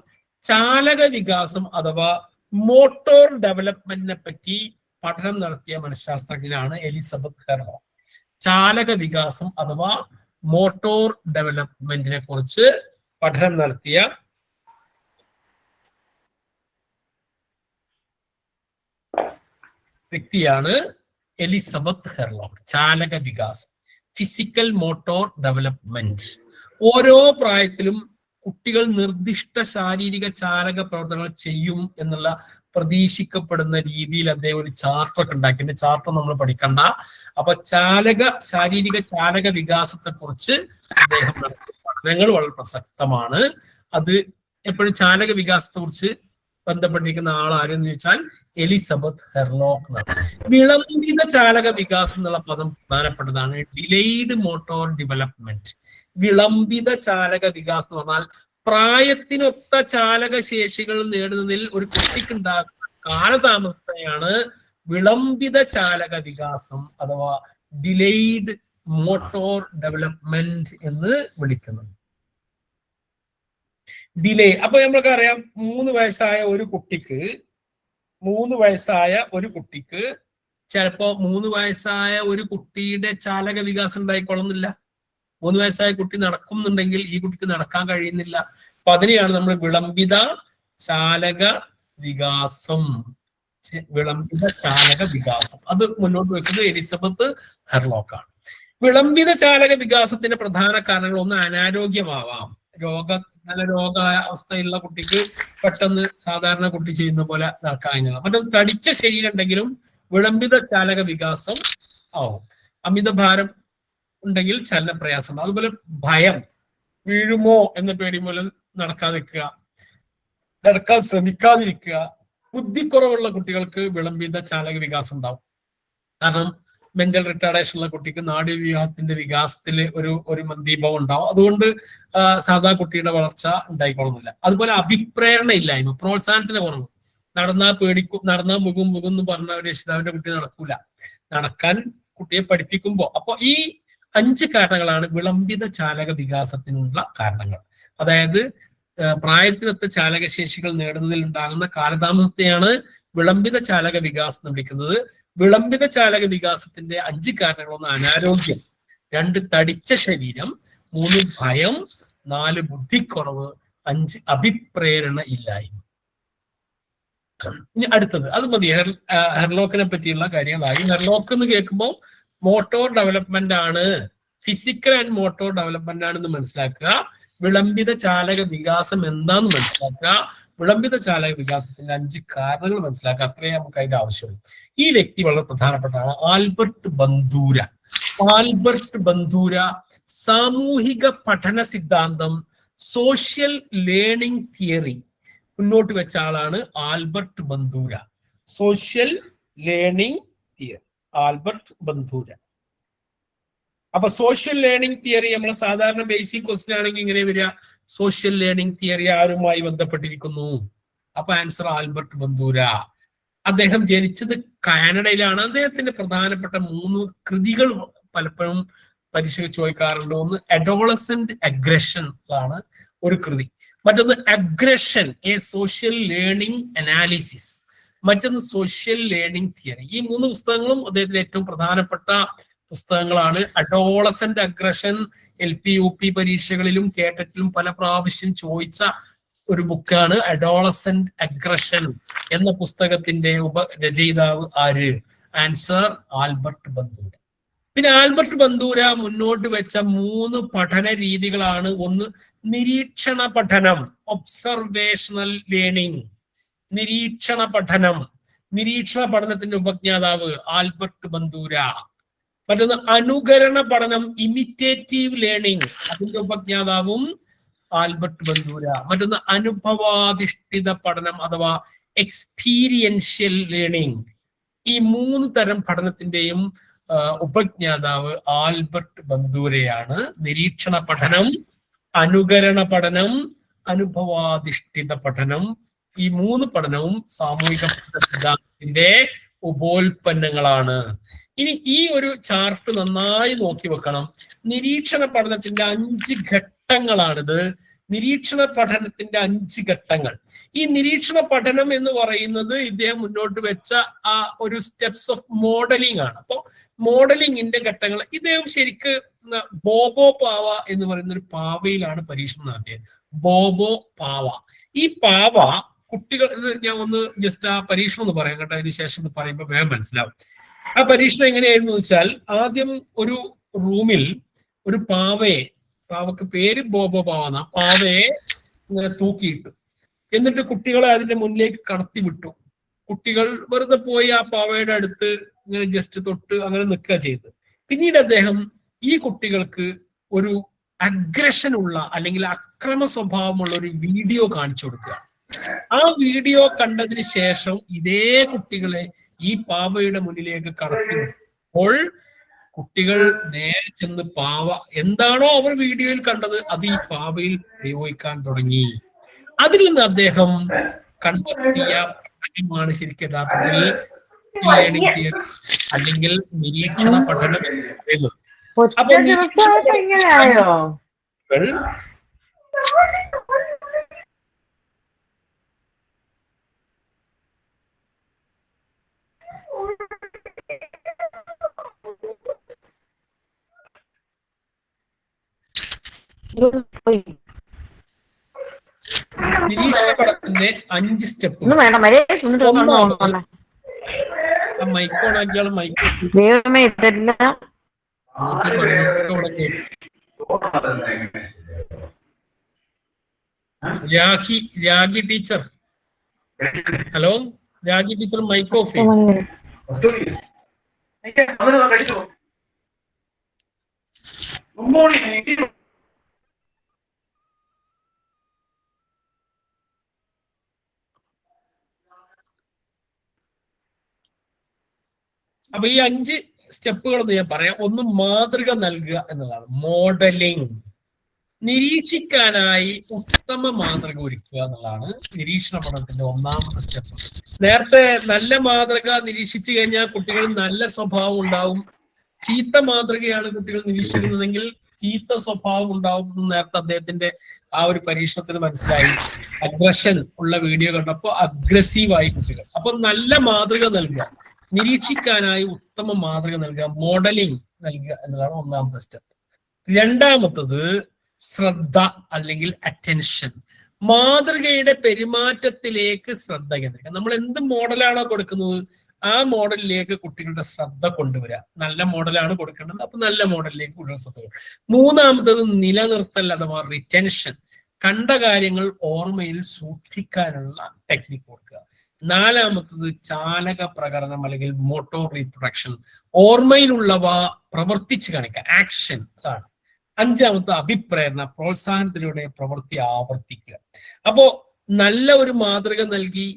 ചാലക വികാസം അഥവാ മോട്ടോർ ഡെവലപ്മെന്റിനെ പറ്റി പഠനം നടത്തിയ മനഃശാസ്ത്രജ്ഞനാണ് എലിസബത്ത് ഹെർലോക്ക്. ചാലക വികാസം അഥവാ മോട്ടോർ ഡെവലപ്മെന്റിനെ കുറിച്ച് പഠനം നടത്തിയ വ്യക്തിയാണ് എലിസബത്ത് ഹെർലോക്ക്. ചാലക വികാസം, ഫിസിക്കൽ മോട്ടോർ ഡെവലപ്മെന്റ്. ഓരോ പ്രായത്തിലും കുട്ടികൾ നിർദ്ദിഷ്ട ശാരീരിക ചാലക പ്രവർത്തനങ്ങൾ ചെയ്യും എന്നുള്ള പ്രതീക്ഷിക്കപ്പെടുന്ന രീതിയിൽ അദ്ദേഹം ഒരു ചാർട്ടൊക്കെ ഉണ്ടാക്കി. എന്റെ ചാർട്ട് നമ്മൾ പഠിക്കണ്ട. അപ്പൊ ശാരീരിക ചാലക വികാസത്തെ കുറിച്ച് അദ്ദേഹം നടത്തിയ പഠനങ്ങൾ വളരെ പ്രസക്തമാണ്. അത് എപ്പോഴും ചാലക വികാസത്തെ കുറിച്ച് ബന്ധപ്പെട്ടിരിക്കുന്ന ആളാരെന്ന് ചോദിച്ചാൽ എലിസബത്ത് ഹെർലോക്ക് എന്നാണ്. വിളംബിത ചാലക വികാസം എന്നുള്ള പദം പ്രധാനപ്പെട്ടതാണ്. ഡിലെയ്ഡ് മോട്ടോർ ഡെവലപ്മെന്റ്. വിളംബിത ചാലക വികാസം എന്ന് പറഞ്ഞാൽ പ്രായത്തിനൊത്ത ചാലക ശേഷികൾ നേടുന്നതിൽ ഒരു കുട്ടിക്കുണ്ടാകുന്ന കാലതാമസത്തെയാണ് വിളംബിത ചാലക വികാസം അഥവാ ഡിലെയ്ഡ് മോട്ടോർ ഡെവലപ്മെന്റ് എന്ന് വിളിക്കുന്നത്. ഡിലേ. അപ്പൊ നമ്മൾക്കറിയാം 3 വയസ്സായ ഒരു കുട്ടിക്ക് ചിലപ്പോ 3 വയസ്സായ ഒരു കുട്ടിയുടെ ചാലക വികാസം ഉണ്ടായിക്കൊള്ളുന്നില്ല. 3 വയസ്സായ കുട്ടി നടക്കുന്നുണ്ടെങ്കിൽ ഈ കുട്ടിക്ക് നടക്കാൻ കഴിയുന്നില്ല. അപ്പൊ അതിനെയാണ് നമ്മൾ വിളംബിത ചാലക വികാസം അത് മുന്നോട്ട് വെക്കുന്നത് എലിസബത്ത് ഹെർലോക്കാണ്. വിളംബിത ചാലക വികാസത്തിന്റെ പ്രധാന കാരണങ്ങൾ ഒന്ന് അനാരോഗ്യമാവാം. നല്ല രോഗാവസ്ഥയുള്ള കുട്ടിക്ക് പെട്ടെന്ന് സാധാരണ കുട്ടി ചെയ്യുന്ന പോലെ നടക്കാൻ കഴിഞ്ഞാൽ. മറ്റൊന്ന് തടിച്ച ശരീരം ഉണ്ടെങ്കിലും വിളംബിത ചാലക വികാസം ആവും. അമിതഭാരം ഉണ്ടെങ്കിൽ ചലന പ്രയാസം. അതുപോലെ ഭയം, വീഴുമോ എന്ന പേടി മൂലം നടക്കാൻ ശ്രമിക്കാതിരിക്കുക. ബുദ്ധിക്കുറവുള്ള കുട്ടികൾക്ക് വിളംബിത ചാലക വികാസം ഉണ്ടാവും. കാരണം മെന്റൽ റിട്ടാർഡേഷൻ ഉള്ള കുട്ടിക്ക് നാഡീവ്യൂഹത്തിന്റെ വികാസത്തിൽ ഒരു മന്ദീഭവം ഉണ്ടാവും. അതുകൊണ്ട് സാധാ കുട്ടിയുടെ വളർച്ച ഉണ്ടായിക്കൊള്ളുന്നില്ല. അതുപോലെ അഭിപ്രേരണ ഇല്ലായ്മ, പ്രോത്സാഹനത്തിന് കുറവ്. നടന്നാ മുകും എന്ന് പറഞ്ഞ ഒരു രക്ഷിതാവിന്റെ കുട്ടി നടക്കൂല. നടക്കാൻ കുട്ടിയെ പഠിപ്പിക്കുമ്പോ അപ്പൊ ഈ 5 കാരണങ്ങളാണ് വിളംബിത ചാലക വികാസത്തിനുള്ള കാരണങ്ങൾ. അതായത് പ്രായത്തിനൊത്ത ചാലകശേഷികൾ നേടുന്നതിൽ ഉണ്ടാകുന്ന കാലതാമസത്തെയാണ് വിളംബിത ചാലക വികാസം എന്ന് വിളിക്കുന്നത്. വിളംബിത ചാലക വികാസത്തിന്റെ 5 കാരണങ്ങൾ: 1 അനാരോഗ്യം, 2 തടിച്ച ശരീരം, 3 ഭയം, 4 ബുദ്ധിക്കുറവ്, 5 അഭിപ്രേരണ ഇല്ലായ്മ. ഇനി അടുത്തത്, അത് മതി. ഹെർലോക്കിനെ പറ്റിയുള്ള കാര്യങ്ങളായി. ഹെർലോക്ക് എന്ന് കേൾക്കുമ്പോൾ മോട്ടോർ ഡെവലപ്മെന്റ് ആണ്, ഫിസിക്കൽ ആൻഡ് മോട്ടോർ ഡെവലപ്മെന്റ് ആണെന്ന് മനസ്സിലാക്കുക. വിളംബിത ചാലക വികാസം എന്താന്ന് മനസ്സിലാക്കുക. വിളംബിത ചാലക വികാസത്തിന്റെ 5 കാരണങ്ങൾ മനസ്സിലാക്കുക. അത്രയും നമുക്ക് അതിന്റെ ആവശ്യമുള്ളൂ. ഈ വ്യക്തി വളരെ പ്രധാനപ്പെട്ടതാണ്, ആൽബർട്ട് ബന്ദൂര. ആൽബർട്ട് ബന്ദൂര സാമൂഹിക പഠന സിദ്ധാന്തം, സോഷ്യൽ ലേണിംഗ് തിയറി മുന്നോട്ട് വെച്ച ആളാണ് Albert ബന്ദൂര. Social learning theory, Albert ബന്ദൂര. അപ്പൊ സോഷ്യൽ ലേണിംഗ് തിയറി നമ്മളെ സാധാരണ ബേസിക് ക്വസ്റ്റ്യൻ ആണെങ്കിൽ ഇങ്ങനെ വരിക, സോഷ്യൽ ലേണിംഗ് തിയറി ആരുമായി ബന്ധപ്പെട്ടിരിക്കുന്നു? അപ്പൊ ആൻസർ ആൽബർട്ട് ബന്ദൂര. അദ്ദേഹം ജനിച്ചത് കാനഡയിലാണ്. അദ്ദേഹത്തിന്റെ പ്രധാനപ്പെട്ട 3 കൃതികൾ പലപ്പോഴും പരീക്ഷയ്ക്ക് ചോദിക്കാറുണ്ട്. ഒന്ന് അഡോളസെന്റ് അഗ്രഷൻ ആണ് ഒരു കൃതി. മറ്റൊന്ന് aggression, A social learning analysis. മറ്റൊന്ന് സോഷ്യൽ ലേണിംഗ് തിയറി. ഈ 3 പുസ്തകങ്ങളും അദ്ദേഹത്തിന്റെ ഏറ്റവും പ്രധാനപ്പെട്ട പുസ്തകങ്ങളാണ്. അഡോളസെന്റ് അഗ്രഷൻ LP UP പരീക്ഷകളിലും കേട്ടറ്റിലും പല പ്രാവശ്യം ചോദിച്ച ഒരു ബുക്കാണ്. അഡോളസെന്റ് അഗ്രഷൻ എന്ന പുസ്തകത്തിന്റെ രചയിതാവ് ആര്? Answer Albert ബന്ദൂര. പിന്നെ ആൽബർട്ട് ബന്ദൂര മുന്നോട്ട് വെച്ച 3 പഠന രീതികളാണ്. ഒന്ന് നിരീക്ഷണ പഠനം, ഒബ്സർവേഷണൽ ലേണിംഗ്. നിരീക്ഷണ പഠനം, നിരീക്ഷണ പഠനത്തിന്റെ ഉപജ്ഞാതാവ് ആൽബർട്ട് ബന്ദൂര. മറ്റൊന്ന് അനുകരണ പഠനം, ഇമിറ്റേറ്റീവ് ലേണിംഗ്, അതിന്റെ ഉപജ്ഞാതാവും ആൽബർട്ട് ബന്ദൂര. മറ്റൊന്ന് അനുഭവാധിഷ്ഠിത പഠനം അഥവാ എക്സ്പീരിയൻഷ്യൽ ലേണിംഗ്. ഈ 3 തരം പഠനത്തിന്റെയും ഉപജ്ഞാതാവ് ആൽബർട്ട് ബന്ദൂരയാണ്. നിരീക്ഷണ പഠനം, അനുകരണ പഠനം, അനുഭവാധിഷ്ഠിത പഠനം. ഈ 3 പഠനവും സാമൂഹിക സിദ്ധാന്തത്തിന്റെ ഉപോൽപ്പന്നങ്ങളാണ്. ഇനി ഈ ഒരു ചാർട്ട് നന്നായി നോക്കി വെക്കണം. നിരീക്ഷണ പഠനത്തിന്റെ 5 ഘട്ടങ്ങളാണിത്. നിരീക്ഷണ പഠനത്തിന്റെ 5 ഘട്ടങ്ങൾ. ഈ നിരീക്ഷണ പഠനം എന്ന് പറയുന്നത് ഇദ്ദേഹം മുന്നോട്ട് വെച്ച ആ ഒരു സ്റ്റെപ്സ് ഓഫ് മോഡലിംഗ് ആണ്. അപ്പൊ മോഡലിംഗിന്റെ ഘട്ടങ്ങൾ ഇദ്ദേഹം ശരിക്ക് ബോബോ പാവ എന്ന് പറയുന്ന ഒരു പാവയിലാണ് പരീക്ഷണം നടത്തിയത്. ബോബോ പാവ. ഈ പാവ കുട്ടികൾ, ഇത് ഞാൻ ഒന്ന് ജസ്റ്റ് ആ പരീക്ഷണം ഒന്ന് പറയാം കേട്ടോ, അതിന് ശേഷം ഒന്ന് പറയുമ്പോൾ വേഗം മനസ്സിലാവും. ആ പരീക്ഷണം എങ്ങനെയായിരുന്നു വെച്ചാൽ, ആദ്യം ഒരു റൂമിൽ ഒരു പാവക്ക് പേര് ബോബോ പാവ, പാവയെ ഇങ്ങനെ തൂക്കിയിട്ടു. എന്നിട്ട് കുട്ടികളെ അതിന്റെ മുന്നിലേക്ക് കടത്തി വിട്ടു. കുട്ടികൾ വെറുതെ പോയി ആ പാവയുടെ അടുത്ത് ഇങ്ങനെ ജസ്റ്റ് തൊട്ട് അങ്ങനെ നിൽക്കുക ചെയ്ത്. പിന്നീട് അദ്ദേഹം ഈ കുട്ടികൾക്ക് ഒരു അഗ്രഷൻ ഉള്ള അല്ലെങ്കിൽ അക്രമ സ്വഭാവമുള്ള ഒരു വീഡിയോ കാണിച്ചു കൊടുക്കുക. ആ വീഡിയോ കണ്ടതിന് ശേഷം ഇതേ കുട്ടികളെ ഈ പാവയുടെ മുന്നിലേക്ക് കടത്തിവിട്ടപ്പോൾ കുട്ടികൾ നേരെ ചെന്ന് പാവ എന്താണോ അവർ വീഡിയോയിൽ കണ്ടത് അത് ഈ പാവയിൽ പ്രയോഗിക്കാൻ തുടങ്ങി. അതിൽ നിന്ന് അദ്ദേഹം കണ്ടെത്തിയ പഠനമാണ് ശരിക്കും യഥാർത്ഥത്തിൽ ലേണിംഗ് തിയറി അല്ലെങ്കിൽ നിരീക്ഷണ പഠനം എന്ന് പറയുന്നത്. അപ്പൊ നിരീക്ഷണ പഠനത്തിന്റെ 5 സ്റ്റെപ്പ്. മൈക്ക് ഓൺ ആക്കിയാലും mike Ragi teacher, hello Ragi teacher, mike off ചെയ്യും. അപ്പൊ ഈ 5 സ്റ്റെപ്പുകളെന്ന് ഞാൻ പറയാം. ഒന്ന് മാതൃക നൽകുക എന്നുള്ളതാണ്, മോഡലിംഗ്. നിരീക്ഷിക്കാനായി ഉത്തമ മാതൃക ഒരുക്കുക എന്നുള്ളതാണ് നിരീക്ഷണ പഠനത്തിന്റെ ഒന്നാമത്തെ സ്റ്റെപ്പ്. നേരത്തെ നല്ല മാതൃക നിരീക്ഷിച്ചു കഴിഞ്ഞാൽ കുട്ടികൾ നല്ല സ്വഭാവം ഉണ്ടാവും. ചീത്ത മാതൃകയാണ് കുട്ടികൾ നിരീക്ഷിക്കുന്നതെങ്കിൽ ചീത്ത സ്വഭാവം ഉണ്ടാവും. നേരത്തെ അദ്ദേഹത്തിന്റെ ആ ഒരു പരീക്ഷണത്തിന് മനസ്സിലായി. അഗ്രഷൻ ഉള്ള വീഡിയോ കണ്ടപ്പോൾ അഗ്രസീവായി കുട്ടികൾ. അപ്പൊ നല്ല മാതൃക നൽകുക, നിരീക്ഷിക്കാനായി ഉത്തമ മാതൃക നൽകുക, മോഡലിംഗ് നൽകുക എന്നതാണ് ഒന്നാമത്തെ സ്റ്റെപ്പ്. രണ്ടാമത്തത് ശ്രദ്ധ അല്ലെങ്കിൽ അറ്റൻഷൻ. മാതൃകയുടെ പെരുമാറ്റത്തിലേക്ക് ശ്രദ്ധ കേന്ദ്രീകരിക്കുക. നമ്മൾ എന്ത് മോഡലാണോ കൊടുക്കുന്നത് ആ മോഡലിലേക്ക് കുട്ടികളുടെ ശ്രദ്ധ കൊണ്ടുവരിക. നല്ല മോഡലാണ് കൊടുക്കേണ്ടത്, അപ്പൊ നല്ല മോഡലിലേക്ക് കുട്ടികളുടെ ശ്രദ്ധ കൊണ്ടുവരിക. മൂന്നാമത്തത് നിലനിർത്തൽ അഥവാ റിറ്റൻഷൻ. കണ്ട കാര്യങ്ങൾ ഓർമ്മയിൽ സൂക്ഷിക്കാനുള്ള ടെക്നിക്ക് കൊടുക്കുക. നാലാമത്തത് ചാലക പ്രകടനം അല്ലെങ്കിൽ മോട്ടോർ റീപ്രൊഡക്ഷൻ. ഓർമ്മയിലുള്ളവ പ്രവർത്തിച്ച് കാണിക്കുക, ആക്ഷൻ. അതാണ്. അഞ്ചാമത്തെ അഭിപ്രേരണ, പ്രോത്സാഹനത്തിലൂടെ പ്രവൃത്തി ആവർത്തിക്കുക. അപ്പോ നല്ല ഒരു മാതൃക നൽകി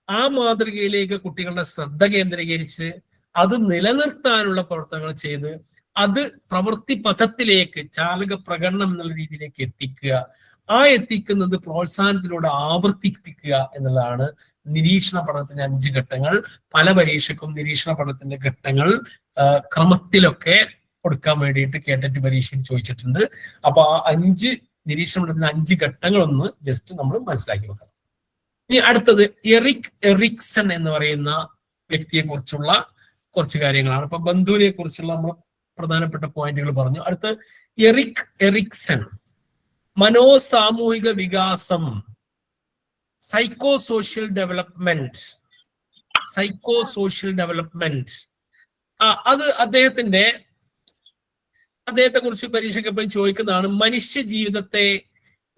ആ മാതൃകയിലേക്ക് കുട്ടികളുടെ ശ്രദ്ധ കേന്ദ്രീകരിച്ച് അത് നിലനിർത്താനുള്ള പ്രവർത്തനങ്ങൾ ചെയ്ത് അത് പ്രവൃത്തി പഥത്തിലേക്ക് ചാലക പ്രകടനം എന്നുള്ള രീതിയിലേക്ക് എത്തിക്കുക. ആ എത്തിക്കുന്നത് പ്രോത്സാഹനത്തിലൂടെ ആവർത്തിപ്പിക്കുക എന്നുള്ളതാണ് നിരീക്ഷണ പഠനത്തിന്റെ 5 ഘട്ടങ്ങൾ. പല പരീക്ഷയ്ക്കും നിരീക്ഷണ പഠനത്തിന്റെ ഘട്ടങ്ങൾ ക്രമത്തിലൊക്കെ കൊടുക്കാൻ വേണ്ടിയിട്ട് കേട്ടറ്റ് പരീക്ഷയിൽ ചോദിച്ചിട്ടുണ്ട്. അപ്പൊ ആ 5 നിരീക്ഷണ പഠനത്തിന്റെ 5 ഘട്ടങ്ങളൊന്ന് ജസ്റ്റ് നമ്മൾ മനസ്സിലാക്കി വെക്കണം. ഇനി അടുത്തത് എറിക് എറിക്സൺ എന്ന് പറയുന്ന വ്യക്തിയെ കുറിച്ചുള്ള കുറച്ച് കാര്യങ്ങളാണ്. അപ്പൊ ബന്ധുവിനെ കുറിച്ചുള്ള നമ്മൾ പ്രധാനപ്പെട്ട പോയിന്റുകൾ പറഞ്ഞു. അടുത്ത് എറിക് എറിക്സൺ, മനോസാമൂഹിക വികാസം, സൈക്കോ സോഷ്യൽ ഡെവലപ്മെന്റ്. അത് അദ്ദേഹത്തെ കുറിച്ച് പരീക്ഷയ്ക്ക് എപ്പോഴും ചോദിക്കുന്നതാണ്. മനുഷ്യ ജീവിതത്തെ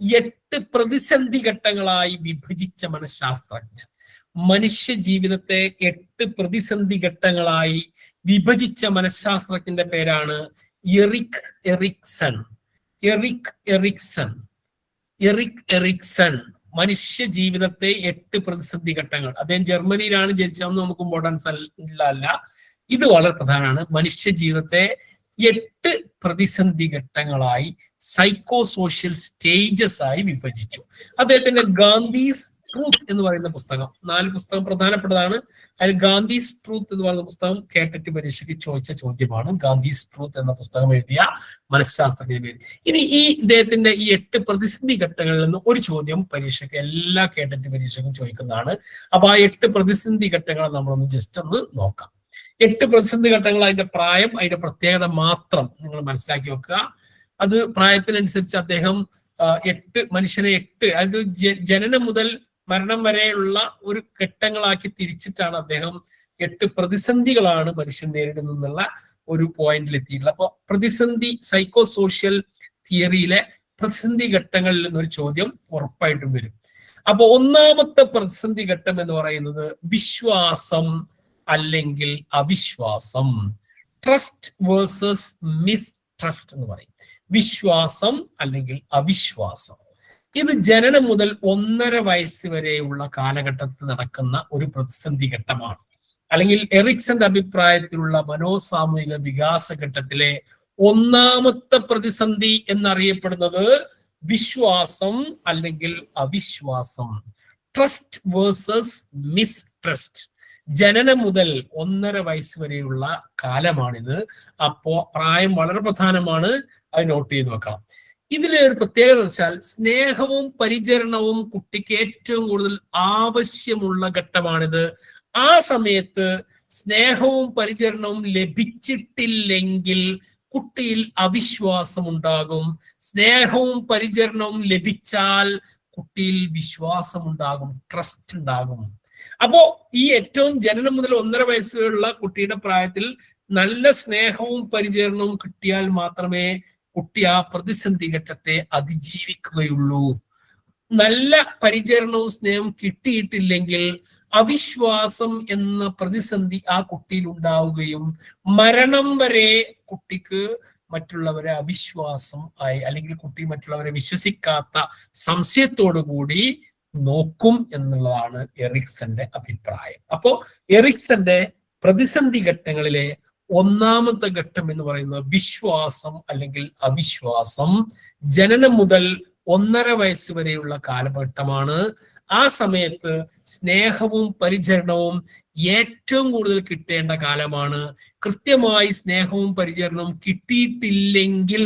8 പ്രതിസന്ധി ഘട്ടങ്ങളായി വിഭജിച്ച മനഃശാസ്ത്രജ്ഞൻ. മനുഷ്യ ജീവിതത്തെ 8 പ്രതിസന്ധി ഘട്ടങ്ങളായി വിഭജിച്ച മനഃശാസ്ത്രജ്ഞന്റെ പേരാണ് എറിക് എറിക്സൺ. മനുഷ്യ ജീവിതത്തെ 8 പ്രതിസന്ധി ഘട്ടങ്ങൾ. അദ്ദേഹം ജർമ്മനിയിലാണ് ജനിച്ചതെന്ന് നമുക്ക് ഇമ്പോർട്ടൻസ് അല്ല. ഇത് വളരെ പ്രധാനമാണ്. മനുഷ്യ ജീവിതത്തെ 8 പ്രതിസന്ധി ഘട്ടങ്ങളായി സൈക്കോ സോഷ്യൽ സ്റ്റേജസ് ആയി വിഭജിച്ചു. അദ്ദേഹത്തിന്റെ ഗാന്ധീസ് ട്രൂത്ത് എന്ന് പറയുന്ന പുസ്തകം, 4 പുസ്തകം പ്രധാനപ്പെട്ടതാണ്. അതിൽ ഗാന്ധീസ് ട്രൂത്ത് എന്ന് പറയുന്ന പുസ്തകം കേട്ടറ്റ് പരീക്ഷയ്ക്ക് ചോദിച്ച ചോദ്യമാണ്. ഗാന്ധീസ് ട്രൂത്ത് എന്ന പുസ്തകം എഴുതിയ മനഃശാസ്ത്രജ്ഞന്റെ പേര്. ഇനി ഇദ്ദേഹത്തിന്റെ ഈ 8 പ്രതിസന്ധി ഘട്ടങ്ങളിൽ നിന്ന് ഒരു ചോദ്യം പരീക്ഷയ്ക്ക് എല്ലാ കേട്ടറ്റ് പരീക്ഷയ്ക്കും ചോദിക്കുന്നതാണ്. അപ്പൊ ആ 8 പ്രതിസന്ധി ഘട്ടങ്ങൾ നമ്മളൊന്ന് ജസ്റ്റ് ഒന്ന് നോക്കാം. 8 പ്രതിസന്ധി ഘട്ടങ്ങൾ, അതിന്റെ പ്രായം, അതിന്റെ പ്രത്യേകത മാത്രം നിങ്ങൾ മനസ്സിലാക്കി വെക്കുക. അത് പ്രായത്തിനനുസരിച്ച് അദ്ദേഹം 8 മനുഷ്യനെ 8, അതായത് ജനനം മുതൽ മരണം വരെയുള്ള ഒരു ഘട്ടങ്ങളാക്കി തിരിച്ചിട്ടാണ് അദ്ദേഹം 8 പ്രതിസന്ധികളാണ് മനുഷ്യൻ നേരിടുന്നുള്ള ഒരു പോയിന്റിൽ എത്തിയിട്ടുള്ളത്. അപ്പൊ പ്രതിസന്ധി, സൈക്കോ സോഷ്യൽ തിയറിയിലെ പ്രതിസന്ധി ഘട്ടങ്ങളിൽ നിന്നൊരു ചോദ്യം ഉറപ്പായിട്ടും വരും. അപ്പൊ ഒന്നാമത്തെ പ്രതിസന്ധി ഘട്ടം എന്ന് പറയുന്നത് വിശ്വാസം അല്ലെങ്കിൽ അവിശ്വാസം. ട്രസ്റ്റ് വേഴ്സസ് മിസ്ട്രസ്റ്റ് എന്ന് പറയും. വിശ്വാസം അല്ലെങ്കിൽ അവിശ്വാസം. ഇത് ജനനം മുതൽ 1.5 വയസ്സ് വരെയുള്ള കാലഘട്ടത്തിൽ നടക്കുന്ന ഒരു പ്രതിസന്ധി ഘട്ടമാണ്. അല്ലെങ്കിൽ എറിക്സന്റെ അഭിപ്രായത്തിലുള്ള മനോസാമൂഹിക വികാസ ഘട്ടത്തിലെ ഒന്നാമത്തെ പ്രതിസന്ധി എന്നറിയപ്പെടുന്നത് വിശ്വാസം അല്ലെങ്കിൽ അവിശ്വാസം. Trust versus mistrust. ജനനം മുതൽ 1.5 വയസ്സ് വരെയുള്ള കാലമാണിത്. അപ്പോ പ്രായം വളരെ പ്രധാനമാണ്, അത് നോട്ട് ചെയ്ത് വെക്കണം. ഇതിലെ ഒരു പ്രത്യേകത വെച്ചാൽ സ്നേഹവും പരിചരണവും കുട്ടിക്ക് ഏറ്റവും കൂടുതൽ ആവശ്യമുള്ള ഘട്ടമാണിത്. ആ സമയത്ത് സ്നേഹവും പരിചരണവും ലഭിച്ചിട്ടില്ലെങ്കിൽ കുട്ടിയിൽ അവിശ്വാസം ഉണ്ടാകും. സ്നേഹവും പരിചരണവും ലഭിച്ചാൽ കുട്ടിയിൽ വിശ്വാസം ഉണ്ടാകും, ട്രസ്റ്റ് ഉണ്ടാകും. അപ്പോ ഈ ഏറ്റവും ജനനം മുതൽ 1.5 വയസ്സുള്ള കുട്ടിയുടെ പ്രായത്തിൽ നല്ല സ്നേഹവും പരിചരണവും കിട്ടിയാൽ മാത്രമേ കുട്ടി ആ പ്രതിസന്ധി ഘട്ടത്തെ അതിജീവിക്കുകയുള്ളൂ. നല്ല പരിചരണവും സ്നേഹവും കിട്ടിയിട്ടില്ലെങ്കിൽ അവിശ്വാസം എന്ന പ്രതിസന്ധി ആ കുട്ടിയിൽ ഉണ്ടാവുകയും മരണം വരെ കുട്ടിക്ക് മറ്റുള്ളവരെ അവിശ്വാസം ആയി, അല്ലെങ്കിൽ കുട്ടി മറ്റുള്ളവരെ വിശ്വസിക്കാത്ത സംശയത്തോടു കൂടി നോക്കും എന്നുള്ളതാണ് എറിക്സന്റെ അഭിപ്രായം. അപ്പോ എറിക്സന്റെ പ്രതിസന്ധി ഘട്ടങ്ങളിലെ ഒന്നാമത്തെ ഘട്ടം എന്ന് പറയുന്നത് വിശ്വാസം അല്ലെങ്കിൽ അവിശ്വാസം. ജനനം മുതൽ 1.5 വയസ്സ് വരെയുള്ള കാലഘട്ടമാണ്. ആ സമയത്ത് സ്നേഹവും പരിചരണവും ഏറ്റവും കൂടുതൽ കിട്ടേണ്ട കാലമാണ്. കൃത്യമായി സ്നേഹവും പരിചരണവും കിട്ടിയിട്ടില്ലെങ്കിൽ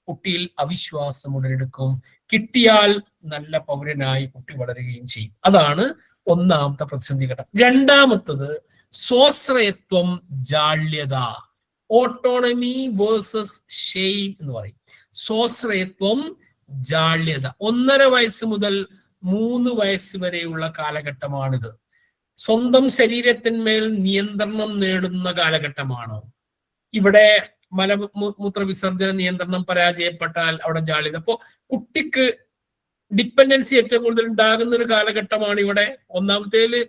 കുട്ടിയിൽ അവിശ്വാസം ഉടലെടുക്കും. കിട്ടിയാൽ നല്ല പൗരനായി കുട്ടി വളരുകയും ചെയ്യും. അതാണ് ഒന്നാമത്തെ പ്രതിസന്ധി ഘട്ടം. രണ്ടാമത്തത് സ്വാശ്രയത്വം, ജാള്യത, ഓട്ടോണമി വേഴ്സസ് ഷെയിം എന്ന് പറയും. സ്വാശ്രയത്വം, ജാള്യത. 1.5 വയസ്സ് മുതൽ 3 വയസ്സ് വരെയുള്ള കാലഘട്ടമാണിത്. സ്വന്തം ശരീരത്തിന്മേൽ നിയന്ത്രണം നേടുന്ന കാലഘട്ടമാണ്. ഇവിടെ മലമൂത്ര വിസർജന നിയന്ത്രണം പരാജയപ്പെട്ടാൽ അവിടെ ജാള്യത. അപ്പോ കുട്ടിക്ക് ഡിപ്പെൻഡൻസി ഏറ്റവും കൂടുതൽ ഉണ്ടാകുന്ന ഒരു കാലഘട്ടമാണ് ഇവിടെ. ഒന്നാമത്തേല്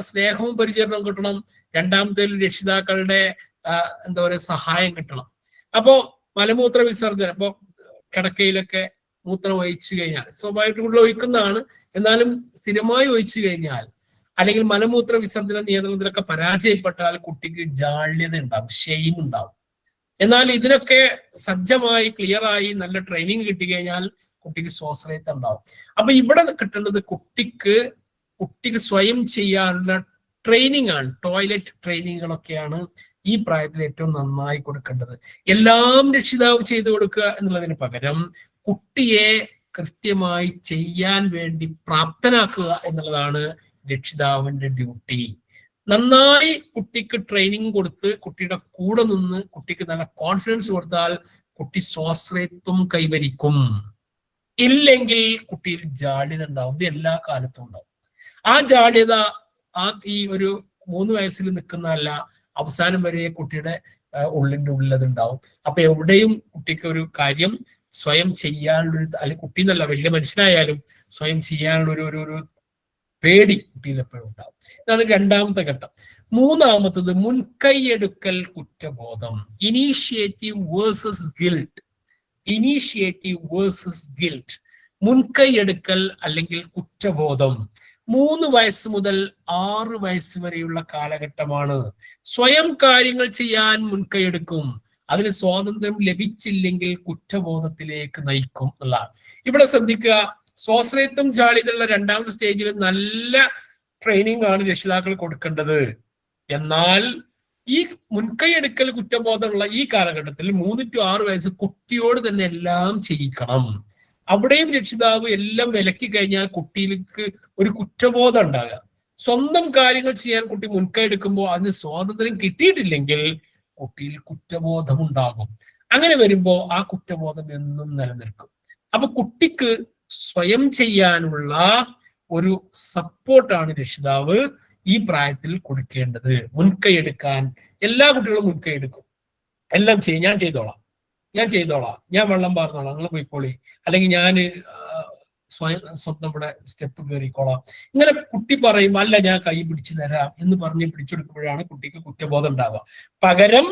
സ്നേഹവും പരിചരണവും കിട്ടണം, രണ്ടാമത്തേല് രക്ഷിതാക്കളുടെ എന്താ പറയുക സഹായം കിട്ടണം. അപ്പോ മലമൂത്ര വിസർജനം, ഇപ്പൊ കിടക്കയിലൊക്കെ മൂത്രം ഒഴിച്ചു കഴിഞ്ഞാൽ സ്വാഭാവികമായിട്ട് കൂടുതൽ ഒഴിക്കുന്നതാണ്, എന്നാലും സ്ഥിരമായി ഒഴിച്ചു കഴിഞ്ഞാൽ അല്ലെങ്കിൽ മലമൂത്ര വിസർജന നിയന്ത്രണത്തിലൊക്കെ പരാജയപ്പെട്ടാൽ കുട്ടിക്ക് ജാള്യത ഉണ്ടാവും, ഷെയിം ഉണ്ടാവും. എന്നാൽ ഇതിനൊക്കെ സജ്ജമായി ക്ലിയറായി നല്ല ട്രെയിനിങ് കിട്ടി കഴിഞ്ഞാൽ കുട്ടിക്ക് സ്വാശ്രയത്വം ഉണ്ടാവും. അപ്പൊ ഇവിടെ കിട്ടേണ്ടത് കുട്ടിക്ക് സ്വയം ചെയ്യാനുള്ള ട്രെയിനിങ് ആണ്. ടോയ്ലറ്റ് ട്രെയിനിങ്ങുകളൊക്കെയാണ് ഈ പ്രായത്തിൽ ഏറ്റവും നന്നായി കൊടുക്കേണ്ടത്. എല്ലാം രക്ഷിതാവ് ചെയ്തു കൊടുക്കുക എന്നുള്ളതിന് പകരം കുട്ടിയെ കൃത്യമായി ചെയ്യാൻ വേണ്ടി പ്രാപ്തനാക്കുക എന്നുള്ളതാണ് രക്ഷിതാവിന്റെ ഡ്യൂട്ടി. നന്നായി കുട്ടിക്ക് ട്രെയിനിങ് കൊടുത്ത് കുട്ടിയുടെ കൂടെ നിന്ന് കുട്ടിക്ക് നല്ല കോൺഫിഡൻസ് കൊടുത്താൽ കുട്ടി സ്വാശ്രയത്വം കൈവരിക്കും. ഇല്ലെങ്കിൽ കുട്ടിയിൽ ജാള്യത ഉണ്ടാവും. ഇത് എല്ലാ കാലത്തും ഉണ്ടാവും. ആ ജാള്യത ഈ ഒരു 3 വയസ്സിൽ നിൽക്കുന്നതല്ല, അവസാനം വരെ കുട്ടിയുടെ ഉള്ളിൻ്റെ ഉള്ളിൽ ഉണ്ടാവും. അപ്പൊ എവിടെയും കുട്ടിക്ക് ഒരു കാര്യം സ്വയം ചെയ്യാനുള്ളൊരു, അല്ലെങ്കിൽ കുട്ടി എന്നല്ല വലിയ മനുഷ്യനായാലും സ്വയം ചെയ്യാനുള്ള ഒരു പേടി കുട്ടിയിൽ എപ്പോഴും ഉണ്ടാവും. ഇതാണ് രണ്ടാമത്തെ ഘട്ടം. മൂന്നാമത്തത് മുൻകൈയെടുക്കൽ കുറ്റബോധം, initiative versus guilt. Initiative versus guilt, മുൻകൈയെടുക്കൽ അല്ലെങ്കിൽ കുറ്റബോധം. 3 വയസ്സ് മുതൽ 6 വയസ്സ് വരെയുള്ള കാലഘട്ടമാണ്. സ്വയം കാര്യങ്ങൾ ചെയ്യാൻ മുൻകൈയെടുക്കും. അതിന് സ്വാതന്ത്ര്യം ലഭിച്ചില്ലെങ്കിൽ കുറ്റബോധത്തിലേക്ക് നയിക്കും എന്നുള്ളതാണ്. ഇവിടെ ശ്രദ്ധിക്കുക, സ്വാശ്രയത്വം ജാള്യതയുള്ള രണ്ടാമത്തെ സ്റ്റേജിൽ നല്ല ട്രെയിനിങ് ആണ് രക്ഷിതാക്കൾ കൊടുക്കേണ്ടത്. എന്നാൽ ഈ മുൻകൈയെടുക്കൽ കുറ്റബോധമുള്ള ഈ കാലഘട്ടത്തിൽ 3 to 6 വയസ്സ് കുട്ടിയോട് തന്നെ എല്ലാം ചെയ്യിക്കണം. അവിടെയും രക്ഷിതാവ് എല്ലാം വിലക്കി കഴിഞ്ഞാൽ കുട്ടിയിലേക്ക് ഒരു കുറ്റബോധം ഉണ്ടാകുക. സ്വന്തം കാര്യങ്ങൾ ചെയ്യാൻ കുട്ടി മുൻകൈ എടുക്കുമ്പോൾ അതിന് സ്വാതന്ത്ര്യം കിട്ടിയിട്ടില്ലെങ്കിൽ കുട്ടിയിൽ കുറ്റബോധം ഉണ്ടാകും. അങ്ങനെ വരുമ്പോൾ ആ കുറ്റബോധം എന്നും നിലനിൽക്കും. അപ്പൊ കുട്ടിക്ക് സ്വയം ചെയ്യാനുള്ള ഒരു സപ്പോർട്ടാണ് രക്ഷിതാവ് ഈ പ്രായത്തിൽ കൊടുക്കേണ്ടത്. മുൻകൈ എടുക്കാൻ എല്ലാ കുട്ടികളും മുൻകൈ എടുക്കും. എല്ലാം ചെയ്യും, ഞാൻ ചെയ്തോളാം, ഞാൻ വെള്ളം പാർന്നോളാം, നിങ്ങൾ പോയിക്കോളി, അല്ലെങ്കിൽ ഞാൻ സ്വന്തം ഇവിടെ സ്റ്റെപ്പ് കയറിക്കോളാം. ഇങ്ങനെ കുട്ടി പറയും, അല്ല ഞാൻ കൈ പിടിച്ചു തരാം എന്ന് പറഞ്ഞ് പിടിച്ചെടുക്കുമ്പോഴാണ് കുട്ടിക്ക് കുറ്റബോധം ഉണ്ടാവുക. പകരം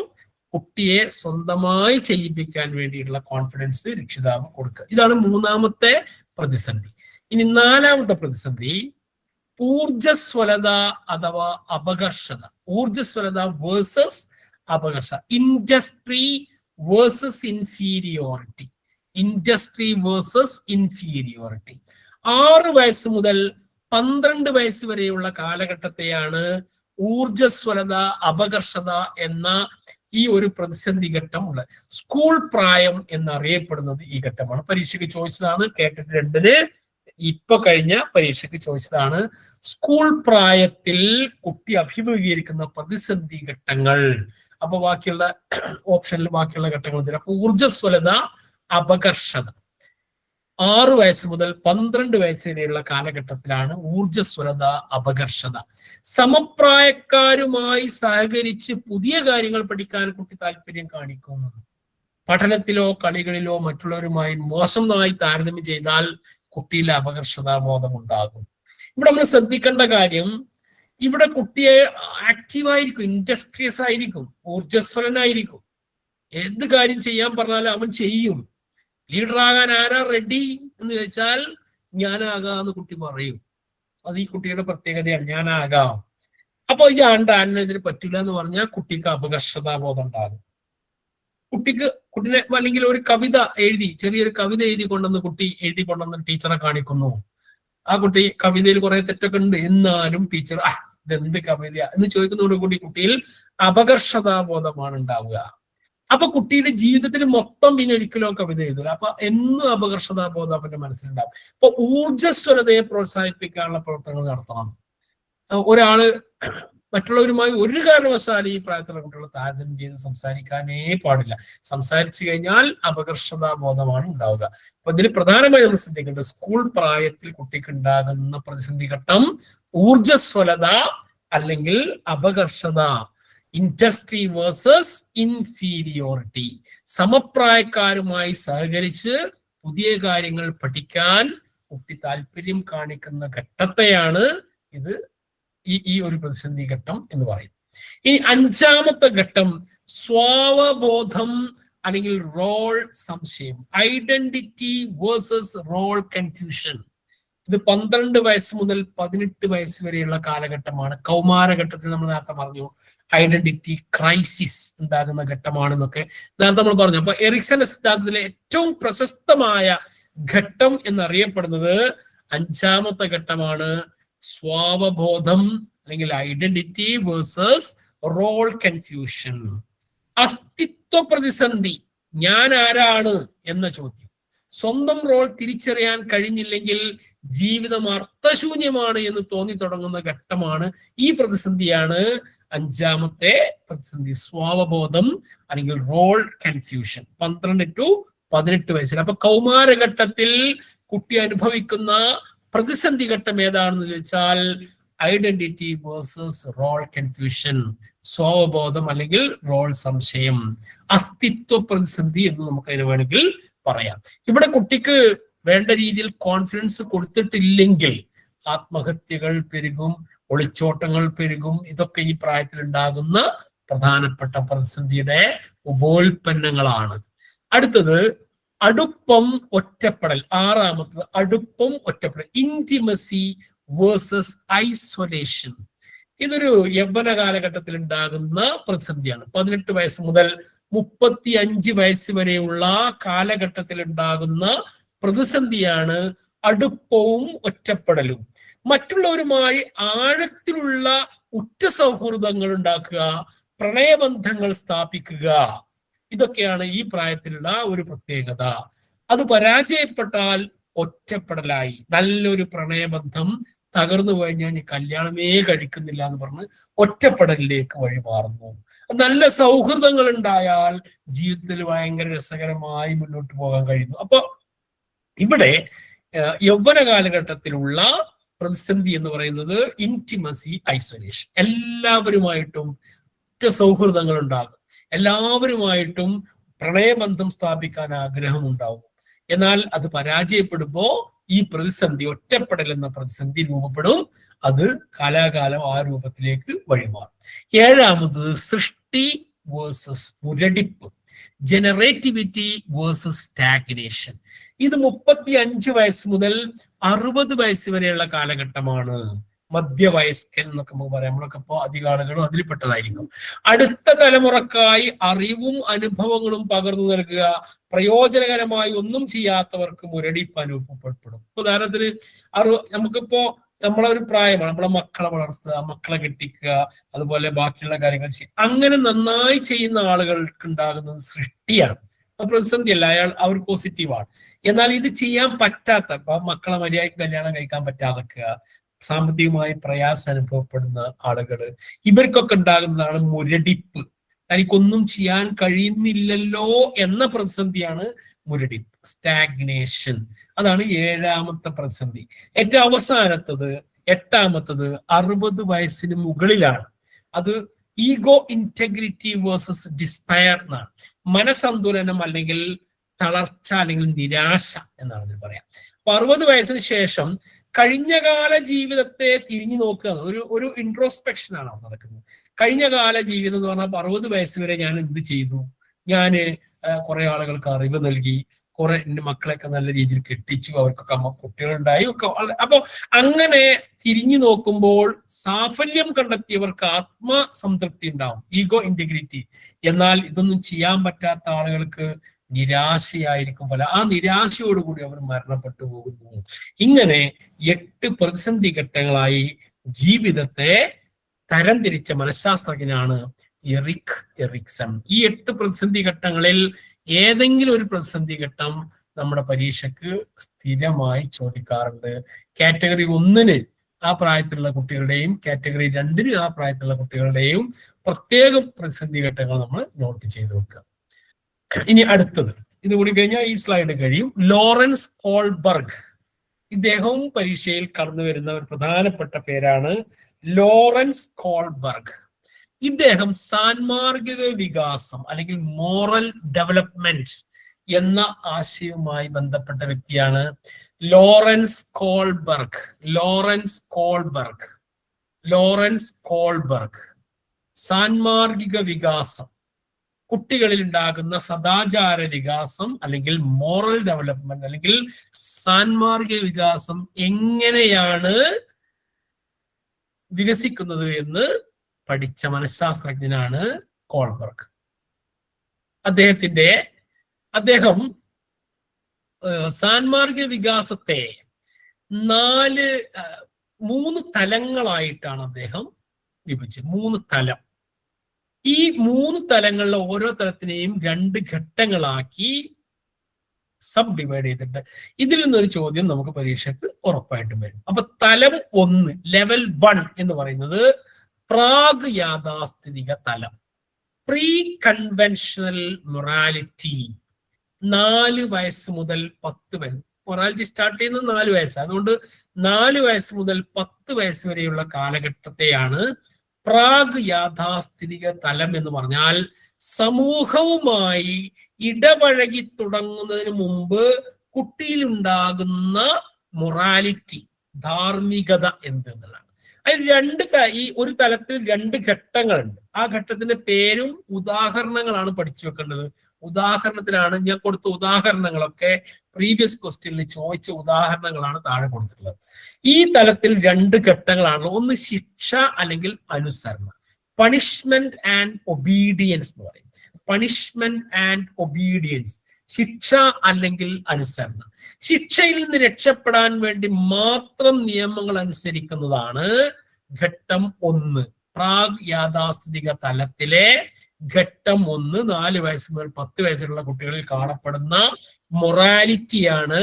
കുട്ടിയെ സ്വന്തമായി ചെയ്യിപ്പിക്കാൻ വേണ്ടിയിട്ടുള്ള കോൺഫിഡൻസ് രക്ഷിതാവ് കൊടുക്കുക. ഇതാണ് മൂന്നാമത്തെ പ്രതിസന്ധി. ഇനി നാലാമത്തെ പ്രതിസന്ധി ഊർജ്ജസ്വലത അഥവാ അപകർഷത. ഊർജ്ജസ്വലത വേഴ്സസ് അപകർഷത. Industry versus inferiority. Industry versus inferiority. 6 വയസ്സ് മുതൽ 12 വയസ്സ് വരെയുള്ള കാലഘട്ടത്തെയാണ് ഊർജ്ജസ്വലത, അപകർഷത എന്ന ഈ ഒരു പ്രതിസന്ധി ഘട്ടം ഉള്ളത്. സ്കൂൾ പ്രായം എന്നറിയപ്പെടുന്നത് ഈ ഘട്ടമാണ്. പരീക്ഷയ്ക്ക് ചോദിച്ചതാണ്, കേട്ടിട്ട് 2-ന് ഇപ്പൊ കഴിഞ്ഞ പരീക്ഷയ്ക്ക് ചോദിച്ചതാണ്. സ്കൂൾ പ്രായത്തിൽ കുട്ടി അഭിമുഖീകരിക്കുന്ന പ്രതിസന്ധി ഘട്ടങ്ങൾ. അപ്പൊ ബാക്കിയുള്ള ഓപ്ഷനിൽ ബാക്കിയുള്ള ഘട്ടങ്ങൾ തരാം. അപ്പൊ ഊർജ്ജസ്വലത, അപകർഷത. 6 വയസ്സ് മുതൽ 12 വയസ്സ് വരെയുള്ള കാലഘട്ടത്തിലാണ് ഊർജ്ജസ്വലത, അപകർഷത. സമപ്രായക്കാരുമായി സഹകരിച്ച് പുതിയ കാര്യങ്ങൾ പഠിക്കാൻ കുട്ടി താല്പര്യം കാണിക്കും. പഠനത്തിലോ കളികളിലോ മറ്റുള്ളവരുമായി മോശമായി താരതമ്യം ചെയ്താൽ കുട്ടിയിൽ അപകർഷതാബോധം ഉണ്ടാകും. ഇവിടെ നമ്മൾ ശ്രദ്ധിക്കേണ്ട കാര്യം, ഇവിടെ കുട്ടിയെ ആക്റ്റീവായിരിക്കും, ഇൻഡസ്ട്രിയസ് ആയിരിക്കും, ഊർജ്ജസ്വലനായിരിക്കും. എന്ത് കാര്യം ചെയ്യാൻ പറഞ്ഞാലും അവൻ ചെയ്യും. ലീഡറാകാൻ ആരാ റെഡി എന്ന് ചോദിച്ചാൽ ഞാനാകാന്ന് കുട്ടി പറയും. അത് ഈ കുട്ടിയുടെ പ്രത്യേകതയാണ്, ഞാനാകാം. അപ്പൊ ഈ ഇതിന് പറ്റില്ല എന്ന് പറഞ്ഞാൽ കുട്ടിക്ക് അപകർഷതാബോധം ഉണ്ടാകും. കുട്ടിനെ അല്ലെങ്കിൽ ഒരു കവിത എഴുതി, ചെറിയൊരു കവിത കുട്ടി എഴുതി കൊണ്ടുവന്ന് ടീച്ചറെ കാണിക്കുന്നു. ആ കുട്ടി കവിതയിൽ കുറെ തെറ്റൊക്കെ ഉണ്ട്, എന്നാലും ടീച്ചർ ഇതെന്ത് കവിത എന്ന് ചോദിക്കുന്നതോടുകൂടി കുട്ടിയിൽ അപകർഷതാബോധമാണ് ഉണ്ടാവുക. അപ്പൊ കുട്ടിയുടെ ജീവിതത്തിൽ മൊത്തം പിന്നെ ഒരിക്കലും കവിത എഴുതില്ല. അപ്പൊ എന്നും അപകർഷതാബോധം അവന്റെ മനസ്സിലുണ്ടാവും. അപ്പൊ ഊർജ്ജസ്വലതയെ പ്രോത്സാഹിപ്പിക്കാനുള്ള പ്രവർത്തനങ്ങൾ നടത്തണം. ഒരാള് മറ്റുള്ളവരുമായി ഒരു കാരണവശാലും ഈ പ്രായത്തിലുള്ള കുട്ടികൾ താരതമ്യം ചെയ്ത് സംസാരിക്കാനേ പാടില്ല. സംസാരിച്ചു കഴിഞ്ഞാൽ അപകർഷതാബോധമാണ് ഉണ്ടാവുക. അപ്പൊ ഇതിന് പ്രധാനമായി നമ്മൾ ശ്രദ്ധിക്കേണ്ടത് സ്കൂൾ പ്രായത്തിൽ കുട്ടിക്ക് ഉണ്ടാകുന്ന പ്രതിസന്ധി ഘട്ടം ഊർജ്ജസ്വലത അല്ലെങ്കിൽ അപകർഷത, ഇൻഡസ്ട്രി വേഴ്സസ് ഇൻഫീരിയോറിറ്റി. സമപ്രായക്കാരുമായി സഹകരിച്ച് പുതിയ കാര്യങ്ങൾ പഠിക്കാൻ കുട്ടി താല്പര്യം കാണിക്കുന്ന ഘട്ടത്തെയാണ് ഈ ഒരു പ്രതിസന്ധി ഘട്ടം എന്ന് പറയുന്നത്. ഇനി 5ാമത്തെ ഘട്ടം സ്വാവബോധം അല്ലെങ്കിൽ റോൾ സംശയം, ഐഡന്റിറ്റി വേഴ്സസ് റോൾ കൺഫ്യൂഷൻ. ഇത് 12 വയസ്സ് മുതൽ 18 വയസ്സ് വരെയുള്ള കാലഘട്ടമാണ്. കൗമാരഘട്ടത്തിൽ നമ്മൾ നേരത്തെ പറഞ്ഞു ഐഡന്റിറ്റി ക്രൈസിസ് ഉണ്ടാകുന്ന ഘട്ടമാണെന്നൊക്കെ നേരത്തെ നമ്മൾ പറഞ്ഞു. അപ്പൊ എറിക്സന്റെ സിദ്ധാന്തത്തിലെ ഏറ്റവും പ്രശസ്തമായ ഘട്ടം എന്നറിയപ്പെടുന്നത് 5ാമത്തെ ഘട്ടമാണ്. സ്വാവബോധം അല്ലെങ്കിൽ ഐഡന്റിറ്റി വേഴ്സസ് റോൾ കൺഫ്യൂഷൻ. അസ്തിത്വ പ്രതിസന്ധി, ഞാൻ ആരാണ് എന്ന ചോദ്യം. സ്വന്തം റോൾ തിരിച്ചറിയാൻ കഴിഞ്ഞില്ലെങ്കിൽ ജീവിതം അർത്ഥശൂന്യമാണ് എന്ന് തോന്നി തുടങ്ങുന്ന ഘട്ടമാണ്. ഈ പ്രതിസന്ധിയാണ് 5ാമത്തെ പ്രതിസന്ധി, സ്വാവബോധം അല്ലെങ്കിൽ റോൾ കൺഫ്യൂഷൻ. 12 to 18 വയസ്സിൽ. അപ്പൊ കൗമാരഘട്ടത്തിൽ കുട്ടി അനുഭവിക്കുന്ന പ്രതിസന്ധി ഘട്ടം ഏതാണെന്ന് ചോദിച്ചാൽ ഐഡന്റിറ്റി വേഴ്സസ് റോൾ കൺഫ്യൂഷൻ, സ്വാവബോധം അല്ലെങ്കിൽ റോൾ സംശയം, അസ്തിത്വ പ്രതിസന്ധി എന്ന് നമുക്ക് അതിന് വേണമെങ്കിൽ പറയാം. ഇവിടെ കുട്ടിക്ക് വേണ്ട രീതിയിൽ കോൺഫിഡൻസ് കൊടുത്തിട്ടില്ലെങ്കിൽ ആത്മഹത്യകൾ പെരുകും, ഒളിച്ചോട്ടങ്ങൾ പെരുകും. ഇതൊക്കെ ഈ പ്രായത്തിൽ ഉണ്ടാകുന്ന പ്രധാനപ്പെട്ട പ്രതിസന്ധിയുടെ ഉപോൽപ്പന്നങ്ങളാണ്. അടുത്തത് അടുപ്പം ഒറ്റപ്പെടൽ. 6ാമത്തത് അടുപ്പം ഒറ്റപ്പെടൽ, ഇന്റിമസി വേഴ്സസ് ഐസൊലേഷൻ. ഇതൊരു യൗവന കാലഘട്ടത്തിൽ ഉണ്ടാകുന്ന പ്രതിസന്ധിയാണ്. 18 വയസ്സ് മുതൽ 35 വയസ്സ് വരെയുള്ള കാലഘട്ടത്തിൽ ഉണ്ടാകുന്ന പ്രതിസന്ധിയാണ് അടുപ്പവും ഒറ്റപ്പെടലും. മറ്റുള്ളവരുമായി ആഴത്തിലുള്ള ഉറ്റ സൗഹൃദങ്ങൾ ഉണ്ടാക്കുക, പ്രണയബന്ധങ്ങൾ സ്ഥാപിക്കുക, ഇതൊക്കെയാണ് ഈ പ്രായത്തിലുള്ള ഒരു പ്രത്യേകത. അത് പരാജയപ്പെട്ടാൽ ഒറ്റപ്പെടലായി. നല്ലൊരു പ്രണയബന്ധം തകർന്നു കഴിഞ്ഞാൽ ഞാൻ കല്യാണമേ കഴിക്കുന്നില്ല എന്ന് പറഞ്ഞ് ഒറ്റപ്പെടലിലേക്ക് വഴിമാറുന്നു. നല്ല സൗഹൃദങ്ങൾ ഉണ്ടായാൽ ജീവിതത്തിൽ ഭയങ്കര രസകരമായി മുന്നോട്ട് പോകാൻ കഴിയുന്നു. അപ്പൊ ഇവിടെ യൗവന കാലഘട്ടത്തിലുള്ള പ്രതിസന്ധി എന്ന് പറയുന്നത് ഇന്റിമസി ഐസൊലേഷൻ. എല്ലാവരുമായിട്ടും ഒറ്റ സൗഹൃദങ്ങൾ ഉണ്ടാകും, എല്ലാവരുമായിട്ടും പ്രണയബന്ധം സ്ഥാപിക്കാൻ ആഗ്രഹം ഉണ്ടാവും. എന്നാൽ അത് പരാജയപ്പെടുമ്പോ ഈ പ്രതിസന്ധി, ഒറ്റപ്പെടൽ എന്ന പ്രതിസന്ധി രൂപപ്പെടും. അത് കാലാകാലം ആ രൂപത്തിലേക്ക് വഴിമാറും. 7ാമത് സൃഷ്ടി വേഴ്സസ് മുരടിപ്പ്, ജനറേറ്റിവിറ്റി വേഴ്സസ് സ്റ്റാഗ്നേഷൻ. ഇത് 35 വയസ്സ് മുതൽ 60 വയസ്സ് വരെയുള്ള കാലഘട്ടമാണ്. മധ്യവയസ്കൻ എന്നൊക്കെ നമുക്ക് പറയാം. നമ്മളൊക്കെ ഇപ്പോൾ അധിക ആളുകളും അതിൽപ്പെട്ടതായിരിക്കും. അടുത്ത തലമുറക്കായി അറിവും അനുഭവങ്ങളും പകർന്നു നൽകുക, പ്രയോജനകരമായി ഒന്നും ചെയ്യാത്തവർക്ക് മുരടിപ്പ് അനുഭവപ്പെടും. ഉദാഹരണത്തിന് നമുക്കിപ്പോ നമ്മളൊരു പ്രായമാണ്, നമ്മളെ മക്കളെ വളർത്തുക, മക്കളെ കെട്ടിക്കുക, അതുപോലെ ബാക്കിയുള്ള കാര്യങ്ങൾ ചെയ്യുക. അങ്ങനെ നന്നായി ചെയ്യുന്ന ആളുകൾക്ക് ഉണ്ടാകുന്നത് സൃഷ്ടിയാണ്, അത് പ്രതിസന്ധിയല്ല. അവർ പോസിറ്റീവാണ്. എന്നാൽ ഇത് ചെയ്യാൻ പറ്റാത്ത, മക്കളെ മര്യാദയ്ക്ക് കല്യാണം കഴിക്കാൻ പറ്റാതൊക്കെ, സാമ്പത്തികമായി പ്രയാസം അനുഭവപ്പെടുന്ന ആളുകൾ, ഇവർക്കൊക്കെ ഉണ്ടാകുന്നതാണ് മുരടിപ്പ്. തനിക്കൊന്നും ചെയ്യാൻ കഴിയുന്നില്ലല്ലോ എന്ന പ്രതിസന്ധിയാണ് മുരടിപ്പ്, സ്റ്റാഗ്നേഷൻ. അതാണ് 7ാമത്തെ പ്രതിസന്ധി. ഏറ്റവും അവസാനത്തത് 8ാമത്തത് 60 വയസ്സിന് മുകളിലാണ്. അത് ഈഗോ ഇന്റഗ്രിറ്റി വേഴ്സസ് ഡിസ്പയർ എന്നാണ്. മനസന്തുലനം അല്ലെങ്കിൽ തളർച്ച അല്ലെങ്കിൽ നിരാശ എന്നാണ് ഇതിൽ പറയാം. അപ്പൊ 60 വയസ്സിന് ശേഷം കഴിഞ്ഞകാല ജീവിതത്തെ തിരിഞ്ഞു നോക്കുക, ഒരു ഇൻട്രോസ്പെക്ഷൻ ആണ് നടക്കുന്നത്. കഴിഞ്ഞകാല ജീവിതം എന്ന് പറഞ്ഞാൽ 60 വയസ്സ് വരെ ഞാൻ എന്ത് ചെയ്തു, ഞാന് കുറെ ആളുകൾക്ക് അറിവ് നൽകി, കുറെ എന്റെ മക്കളെയൊക്കെ നല്ല രീതിയിൽ കെട്ടിച്ചു, അവർക്കൊക്കെ കുട്ടികളുണ്ടായി ഒക്കെ. അപ്പൊ അങ്ങനെ തിരിഞ്ഞു നോക്കുമ്പോൾ സാഫല്യം കണ്ടെത്തിയവർക്ക് ആത്മസംതൃപ്തി ഉണ്ടാവും, ഈഗോ ഇന്റഗ്രിറ്റി. എന്നാൽ ഇതൊന്നും ചെയ്യാൻ പറ്റാത്ത ആളുകൾക്ക് നിരാശയായിരിക്കും ഫലം. ആ നിരാശയോടുകൂടി അവർ മരണപ്പെട്ടു പോകുന്നു. ഇങ്ങനെ 8 പ്രതിസന്ധി ഘട്ടങ്ങളായി ജീവിതത്തെ തരംതിരിച്ച മനഃശാസ്ത്രജ്ഞനാണ് എറിക് എറിക്സൺ. ഈ 8 പ്രതിസന്ധി ഘട്ടങ്ങളിൽ ഏതെങ്കിലും ഒരു പ്രതിസന്ധി ഘട്ടം നമ്മുടെ പരീക്ഷയ്ക്ക് സ്ഥിരമായി ചോദിക്കാറുണ്ട്. കാറ്റഗറി 1 ആ പ്രായത്തിലുള്ള കുട്ടികളുടെയും കാറ്റഗറി 2 ആ പ്രായത്തിലുള്ള കുട്ടികളുടെയും പ്രത്യേകം പ്രതിസന്ധി ഘട്ടങ്ങൾ നമ്മൾ നോട്ട് ചെയ്ത് വെക്കുക. ഇനി അടുത്തത്, ഇത് കൂടി കഴിഞ്ഞാൽ ഈ സ്ലൈഡ് കഴിയും. ലോറൻസ് കോൾബർഗ്, ഇദ്ദേഹവും പരീക്ഷയിൽ കടന്നു വരുന്ന ഒരു പ്രധാനപ്പെട്ട പേരാണ് ലോറൻസ് കോൾബർഗ്. ഇദ്ദേഹം സാൻമാർഗിക വികാസം അല്ലെങ്കിൽ മോറൽ ഡെവലപ്മെന്റ് എന്ന ആശയവുമായി ബന്ധപ്പെട്ട വ്യക്തിയാണ്. Lawrence Kohlberg, Lawrence Kohlberg, Lawrence Kohlberg. സാൻമാർഗിക വികാസം, കുട്ടികളിൽ ഉണ്ടാകുന്ന സദാചാര വികാസം അല്ലെങ്കിൽ മോറൽ ഡെവലപ്മെന്റ് അല്ലെങ്കിൽ സാൻമാർഗിക വികാസം എങ്ങനെയാണ് വികസിക്കുന്നത് എന്ന് പഠിച്ച മനഃശാസ്ത്രജ്ഞനാണ് കോൾബർഗ്. അദ്ദേഹം സാൻമാർഗിക വികാസത്തെ 3 തലങ്ങളായിട്ടാണ് അദ്ദേഹം വിഭജിച്ചത്. 3 തലം. ഈ 3 തലങ്ങളിലെ ഓരോ തലത്തിനെയും 2 ഘട്ടങ്ങളാക്കി സബ് ഡിവൈഡ് ചെയ്തിട്ടുണ്ട്. ഇതിൽ നിന്നൊരു ചോദ്യം നമുക്ക് പരീക്ഷയ്ക്ക് ഉറപ്പായിട്ടും വരും. അപ്പൊ തലം 1, ലെവൽ 1 എന്ന് പറയുന്നത് പ്രാഗ് യാഥാസ്ഥിതിക തലം, പ്രീ കൺവെൻഷണൽ മൊറാലിറ്റി. 4 വയസ്സ് മുതൽ 10 വയസ്സ്, മൊറാലിറ്റി സ്റ്റാർട്ട് ചെയ്യുന്നത് 4 വയസ്സ്. അതുകൊണ്ട് 4 വയസ്സ് മുതൽ 10 വയസ്സ് വരെയുള്ള കാലഘട്ടത്തെയാണ് പ്രാഗ് യാഥാസ്ഥിതിക തലം എന്ന് പറഞ്ഞാൽ. സമൂഹവുമായി ഇടപഴകി തുടങ്ങുന്നതിന് മുമ്പ് കുട്ടിയിലുണ്ടാകുന്ന മൊറാലിറ്റി, ധാർമ്മികത എന്തെന്നുള്ളതാണ്. അതിൽ ഈ ഒരു തലത്തിൽ 2 ഘട്ടങ്ങളുണ്ട്. ആ ഘട്ടത്തിന്റെ പേരും ഉദാഹരണങ്ങളാണ് പഠിച്ചു വെക്കേണ്ടത്. ഉദാഹരണത്തിലാണ് ഞാൻ കൊടുത്ത ഉദാഹരണങ്ങളൊക്കെ പ്രീവിയസ് ക്വസ്റ്റ്യനിൽ ചോദിച്ച ഉദാഹരണങ്ങളാണ് താഴെ കൊടുത്തിട്ടുള്ളത്. ഈ തലത്തിൽ 2 ഘട്ടങ്ങളാണ്. ഒന്ന് ശിക്ഷ അല്ലെങ്കിൽ അനുസരണം, പണിഷ്മെന്റ് ആൻഡ് ഒബീഡിയൻസ് എന്ന് പറയും. പണിഷ്മെന്റ് ആൻഡ് ഒബീഡിയൻസ്, ശിക്ഷ അല്ലെങ്കിൽ അനുസരണം. ശിക്ഷയിൽ നിന്ന് രക്ഷപ്പെടാൻ വേണ്ടി മാത്രം നിയമങ്ങൾ അനുസരിക്കുന്നതാണ് ഘട്ടം 1. പ്രാഗ് യാഥാസ്ഥിതിക തലത്തിലെ ഘട്ടം 1, 4 വയസ്സ് മുതൽ 10 വയസ്സുള്ള കുട്ടികളിൽ കാണപ്പെടുന്ന മൊറാലിറ്റിയാണ്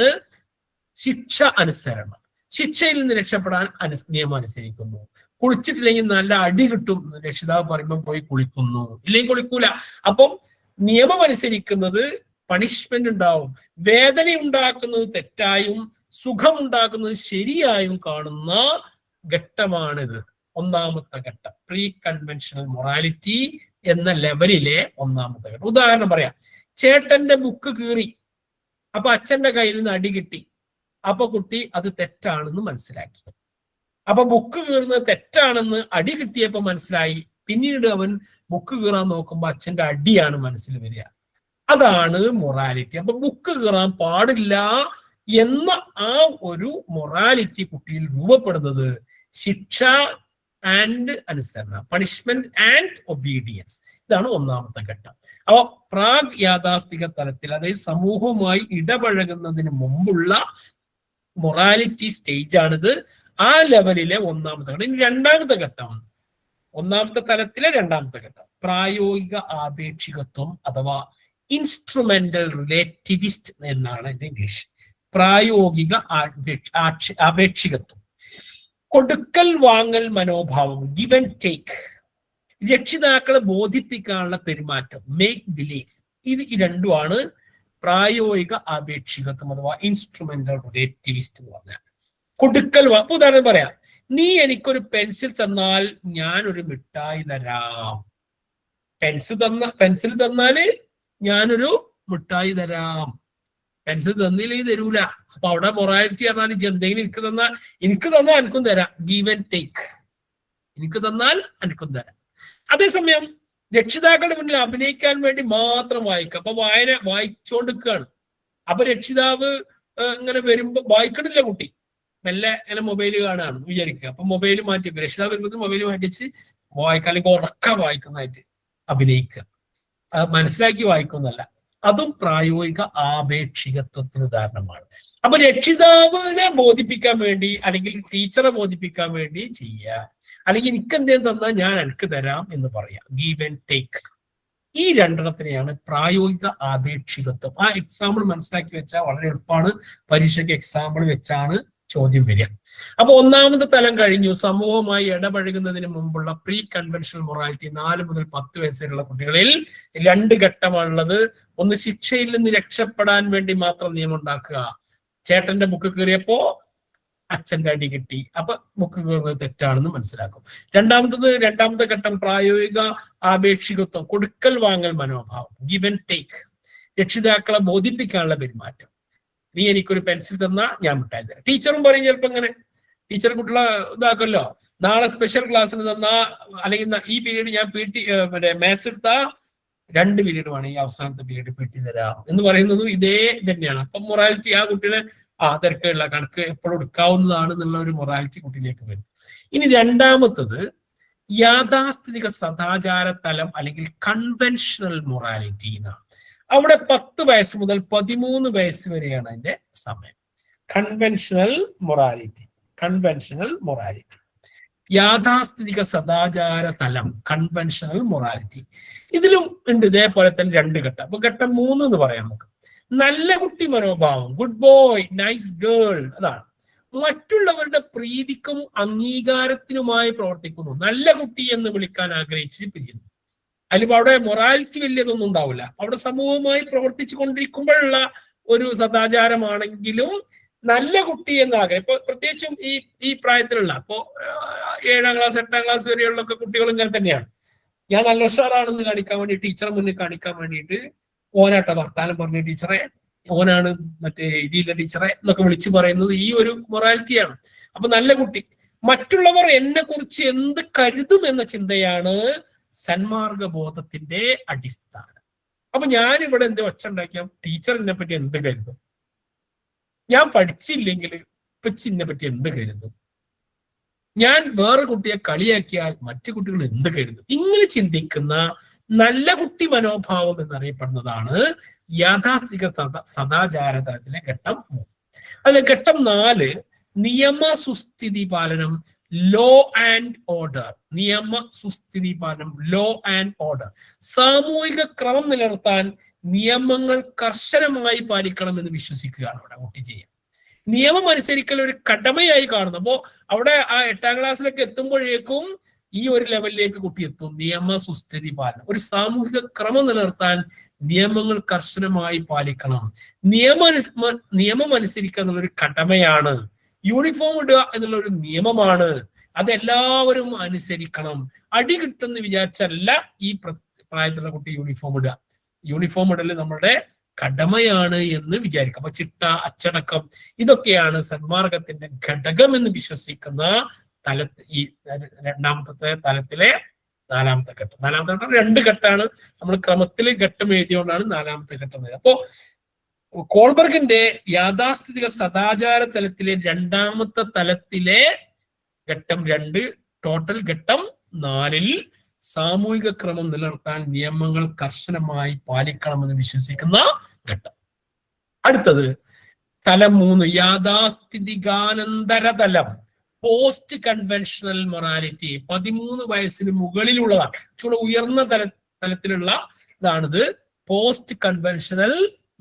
ശിക്ഷ അനുസരണം. ശിക്ഷയിൽ നിന്ന് രക്ഷപ്പെടാൻ നിയമം അനുസരിക്കുന്നു. കുളിച്ചിട്ടില്ലെങ്കിൽ നല്ല അടി കിട്ടും, രക്ഷിതാവ് പറയുമ്പോൾ പോയി കുളിക്കുന്നു, ഇല്ലെങ്കിൽ കുളിക്കൂല. അപ്പം നിയമം അനുസരിക്കുന്നത് പണിഷ്മെന്റ് ഉണ്ടാവും. വേദന ഉണ്ടാക്കുന്നത് തെറ്റായും സുഖമുണ്ടാക്കുന്നത് ശരിയായും കാണുന്ന ഘട്ടമാണിത്. 1ാമത്തെ ഘട്ടം പ്രീ കൺവെൻഷണൽ മൊറാലിറ്റി എന്ന ലെവലിലെ 1ാമത്തെ ഘട്ടം. ഉദാഹരണം പറയാം. ചേട്ടന്റെ ബുക്ക് കീറി, അപ്പൊ അച്ഛന്റെ കയ്യിൽ നിന്ന് അടി കിട്ടി. അപ്പൊ കുട്ടി അത് തെറ്റാണെന്ന് മനസ്സിലാക്കി. അപ്പൊ ബുക്ക് കീറുന്നത് തെറ്റാണെന്ന് അടി കിട്ടിയപ്പോ മനസ്സിലായി. പിന്നീട് അവൻ ബുക്ക് കീറാൻ നോക്കുമ്പോ അച്ഛന്റെ അടിയാണ് മനസ്സിൽ വരിക. അതാണ് മൊറാലിറ്റി. അപ്പൊ ബുക്ക് കീറാൻ പാടില്ല എന്ന ആ ഒരു മൊറാലിറ്റി കുട്ടിയിൽ രൂപപ്പെടുന്നത് ശിക്ഷ ആൻഡ് അനുസരണം, പണിഷ്മെന്റ് ആൻഡ് ഒബീഡിയൻസ്. ഇതാണ് 1ാമത്തെ ഘട്ടം. അപ്പൊ പ്രാഗ് യാഥാസ്ഥിക തലത്തിൽ, അതായത് സമൂഹവുമായി ഇടപഴകുന്നതിന് മുമ്പുള്ള മൊറാലിറ്റി സ്റ്റേജ് ആണിത്. ആ ലെവലിലെ 1ാമത്തെ ഘട്ടം. ഇനി 2ാമത്തെ ഘട്ടമാണ്. 1ാമത്തെ തലത്തിലെ 2ാമത്തെ ഘട്ടം പ്രായോഗിക ആപേക്ഷികത്വം അഥവാ ഇൻസ്ട്രുമെന്റൽ റിലേറ്റിവിസ്റ്റ് എന്നാണ് ഇത് ഇംഗ്ലീഷ്. പ്രായോഗിക ആപേക്ഷികത്വം, കൊടുക്കൽ വാങ്ങൽ മനോഭാവം, ഗിവ് ആൻഡ് ടേക്ക്, രക്ഷിതാക്കളെ ബോധിപ്പിക്കാനുള്ള പെരുമാറ്റം, മേക്ക് ബിലീവ്. ഇത് ഈ 2ആണ് പ്രായോഗിക ആപേക്ഷികത്വം അഥവാ ഇൻസ്ട്രുമെന്റൽ റിലേറ്റിവിസ്റ്റ് എന്ന് പറഞ്ഞാൽ. കൊടുക്കൽ ഉദാഹരണം പറയാം. നീ എനിക്കൊരു പെൻസിൽ തന്നാൽ ഞാൻ ഒരു മിഠായി തരാം. പെൻസിൽ തന്നാല് ഞാനൊരു മിഠായി തരാം. പെൻസിൽ തന്നില്ലെങ്കിൽ തരൂല. അപ്പൊ അവിടെ മൊറാലിറ്റി പറഞ്ഞാൽ എന്തെങ്കിലും എനിക്ക് തന്നാൽ എനിക്കും തരാം. Give and take. എനിക്ക് തന്നാൽ എനിക്കും തരാം. അതേസമയം രക്ഷിതാക്കളുടെ മുന്നിൽ അഭിനയിക്കാൻ വേണ്ടി മാത്രം വായിക്കുക. അപ്പൊ വായിച്ചോണ്ടിരിക്കുകയാണ്. അപ്പൊ രക്ഷിതാവ് ഇങ്ങനെ വരുമ്പോ വായിക്കണില്ല കുട്ടി, മെല്ലെ ഇങ്ങനെ മൊബൈൽ കാണുകയാണ് വിചാരിക്കുക. അപ്പൊ മൊബൈൽ മാറ്റി രക്ഷിതാവ് വരുമ്പോൾ മൊബൈൽ മാറ്റിച്ച് വായിക്കുക, അല്ലെങ്കിൽ ഉറക്ക വായിക്കുന്നതായിട്ട് അഭിനയിക്കുക. അത് മനസ്സിലാക്കി വായിക്കുന്നല്ല. അതും പ്രായോഗിക ആപേക്ഷികത്വത്തിന് ഉദാഹരണമാണ്. അപ്പൊ രക്ഷിതാവിനെ ബോധിപ്പിക്കാൻ വേണ്ടി അല്ലെങ്കിൽ ടീച്ചറെ ബോധിപ്പിക്കാൻ വേണ്ടി ചെയ്യുക, അല്ലെങ്കിൽ എനിക്ക് എന്തേലും തന്നാൽ ഞാൻ എനിക്ക് തരാം എന്ന് പറയാം. Give and take. ഈ രണ്ടെണ്ണത്തിനെയാണ് പ്രായോഗിക ആപേക്ഷികത്വം. ആ എക്സാമ്പിൾ മനസ്സിലാക്കി വെച്ചാൽ വളരെ എളുപ്പമാണ്. പരീക്ഷയ്ക്ക് എക്സാമ്പിൾ വെച്ചാണ് ചോദ്യം വരിക. അപ്പൊ ഒന്നാമത്തെ തലം കഴിഞ്ഞു. സമൂഹവുമായി ഇടപഴകുന്നതിന് മുമ്പുള്ള പ്രീ കൺവെൻഷണൽ മൊറാലിറ്റി. 4 മുതൽ 10 വയസ്സുള്ള കുട്ടികളിൽ 2 ഘട്ടമാണുള്ളത്. ഒന്ന്, ശിക്ഷയിൽ നിന്ന് രക്ഷപ്പെടാൻ വേണ്ടി മാത്രം നിയമം ഉണ്ടാക്കുക. ചേട്ടന്റെ ബുക്ക് കീറിയപ്പോ അച്ഛന്റെ അടി കിട്ടി, അപ്പൊ ബുക്ക് കീറുന്നത് തെറ്റാണെന്ന് മനസ്സിലാക്കും. രണ്ടാമത്തെ ഘട്ടം പ്രായോഗിക ആപേക്ഷികത്വം, കൊടുക്കൽ വാങ്ങൽ മനോഭാവം, ഗിവ് ആൻഡ് ടേക്ക്. രക്ഷിതാക്കളെ ബോധിപ്പിക്കാനുള്ള പെരുമാറ്റം. നീ എനിക്കൊരു പെൻസിൽ തന്നാ ഞാൻ മിഠായി തരാം. ടീച്ചറും പറയും ചിലപ്പോ ഇങ്ങനെ, ടീച്ചർ കുട്ടികളെ ഇതാക്കല്ലോ, നാളെ സ്പെഷ്യൽ ക്ലാസ്സിന് തന്നാ, അല്ലെങ്കിൽ ഈ പീരീഡ് ഞാൻ മാത്സ് എടുത്താ 2 പീരീഡ് വേണം, ഈ അവസാനത്തെ പീരീഡ് PT തരാം എന്ന് പറയുന്നതും ഇതേ തന്നെയാണ്. അപ്പൊ മൊറാലിറ്റി ആ കുട്ടികളെ തിരക്കുള്ള കണക്ക് എപ്പോഴും എടുക്കാവുന്നതാണ് എന്നുള്ള ഒരു മൊറാലിറ്റി കുട്ടിയിലേക്ക് വരും. ഇനി രണ്ടാമത്തത് യാഥാസ്ഥിതിക സദാചാര തലം അല്ലെങ്കിൽ കൺവെൻഷണൽ മൊറാലിറ്റി എന്നാണ്. അവിടെ 10 വയസ്സ് മുതൽ 13 വയസ്സ് വരെയാണ് അതിന്റെ സമയം. കൺവെൻഷണൽ മൊറാലിറ്റി യാഥാസ്ഥിതിക സദാചാര തലം, കൺവെൻഷണൽ മൊറാലിറ്റി. ഇതിലും ഉണ്ട് ഇതേപോലെ തന്നെ 2 ഘട്ടം. അപ്പൊ ഘട്ടം 3 എന്ന് പറയാം നമുക്ക്. നല്ല കുട്ടി മനോഭാവം, ഗുഡ് ബോയ്, നൈസ് ഗേൾ. അതാണ് മറ്റുള്ളവരുടെ പ്രീതിക്കും അംഗീകാരത്തിനുമായി പ്രവർത്തിക്കുന്നു. നല്ല കുട്ടി എന്ന് വിളിക്കാൻ ആഗ്രഹിച്ച് പിരിയുന്നു. അതിലിപ്പോ അവിടെ മൊറാലിറ്റി വലിയതൊന്നും ഉണ്ടാവില്ല. അവിടെ സമൂഹവുമായി പ്രവർത്തിച്ചു കൊണ്ടിരിക്കുമ്പോഴുള്ള ഒരു സദാചാരമാണെങ്കിലും നല്ല കുട്ടി എന്നാകെ. ഇപ്പൊ പ്രത്യേകിച്ചും ഈ പ്രായത്തിലുള്ള, ഇപ്പോ 7ാം ക്ലാസ് 8ാം ക്ലാസ് വരെയുള്ള കുട്ടികളും ഇങ്ങനെ തന്നെയാണ്. ഞാൻ നല്ല ഉഷാറാണെന്ന് കാണിക്കാൻ വേണ്ടി, ടീച്ചറെ മുന്നിൽ കാണിക്കാൻ വേണ്ടിയിട്ട് ഓനാട്ട വർത്താനം പറഞ്ഞ ടീച്ചറെ, ഓനാണ് മറ്റേ ഇതിലെ ടീച്ചറെ എന്നൊക്കെ വിളിച്ചു പറയുന്നത് ഈ ഒരു മൊറാലിറ്റിയാണ്. അപ്പൊ നല്ല കുട്ടി. മറ്റുള്ളവർ എന്നെ കുറിച്ച് എന്ത് കരുതും എന്ന ചിന്തയാണ് സന്മാർഗ ബോധത്തിന്റെ അടിസ്ഥാനം. അപ്പൊ ഞാനിവിടെ എന്ത് ഒച്ച ഉണ്ടാക്കിയ ടീച്ചർ എന്നെ പറ്റി എന്ത് കരുതും, ഞാൻ പഠിച്ചില്ലെങ്കിൽ ഇപ്പച്ചിനെ പറ്റി എന്ത് കരുതും, ഞാൻ വേറെ കുട്ടിയെ കളിയാക്കിയാൽ മറ്റു കുട്ടികൾ എന്ത് കരുതും, ഇങ്ങനെ ചിന്തിക്കുന്ന നല്ല കുട്ടി മനോഭാവം എന്നറിയപ്പെടുന്നതാണ് യാഥാസ്ഥിതിക സദാചാര തലത്തിലെ ഘട്ടം 3. അതിലെ ഘട്ടം 4 നിയമ സുസ്ഥിതി പാലനം, ലോ ആൻഡ് ഓർഡർ. നിയമ സുസ്ഥിതി പാലനം, ലോ ആൻഡ് ഓർഡർ. സാമൂഹിക ക്രമം നിലനിർത്താൻ നിയമങ്ങൾ കർശനമായി പാലിക്കണമെന്ന് വിശ്വസിക്കുകയാണ് അവിടെ കുട്ടി ചെയ്യുക. നിയമം അനുസരിക്കൽ ഒരു കടമയായി കാണുന്നു. അപ്പോ അവിടെ ആ 8ാം ക്ലാസ്സിലൊക്കെ എത്തുമ്പോഴേക്കും ഈ ഒരു ലെവലിലേക്ക് കുട്ടി എത്തും. നിയമ സുസ്ഥിതി പാലനം, ഒരു സാമൂഹിക ക്രമം നിലനിർത്താൻ നിയമങ്ങൾ കർശനമായി പാലിക്കണം. നിയമം അനുസരിക്കുക എന്നുള്ളൊരു കടമയാണ്. യൂണിഫോം ഇടുക എന്നുള്ള ഒരു നിയമമാണ്, അതെല്ലാവരും അനുസരിക്കണം. അടി കിട്ടുമെന്ന് വിചാരിച്ചല്ല ഈ പ്രായത്തിലുള്ള കുട്ടി യൂണിഫോം ഇടുക. യൂണിഫോം ഇടല് നമ്മുടെ കടമയാണ് എന്ന് വിചാരിക്കാം. അപ്പൊ ചിട്ട, അച്ചടക്കം, ഇതൊക്കെയാണ് സന്മാർഗത്തിന്റെ ഘടകം എന്ന് വിശ്വസിക്കുന്ന ഈ 2ാമത്തെ തലത്തിലെ 4ാമത്തെ ഘട്ടം. 4ാമത്തെ ഘട്ടം 2 ഘട്ടമാണ്. നമ്മൾ ക്രമത്തിൽ ഘട്ടം എഴുതിയോണ്ടാണ് 4ാമത്തെ ഘട്ടം. അപ്പോ കോൾബർഗിന്റെ യാഥാസ്ഥിതിക സദാചാര തലത്തിലെ 2ാമത്തെ തലത്തിലെ ഘട്ടം 2, ടോട്ടൽ ഘട്ടം 4ൽ സാമൂഹിക ക്രമം നിലനിർത്താൻ നിയമങ്ങൾ കർശനമായി പാലിക്കണമെന്ന് വിശ്വസിക്കുന്ന ഘട്ടം. അടുത്തത് തലം 3, യാഥാസ്ഥിതികാനന്തര തലം, പോസ്റ്റ് കൺവെൻഷണൽ മൊറാലിറ്റി. 13 വയസ്സിന് മുകളിലുള്ളതാണ്, ചൂടെ ഉയർന്ന തലത്തിലുള്ള ഇതാണിത്. Post conventional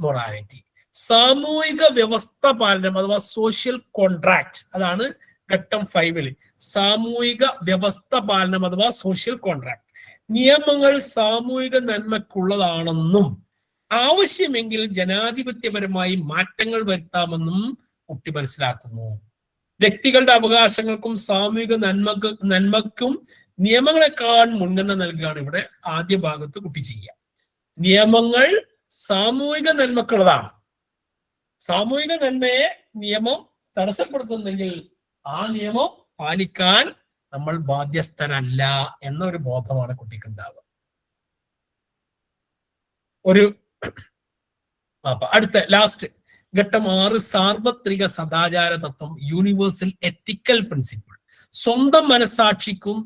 morality. സാമൂഹിക വ്യവസ്ഥ പാലനം അഥവാ സോഷ്യൽ കോൺട്രാക്ട്, അതാണ് ഘട്ടം 5ൽ. സാമൂഹിക വ്യവസ്ഥ പാലനം അഥവാ സോഷ്യൽ കോൺട്രാക്ട്. നിയമങ്ങൾ സാമൂഹിക നന്മക്കുള്ളതാണെന്നും ആവശ്യമെങ്കിൽ ജനാധിപത്യപരമായി മാറ്റങ്ങൾ വരുത്താമെന്നും കുട്ടി മനസ്സിലാക്കുന്നു. വ്യക്തികളുടെ അവകാശങ്ങൾക്കും സാമൂഹിക നന്മക്കും നിയമങ്ങളെക്കാൾ മുൻഗണന നൽകുകയാണ് ഇവിടെ ആദ്യ ഭാഗത്ത് കുട്ടി ചെയ്യുക. നിയമങ്ങൾ സാമൂഹിക നന്മക്കുള്ളതാണ്. സാമൂഹിക നന്മയെ നിയമം തടസ്സപ്പെടുത്തുന്നെങ്കിൽ ആ നിയമം പാലിക്കാൻ നമ്മൾ ബാധ്യസ്ഥരല്ല എന്നൊരു ബോധമാണ് കുട്ടിക്ക് ഉണ്ടാവുക. അടുത്ത ലാസ്റ്റ് ഘട്ടം 6 സാർവത്രിക സദാചാര തത്വം, യൂണിവേഴ്സൽ എത്തിക്കൽ പ്രിൻസിപ്പിൾ. സ്വന്തം മനസാക്ഷിക്കും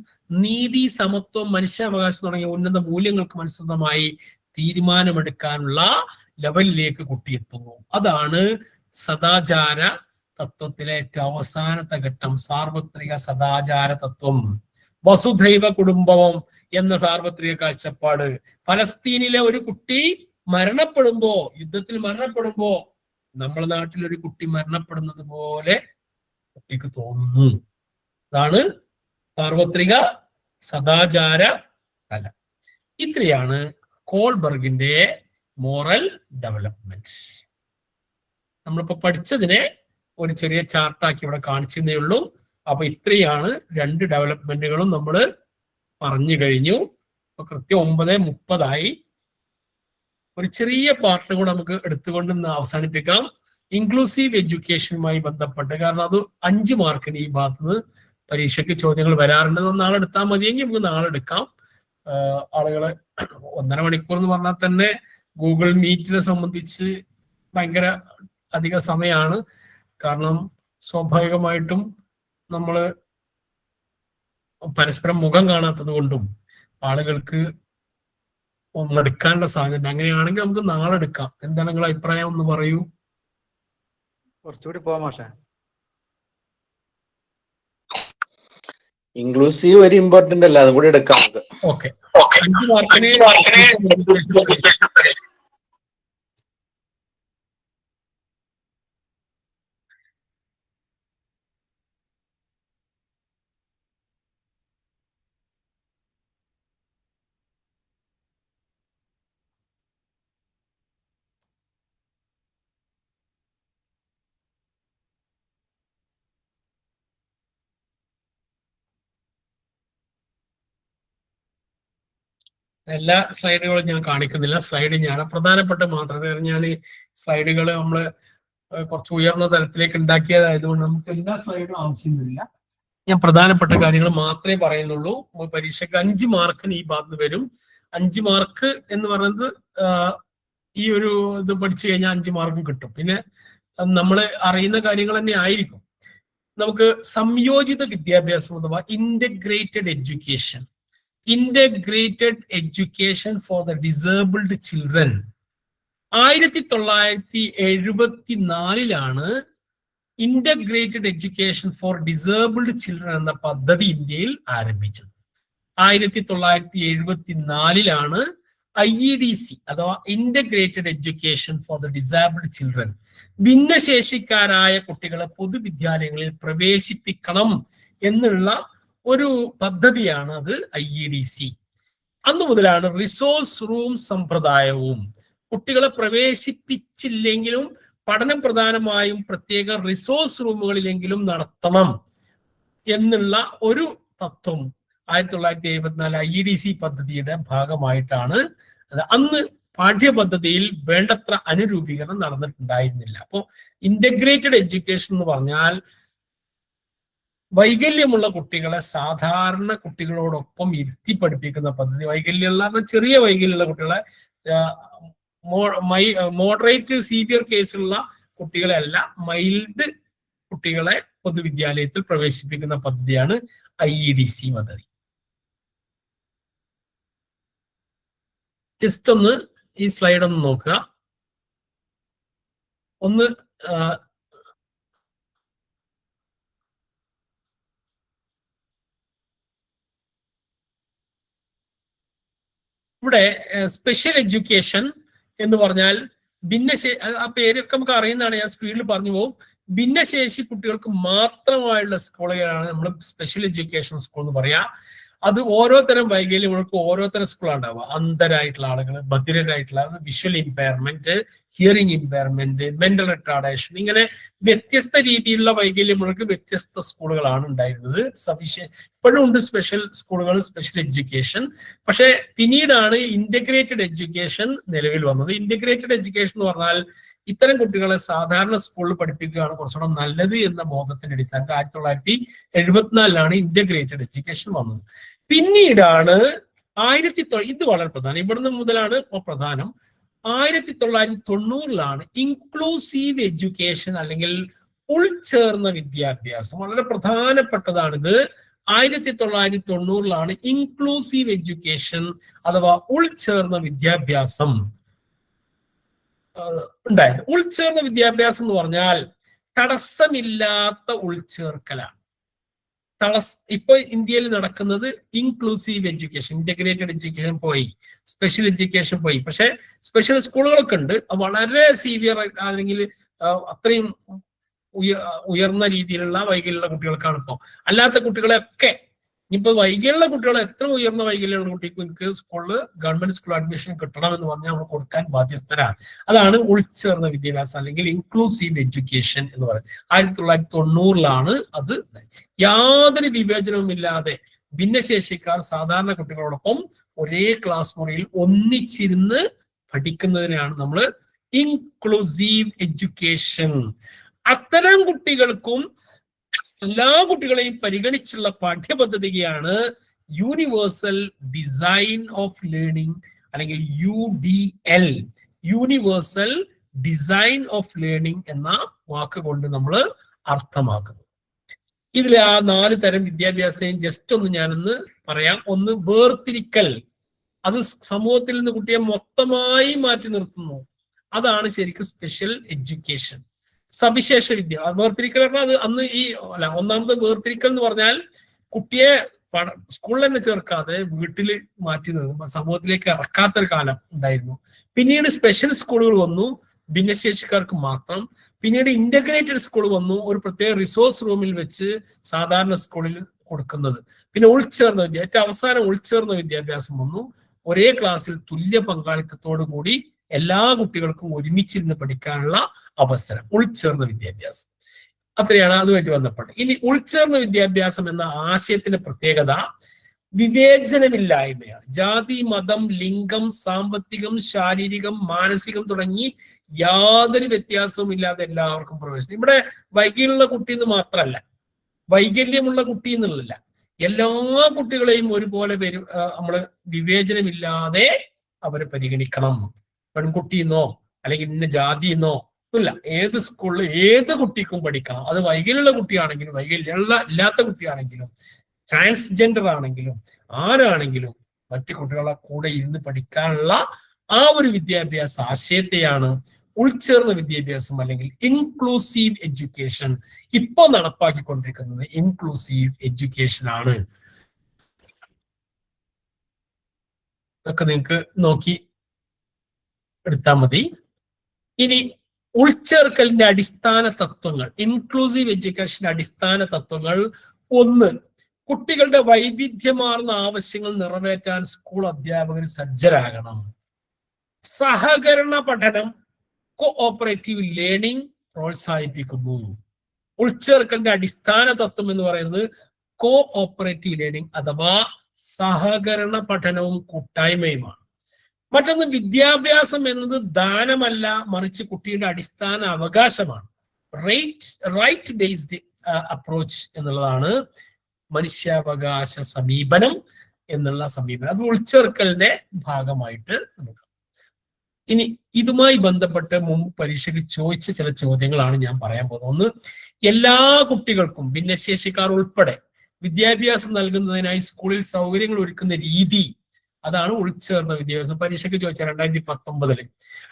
നീതി, സമത്വം, മനുഷ്യാവകാശം തുടങ്ങിയ ഉന്നത മൂല്യങ്ങൾക്ക് അനുസൃതമായി തീരുമാനമെടുക്കാനുള്ള ലെവലിലേക്ക് കുട്ടിയെത്തുന്നു. അതാണ് സദാചാര തത്വത്തിലെ ഏറ്റവും അവസാനത്തെ ഘട്ടം, സാർവത്രിക സദാചാര തത്വം. വസുധൈവ കുടുംബം എന്ന സാർവത്രിക കാഴ്ചപ്പാട്. ഫലസ്തീനിലെ ഒരു കുട്ടി മരണപ്പെടുമ്പോ, യുദ്ധത്തിൽ മരണപ്പെടുമ്പോ നമ്മുടെ നാട്ടിൽ ഒരു കുട്ടി മരണപ്പെടുന്നത് പോലെ കുട്ടിക്ക് തോന്നുന്നു. അതാണ് സാർവത്രിക സദാചാര തല. ഇത്രയാണ് കോൾബർഗിന്റെ മോറൽ ഡെവലപ്മെന്റ്. നമ്മളിപ്പോ പഠിച്ചതിനെ ഒരു ചെറിയ ചാർട്ടാക്കി ഇവിടെ കാണിച്ചതേ ഉള്ളൂ. അപ്പൊ ഇത്രയാണ് 2 ഡെവലപ്മെന്റുകളും നമ്മൾ പറഞ്ഞു കഴിഞ്ഞു. അപ്പൊ കൃത്യം 9:30 ഒരു ചെറിയ പാർട്ട് കൂടെ നമുക്ക് എടുത്തുകൊണ്ട് ഇന്ന് അവസാനിപ്പിക്കാം. ഇൻക്ലൂസീവ് എഡ്യൂക്കേഷനുമായി ബന്ധപ്പെട്ട്, കാരണം അത് 5 മാർക്കിന് ഈ ഭാഗത്ത് നിന്ന് പരീക്ഷയ്ക്ക് ചോദ്യങ്ങൾ വരാറുണ്ട്. നാളെ എടുത്താൽ മതിയെങ്കിൽ നമുക്ക് നാളെ എടുക്കാം. ആളുകള് 1.5 മണിക്കൂർ എന്ന് പറഞ്ഞാൽ തന്നെ ഗൂഗിൾ മീറ്റിനെ സംബന്ധിച്ച് ഭയങ്കര അധിക സമയമാണ്. കാരണം സ്വാഭാവികമായിട്ടും നമ്മൾ പരസ്പരം മുഖം കാണാത്തത് കൊണ്ടും ആളുകൾക്ക് ഒന്നെടുക്കാനുള്ള സാധ്യത. അങ്ങനെയാണെങ്കിൽ നമുക്ക് നാളെ എടുക്കാം. എന്താണ് നിങ്ങളുടെ അഭിപ്രായം, ഒന്ന് പറയൂ. കുറച്ചുകൂടി പോവാം മാഷേ. ഇൻക്ലൂസീവ് ഒരു ഇമ്പോർട്ടന്റ് അല്ല, അതും കൂടി എടുക്കാം നമുക്ക്. ഓക്കെ, 5 മാർക്കിന് എല്ലാ സ്ലൈഡുകളും ഞാൻ കാണിക്കുന്നില്ല. സ്ലൈഡ് ഞാൻ പ്രധാനപ്പെട്ട മാത്രമേ, ഞാൻ ഈ സ്ലൈഡുകൾ നമ്മൾ കുറച്ച് ഉയർന്ന തലത്തിലേക്ക് ഉണ്ടാക്കിയതായതുകൊണ്ട് നമുക്ക് എല്ലാ സ്ലൈഡും ആവശ്യമില്ല. ഞാൻ പ്രധാനപ്പെട്ട കാര്യങ്ങൾ മാത്രമേ പറയുന്നുള്ളൂ. പരീക്ഷയ്ക്ക് 5 മാർക്കിന് ഈ ഭാഗത്ത് വരും. 5 മാർക്ക് എന്ന് പറയുന്നത് ഈ ഒരു ഇത് പഠിച്ചു കഴിഞ്ഞാൽ 5 മാർക്കും കിട്ടും. പിന്നെ നമ്മൾ അറിയുന്ന കാര്യങ്ങൾ തന്നെ ആയിരിക്കും. നമുക്ക് സംയോജിത വിദ്യാഭ്യാസം അഥവാ integrated education, integrated education for the disabled children 1974 integrated education for disabled children എന്ന പദ്ധതി ഇന്ത്യയിൽ ആരംഭിച്ചത്. 1974 IEDC അഥവാ integrated education for the disabled children, ഭിന്നശേഷിക്കാരായ കുട്ടികളെ പൊതുവിദ്യാലയങ്ങളിൽ പ്രവേശിപ്പിക്കണം എന്നുള്ള ഒരു പദ്ധതിയാണ് അത് IEDC. അന്നു മുതലാണ് റിസോഴ്സ് റൂം സമ്പ്രദായവും. കുട്ടികളെ പ്രവേശിപ്പിച്ചില്ലെങ്കിലും പഠനം പ്രധാനമായും പ്രത്യേക റിസോഴ്സ് റൂമുകളിലെങ്കിലും നടത്തണം എന്നുള്ള ഒരു തത്വം 1974 IEDC പദ്ധതിയുടെ ഭാഗമായിട്ടാണ്. അന്ന് പാഠ്യപദ്ധതിയിൽ വേണ്ടത്ര അനുരൂപീകരണം നടന്നിട്ടുണ്ടായിരുന്നില്ല. അപ്പോൾ ഇന്റഗ്രേറ്റഡ് എഡ്യൂക്കേഷൻ എന്ന് പറഞ്ഞാൽ വൈകല്യമുള്ള കുട്ടികളെ സാധാരണ കുട്ടികളോടൊപ്പം ഇരുത്തി പഠിപ്പിക്കുന്ന പദ്ധതി. വൈകല്യമുള്ള ചെറിയ വൈകല്യമുള്ള കുട്ടികളെ, മോഡറേറ്റ് സീവിയർ കേസുള്ള കുട്ടികളെ അല്ല, മൈൽഡ് കുട്ടികളെ പൊതുവിദ്യാലയത്തിൽ പ്രവേശിപ്പിക്കുന്ന പദ്ധതിയാണ് IEDC പദ്ധതി. ജസ്റ്റ് ഒന്ന് ഈ സ്ലൈഡ് ഒന്ന് നോക്കുക. ഒന്ന് ഇവിടെ സ്പെഷ്യൽ എഡ്യൂക്കേഷൻ എന്ന് പറഞ്ഞാൽ ആ പേരൊക്കെ നമുക്ക് അറിയുന്നതാണ്, ഞാൻ സ്പീഡിൽ പറഞ്ഞു പോകും. ഭിന്നശേഷി കുട്ടികൾക്ക് മാത്രമായുള്ള സ്കൂളുകളാണ് നമ്മൾ സ്പെഷ്യൽ എഡ്യൂക്കേഷൻ സ്കൂൾ എന്ന് പറയാ. അത് ഓരോ തരം വൈകല്യങ്ങൾക്ക് ഓരോ തരം സ്കൂളാണ് ഉണ്ടാവുക. അന്ധരായിട്ടുള്ള ആളുകൾ, ബധിരരായിട്ടുള്ള, visual impairment, hearing impairment, mental retardation, ഇങ്ങനെ വ്യത്യസ്ത രീതിയിലുള്ള വൈകല്യങ്ങൾക്ക് വ്യത്യസ്ത സ്കൂളുകളാണ് ഉണ്ടായിരുന്നത്. ഇപ്പോഴും ഉണ്ട് സ്പെഷ്യൽ സ്കൂളുകൾ, സ്പെഷ്യൽ എഡ്യൂക്കേഷൻ. പക്ഷെ പിന്നീടാണ് ഇന്റഗ്രേറ്റഡ് എഡ്യൂക്കേഷൻ നിലവിൽ വന്നത്. ഇന്റഗ്രേറ്റഡ് എഡ്യൂക്കേഷൻ എന്ന് പറഞ്ഞാൽ ഇത്തരം കുട്ടികളെ സാധാരണ സ്കൂളിൽ പഠിപ്പിക്കുകയാണ് കുറച്ചുകൂടെ നല്ലത് എന്ന ബോധത്തിന്റെ അടിസ്ഥാനത്തിൽ 1974 ഇന്റഗ്രേറ്റഡ് എഡ്യൂക്കേഷൻ വന്നത്. പിന്നീടാണ് ഇത് വളരെ പ്രധാനം, ഇവിടുന്ന് മുതലാണ് പ്രധാനം. 1990 ഇൻക്ലൂസീവ് എഡ്യൂക്കേഷൻ അല്ലെങ്കിൽ ഉൾച്ചേർന്ന വിദ്യാഭ്യാസം വളരെ പ്രധാനപ്പെട്ടതാണിത്. 1990 ഇൻക്ലൂസീവ് എഡ്യൂക്കേഷൻ അഥവാ ഉൾച്ചേർന്ന വിദ്യാഭ്യാസം ഉണ്ടായത്. ഉൾച്ചേർന്ന വിദ്യാഭ്യാസം എന്ന് പറഞ്ഞാൽ തടസ്സമില്ലാത്ത ഉൾച്ചേർക്കലാണ്. ഇപ്പൊ ഇന്ത്യയിൽ നടക്കുന്നത് ഇൻക്ലൂസീവ് എഡ്യൂക്കേഷൻ, ഇന്റഗ്രേറ്റഡ് എഡ്യൂക്കേഷൻ പോയി, സ്പെഷ്യൽ എഡ്യൂക്കേഷൻ പോയി. പക്ഷെ സ്പെഷ്യൽ സ്കൂളുകളൊക്കെ ഉണ്ട്, വളരെ സീവിയർ അല്ലെങ്കിൽ അത്രയും ഉയർന്ന രീതിയിലുള്ള വൈകല്യമുള്ള കുട്ടികൾക്കാണ് ഇപ്പോൾ. അല്ലാത്ത കുട്ടികളെയൊക്കെ ഇനിയിപ്പോ വൈകല്യമുള്ള കുട്ടികളെ എത്ര ഉയർന്ന വൈകല്യമുള്ള കുട്ടിക്ക് എനിക്ക് സ്കൂളിൽ ഗവൺമെന്റ് സ്കൂൾ അഡ്മിഷൻ കിട്ടണമെന്ന് പറഞ്ഞാൽ നമ്മൾ കൊടുക്കാൻ ബാധ്യസ്ഥരാണ്. അതാണ് ഉൾച്ചേർന്ന വിദ്യാഭ്യാസം അല്ലെങ്കിൽ ഇൻക്ലൂസീവ് എഡ്യൂക്കേഷൻ എന്ന് പറയുന്നത്. 1990 അത് യാതൊരു വിവേചനവുമില്ലാതെ ഭിന്നശേഷിക്കാർ സാധാരണ കുട്ടികളോടൊപ്പം ഒരേ ക്ലാസ് മുറിയിൽ ഒന്നിച്ചിരുന്ന് പഠിക്കുന്നതിനാണ് നമ്മൾ ഇൻക്ലൂസീവ് എഡ്യൂക്കേഷൻ. അത്തരം കുട്ടികൾക്കും എല്ലാ കുട്ടികളെയും പരിഗണിച്ചുള്ള പാഠ്യപദ്ധതിയാണ് യൂണിവേഴ്സൽ ഡിസൈൻ ഓഫ് ലേണിംഗ് അല്ലെങ്കിൽ UDL, universal design of learning എന്ന വാക്ക് കൊണ്ട് നമ്മൾ അർത്ഥമാക്കുന്നത്. ഇതിൽ ആ 4 തരം വിദ്യാഭ്യാസത്തെയും ജസ്റ്റ് ഒന്ന് ഞാനൊന്ന് പറയാം. ഒന്ന്, വേർതിരിക്കൽ. അത് സമൂഹത്തിൽ നിന്ന് കുട്ടിയെ മൊത്തമായി മാറ്റി നിർത്തുന്നു. അതാണ് ശരിക്കും സ്പെഷ്യൽ എഡ്യൂക്കേഷൻ. സവിശേഷ വിദ്യ വേർതിരിക്കൽ പറഞ്ഞാൽ അത് അന്ന് ഒന്നാമത്തെ വേർതിരിക്കൽ എന്ന് പറഞ്ഞാൽ കുട്ടിയെ സ്കൂളിൽ തന്നെ ചേർക്കാതെ വീട്ടിൽ മാറ്റി നിർത്തും, സമൂഹത്തിലേക്ക് ഇറക്കാത്തൊരു കാലം ഉണ്ടായിരുന്നു. പിന്നീട് സ്പെഷ്യൽ സ്കൂളുകൾ വന്നു, ഭിന്നശേഷിക്കാർക്ക് മാത്രം. പിന്നീട് ഇന്റഗ്രേറ്റഡ് സ്കൂൾ വന്നു, ഒരു പ്രത്യേക റിസോഴ്സ് റൂമിൽ വെച്ച് സാധാരണ സ്കൂളിൽ കൊടുക്കുന്നത്. പിന്നെ ഉൾച്ചേർന്ന ഏറ്റവും അവസാനം ഉൾച്ചേർന്ന വിദ്യാഭ്യാസം വന്നു. ഒരേ ക്ലാസ്സിൽ തുല്യ പങ്കാളിത്തത്തോടു കൂടി എല്ലാ കുട്ടികൾക്കും ഒരുമിച്ചിരുന്ന് പഠിക്കാനുള്ള അവസരം, ഉൾച്ചേർന്ന വിദ്യാഭ്യാസം. അത്രയാണ് അതുമായിട്ട് ബന്ധപ്പെട്ടത്. ഇനി ഉൾച്ചേർന്ന വിദ്യാഭ്യാസം എന്ന ആശയത്തിന്റെ പ്രത്യേകത വിവേചനമില്ലായ്മയാണ്. ജാതി, മതം, ലിംഗം, സാമ്പത്തികം, ശാരീരികം, മാനസികം തുടങ്ങി യാതൊരു വ്യത്യാസവും ഇല്ലാതെ എല്ലാവർക്കും പ്രവേശനം. ഇവിടെ വൈകല്യമുള്ള കുട്ടി എന്ന് മാത്രമല്ല, വൈകല്യമുള്ള കുട്ടി എന്നുള്ളതല്ല, എല്ലാ കുട്ടികളെയും ഒരുപോലെ നമ്മള് വിവേചനമില്ലാതെ അവരെ പരിഗണിക്കണം. പെൺകുട്ടിന്നോ അല്ലെങ്കിൽ ഇന്ന ജാതിന്നോ ഇല്ല, ഏത് സ്കൂളിൽ ഏത് കുട്ടിക്കും പഠിക്കണം. അത് വൈകല്യമുള്ള കുട്ടിയാണെങ്കിലും ഇല്ലാത്ത കുട്ടിയാണെങ്കിലും ട്രാൻസ്ജെൻഡർ ആണെങ്കിലും ആരാണെങ്കിലും മറ്റു കുട്ടികളെ കൂടെ ഇരുന്ന് പഠിക്കാനുള്ള ആ ഒരു വിദ്യാഭ്യാസ ആശയത്തെയാണ് ഉൾച്ചേർന്ന വിദ്യാഭ്യാസം അല്ലെങ്കിൽ ഇൻക്ലൂസീവ് എഡ്യൂക്കേഷൻ. ഇപ്പോ നടപ്പാക്കിക്കൊണ്ടിരിക്കുന്നത് ഇൻക്ലൂസീവ് എഡ്യൂക്കേഷൻ ആണ്. ഒക്കെ നിങ്ങൾക്ക് നോക്കി എടുത്താൽ മതി. ഇനി ഉൾച്ചേർക്കലിന്റെ അടിസ്ഥാന തത്വങ്ങൾ, ഇൻക്ലൂസീവ് എഡ്യൂക്കേഷന്റെ അടിസ്ഥാന തത്വങ്ങൾ. 1, കുട്ടികളുടെ വൈവിധ്യമാർന്ന ആവശ്യങ്ങൾ നിറവേറ്റാൻ സ്കൂൾ അധ്യാപകർ സജ്ജരാകണം. സഹകരണ പഠനം, കോഓപ്പറേറ്റീവ് ലേണിംഗ് പ്രോത്സാഹിപ്പിക്കുന്നു. ഉൾച്ചേർക്കലിന്റെ അടിസ്ഥാന തത്വം എന്ന് പറയുന്നത് കോഓപ്പറേറ്റീവ് ലേണിംഗ് അഥവാ സഹകരണ പഠനവും കൂട്ടായ്മയുമാണ്. മറ്റൊന്ന്, വിദ്യാഭ്യാസം എന്നത് ദാനമല്ല, മറിച്ച് കുട്ടിയുടെ അടിസ്ഥാന അവകാശമാണ്. റൈറ്റ് ബേസ്ഡ് അപ്രോച്ച് എന്നുള്ളതാണ് മനുഷ്യാവകാശ സമീപനം എന്നുള്ള സമീപനം. അത് ഉൾച്ചേർക്കലിന്റെ ഭാഗമായിട്ട് നമുക്ക്. ഇനി ഇതുമായി ബന്ധപ്പെട്ട് മുമ്പ് പരീക്ഷയ്ക്ക് ചോദിച്ച ചില ചോദ്യങ്ങളാണ് ഞാൻ പറയാൻ പോകുന്നത്. ഒന്ന്, എല്ലാ കുട്ടികൾക്കും ഭിന്നശേഷിക്കാർ ഉൾപ്പെടെ വിദ്യാഭ്യാസം നൽകുന്നതിനായി സ്കൂളിൽ സൗകര്യങ്ങൾ ഒരുക്കുന്ന രീതി, അതാണ് ഉൾച്ചേർന്ന വിദ്യാഭ്യാസം. പരീക്ഷയ്ക്ക് ചോദിച്ച 2019.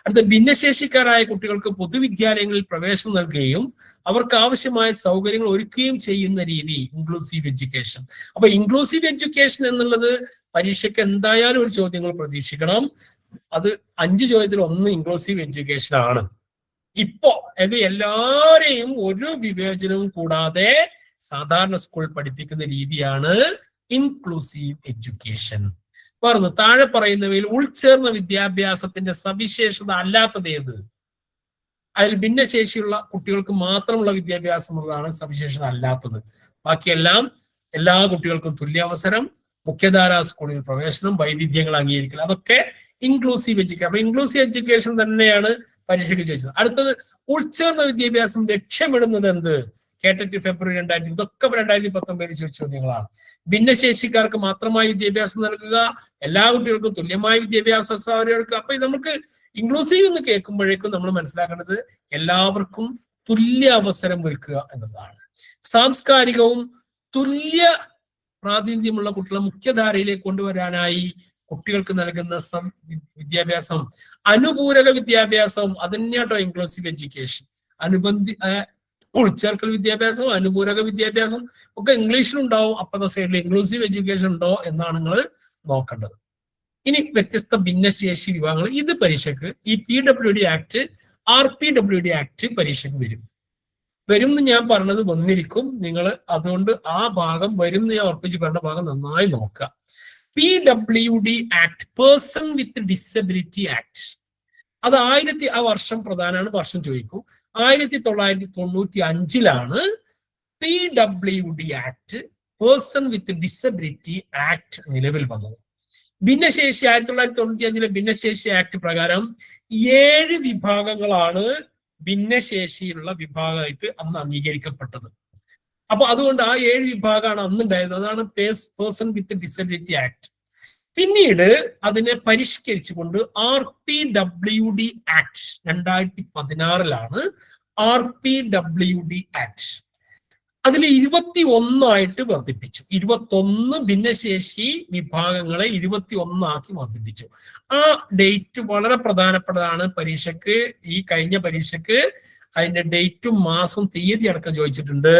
അടുത്ത, ഭിന്നശേഷിക്കാരായ കുട്ടികൾക്ക് പൊതുവിദ്യാലയങ്ങളിൽ പ്രവേശനം നൽകുകയും അവർക്ക് ആവശ്യമായ സൗകര്യങ്ങൾ ഒരുക്കുകയും ചെയ്യുന്ന രീതി ഇൻക്ലൂസീവ് എഡ്യൂക്കേഷൻ. അപ്പൊ ഇൻക്ലൂസീവ് എഡ്യൂക്കേഷൻ എന്നുള്ളത് പരീക്ഷയ്ക്ക് എന്തായാലും ഒരു ചോദ്യങ്ങൾ പ്രതീക്ഷിക്കണം. അത് 5 ചോദ്യത്തിൽ 1 ഇൻക്ലൂസീവ് എഡ്യൂക്കേഷൻ ആണ്. ഇപ്പോ ഇത് എല്ലാരെയും ഒരു വിവേചനവും കൂടാതെ സാധാരണ സ്കൂൾ പഠിപ്പിക്കുന്ന രീതിയാണ് ഇൻക്ലൂസീവ് എഡ്യൂക്കേഷൻ. പറഞ്ഞു, താഴെ പറയുന്നവയിൽ ഉൾച്ചേർന്ന വിദ്യാഭ്യാസത്തിന്റെ സവിശേഷത അല്ലാത്തത് ഏത്? അതിൽ ഭിന്നശേഷിയുള്ള കുട്ടികൾക്ക് മാത്രമുള്ള വിദ്യാഭ്യാസം ഉള്ളതാണ് സവിശേഷത അല്ലാത്തത്. ബാക്കിയെല്ലാം എല്ലാ കുട്ടികൾക്കും തുല്യാവസരം, മുഖ്യധാരാ സ്കൂളിൽ പ്രവേശനം, വൈവിധ്യങ്ങൾ അംഗീകരിക്കൽ, അതൊക്കെ ഇൻക്ലൂസീവ് എഡ്യൂക്കേഷൻ. അപ്പൊ ഇൻക്ലൂസീവ് എഡ്യൂക്കേഷൻ തന്നെയാണ് പരീക്ഷയ്ക്ക് ചോദിച്ചത്. അടുത്തത്, ഉൾച്ചേർന്ന വിദ്യാഭ്യാസം ലക്ഷ്യമിടുന്നത് എന്ത്? കേട്ടിട്ട് ഫെബ്രുവരി 2000 ഇതൊക്കെ 2019 ചോദിച്ച ചോദ്യങ്ങളാണ്. ഭിന്നശേഷിക്കാർക്ക് മാത്രമായി വിദ്യാഭ്യാസം നൽകുക, എല്ലാ കുട്ടികൾക്കും തുല്യമായ വിദ്യാഭ്യാസ സൗകര്യങ്ങൾക്ക്. അപ്പൊ നമുക്ക് ഇൻക്ലൂസീവ് എന്ന് കേൾക്കുമ്പോഴേക്കും നമ്മൾ മനസ്സിലാക്കേണ്ടത് എല്ലാവർക്കും തുല്യ അവസരം ഒരുക്കുക എന്നതാണ്. സാംസ്കാരികവും തുല്യ പ്രാതിനിധ്യമുള്ള കുട്ടികളെ മുഖ്യധാരയിലേക്ക് കൊണ്ടുവരാനായി കുട്ടികൾക്ക് നൽകുന്ന വിദ്യാഭ്യാസം, അനുപൂരക വിദ്യാഭ്യാസം, അതന്നെയാട്ടോ ഇൻക്ലൂസീവ് എഡ്യൂക്കേഷൻ. ഉൾച്ചേർക്കൽ വിദ്യാഭ്യാസം, അനുപൂരക വിദ്യാഭ്യാസം ഒക്കെ ഇംഗ്ലീഷിലുണ്ടാവും. അപ്പുറത്തെ സൈഡിൽ ഇൻക്ലൂസീവ് എഡ്യൂക്കേഷൻ ഉണ്ടോ എന്നാണ് നിങ്ങൾ നോക്കേണ്ടത്. ഇനി വ്യത്യസ്ത ഭിന്നശേഷി വിഭാഗങ്ങൾ, ഇത് പരീക്ഷയ്ക്ക് ഈ PWD ആക്ട്, RPWD ആക്ട് പരീക്ഷയ്ക്ക് വരും എന്ന് ഞാൻ പറഞ്ഞത് വന്നിരിക്കും. നിങ്ങൾ അതുകൊണ്ട് ആ ഭാഗം വരും എന്ന് ഞാൻ ഉറപ്പിച്ച് പറഞ്ഞ ഭാഗം നന്നായി നോക്കുക. PWD act, person with disability act, അത് ആ വർഷം പ്രധാനമാണ്, വർഷം ചോദിക്കും. 1995 PWD act, person with disability act നിലവിൽ വന്നത്. ഭിന്നശേഷി 1995 ഭിന്നശേഷി ആക്ട് പ്രകാരം 7 വിഭാഗങ്ങളാണ് ഭിന്നശേഷിയുള്ള വിഭാഗമായിട്ട് അന്ന് അംഗീകരിക്കപ്പെട്ടത്. അപ്പൊ അതുകൊണ്ട് ആ 7 വിഭാഗമാണ് അന്നുണ്ടായിരുന്നത്. അതാണ് പേഴ്സൺ വിത്ത് ഡിസബിലിറ്റി ആക്ട്. പിന്നീട് അതിനെ പരിഷ്കരിച്ചുകൊണ്ട് RPWD ആക്ട് 2016 RPWD ആക്ട്. അതിൽ 21 വർദ്ധിപ്പിച്ചു. 21 ഭിന്നശേഷി വിഭാഗങ്ങളെ 21 ആക്കി വർദ്ധിപ്പിച്ചു. ആ ഡേറ്റ് വളരെ പ്രധാനപ്പെട്ടതാണ് പരീക്ഷയ്ക്ക്. ഈ കഴിഞ്ഞ പരീക്ഷയ്ക്ക് അതിന്റെ ഡേറ്റും മാസവും തീയതി അടക്കം ചോദിച്ചിട്ടുണ്ട്.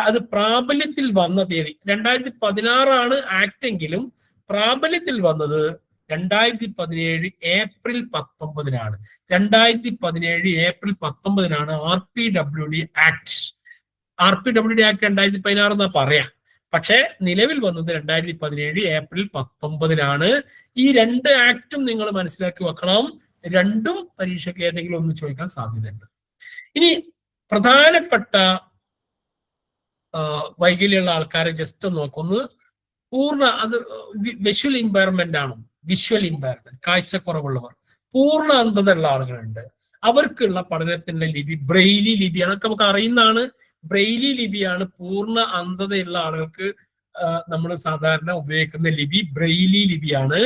അത് പ്രാബല്യത്തിൽ വന്ന തീയതി 2016 ആക്ട് എങ്കിലും പ്രാബല്യത്തിൽ വന്നത് 2017 April 19 2017 April 19 RPWD act. RPWD act 2016 എന്നാ പറയാം, പക്ഷെ നിലവിൽ വന്നത് 2017 ഏപ്രിൽ 19 ഈ 2 ആക്ടും നിങ്ങൾ മനസ്സിലാക്കി വെക്കണം. രണ്ടും പരീക്ഷയ്ക്ക് ഏതെങ്കിലും ഒന്ന് ചോദിക്കാൻ സാധ്യതയുണ്ട്. ഇനി പ്രധാനപ്പെട്ട വൈകല്യമുള്ള ആൾക്കാരെ ജസ്റ്റ് നോക്കുന്നു. അത് വിഷ്വൽ ഇമ്പയർമെന്റ് ആണ്. വിഷ്വൽ ഇമ്പയർമെന്റ്, കാഴ്ചക്കുറവുള്ളവർ, പൂർണ്ണ അന്ധത ഉള്ള ആളുകളുണ്ട്. അവർക്കുള്ള പഠനത്തിന്റെ ലിപി ബ്രെയിലി ലിപിയാണ്. അതൊക്കെ നമുക്ക് അറിയുന്നതാണ്. ബ്രെയിലി ലിപിയാണ് പൂർണ്ണ അന്ധതയുള്ള ആളുകൾക്ക് നമ്മൾ സാധാരണ ഉപയോഗിക്കുന്ന ലിപി ബ്രെയിലി ലിപിയാണ്.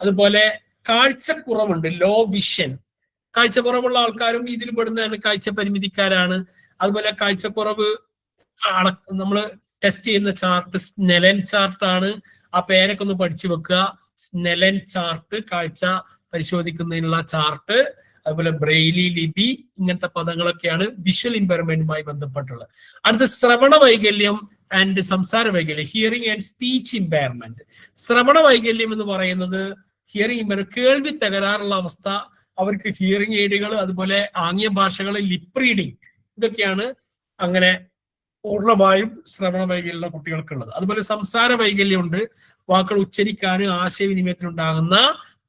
അതുപോലെ കാഴ്ചക്കുറവുണ്ട്, ലോ വിഷൻ, കാഴ്ചക്കുറവുള്ള ആൾക്കാരും ഇതിൽ പെടുന്നതാണ്, കാഴ്ച പരിമിതിക്കാരാണ്. അതുപോലെ കാഴ്ചക്കുറവ് നമ്മൾ ടെസ്റ്റ് ചെയ്യുന്ന ചാർട്ട് സ്നെലൻ ചാർട്ടാണ്. ആ പേരൊക്കെ ഒന്ന് പഠിച്ചു വെക്കുക. സ്നെലൻ ചാർട്ട്, കാഴ്ച പരിശോധിക്കുന്നതിനുള്ള ചാർട്ട്. അതുപോലെ ബ്രെയിലി ലിപി, ഇങ്ങനത്തെ പദങ്ങളൊക്കെയാണ് വിഷ്വൽ ഇമ്പയർമെന്റുമായി ബന്ധപ്പെട്ടുള്ളത്. അടുത്ത ശ്രവണ വൈകല്യം ആൻഡ് സംസാര വൈകല്യം, ഹിയറിംഗ് ആൻഡ് സ്പീച്ച് ഇമ്പയർമെന്റ്. ശ്രവണ വൈകല്യം എന്ന് പറയുന്നത് ഹിയറിംഗ് ഇമ്പയർമെന്റ്, കേൾവി തകരാറുള്ള അവസ്ഥ. അവർക്ക് ഹിയറിംഗ് എയ്ഡുകൾ, അതുപോലെ ആംഗ്യ ഭാഷകൾ, ലിപ്പ് റീഡിങ്, ഇതൊക്കെയാണ് അങ്ങനെ പൂർണ്ണമായും ശ്രവണ വൈകല്യമുള്ള കുട്ടികൾക്കുള്ളത്. അതുപോലെ സംസാര വൈകല്യമുണ്ട്, വാക്കുകൾ ഉച്ചരിക്കാനും ആശയവിനിമയത്തിനുണ്ടാകുന്ന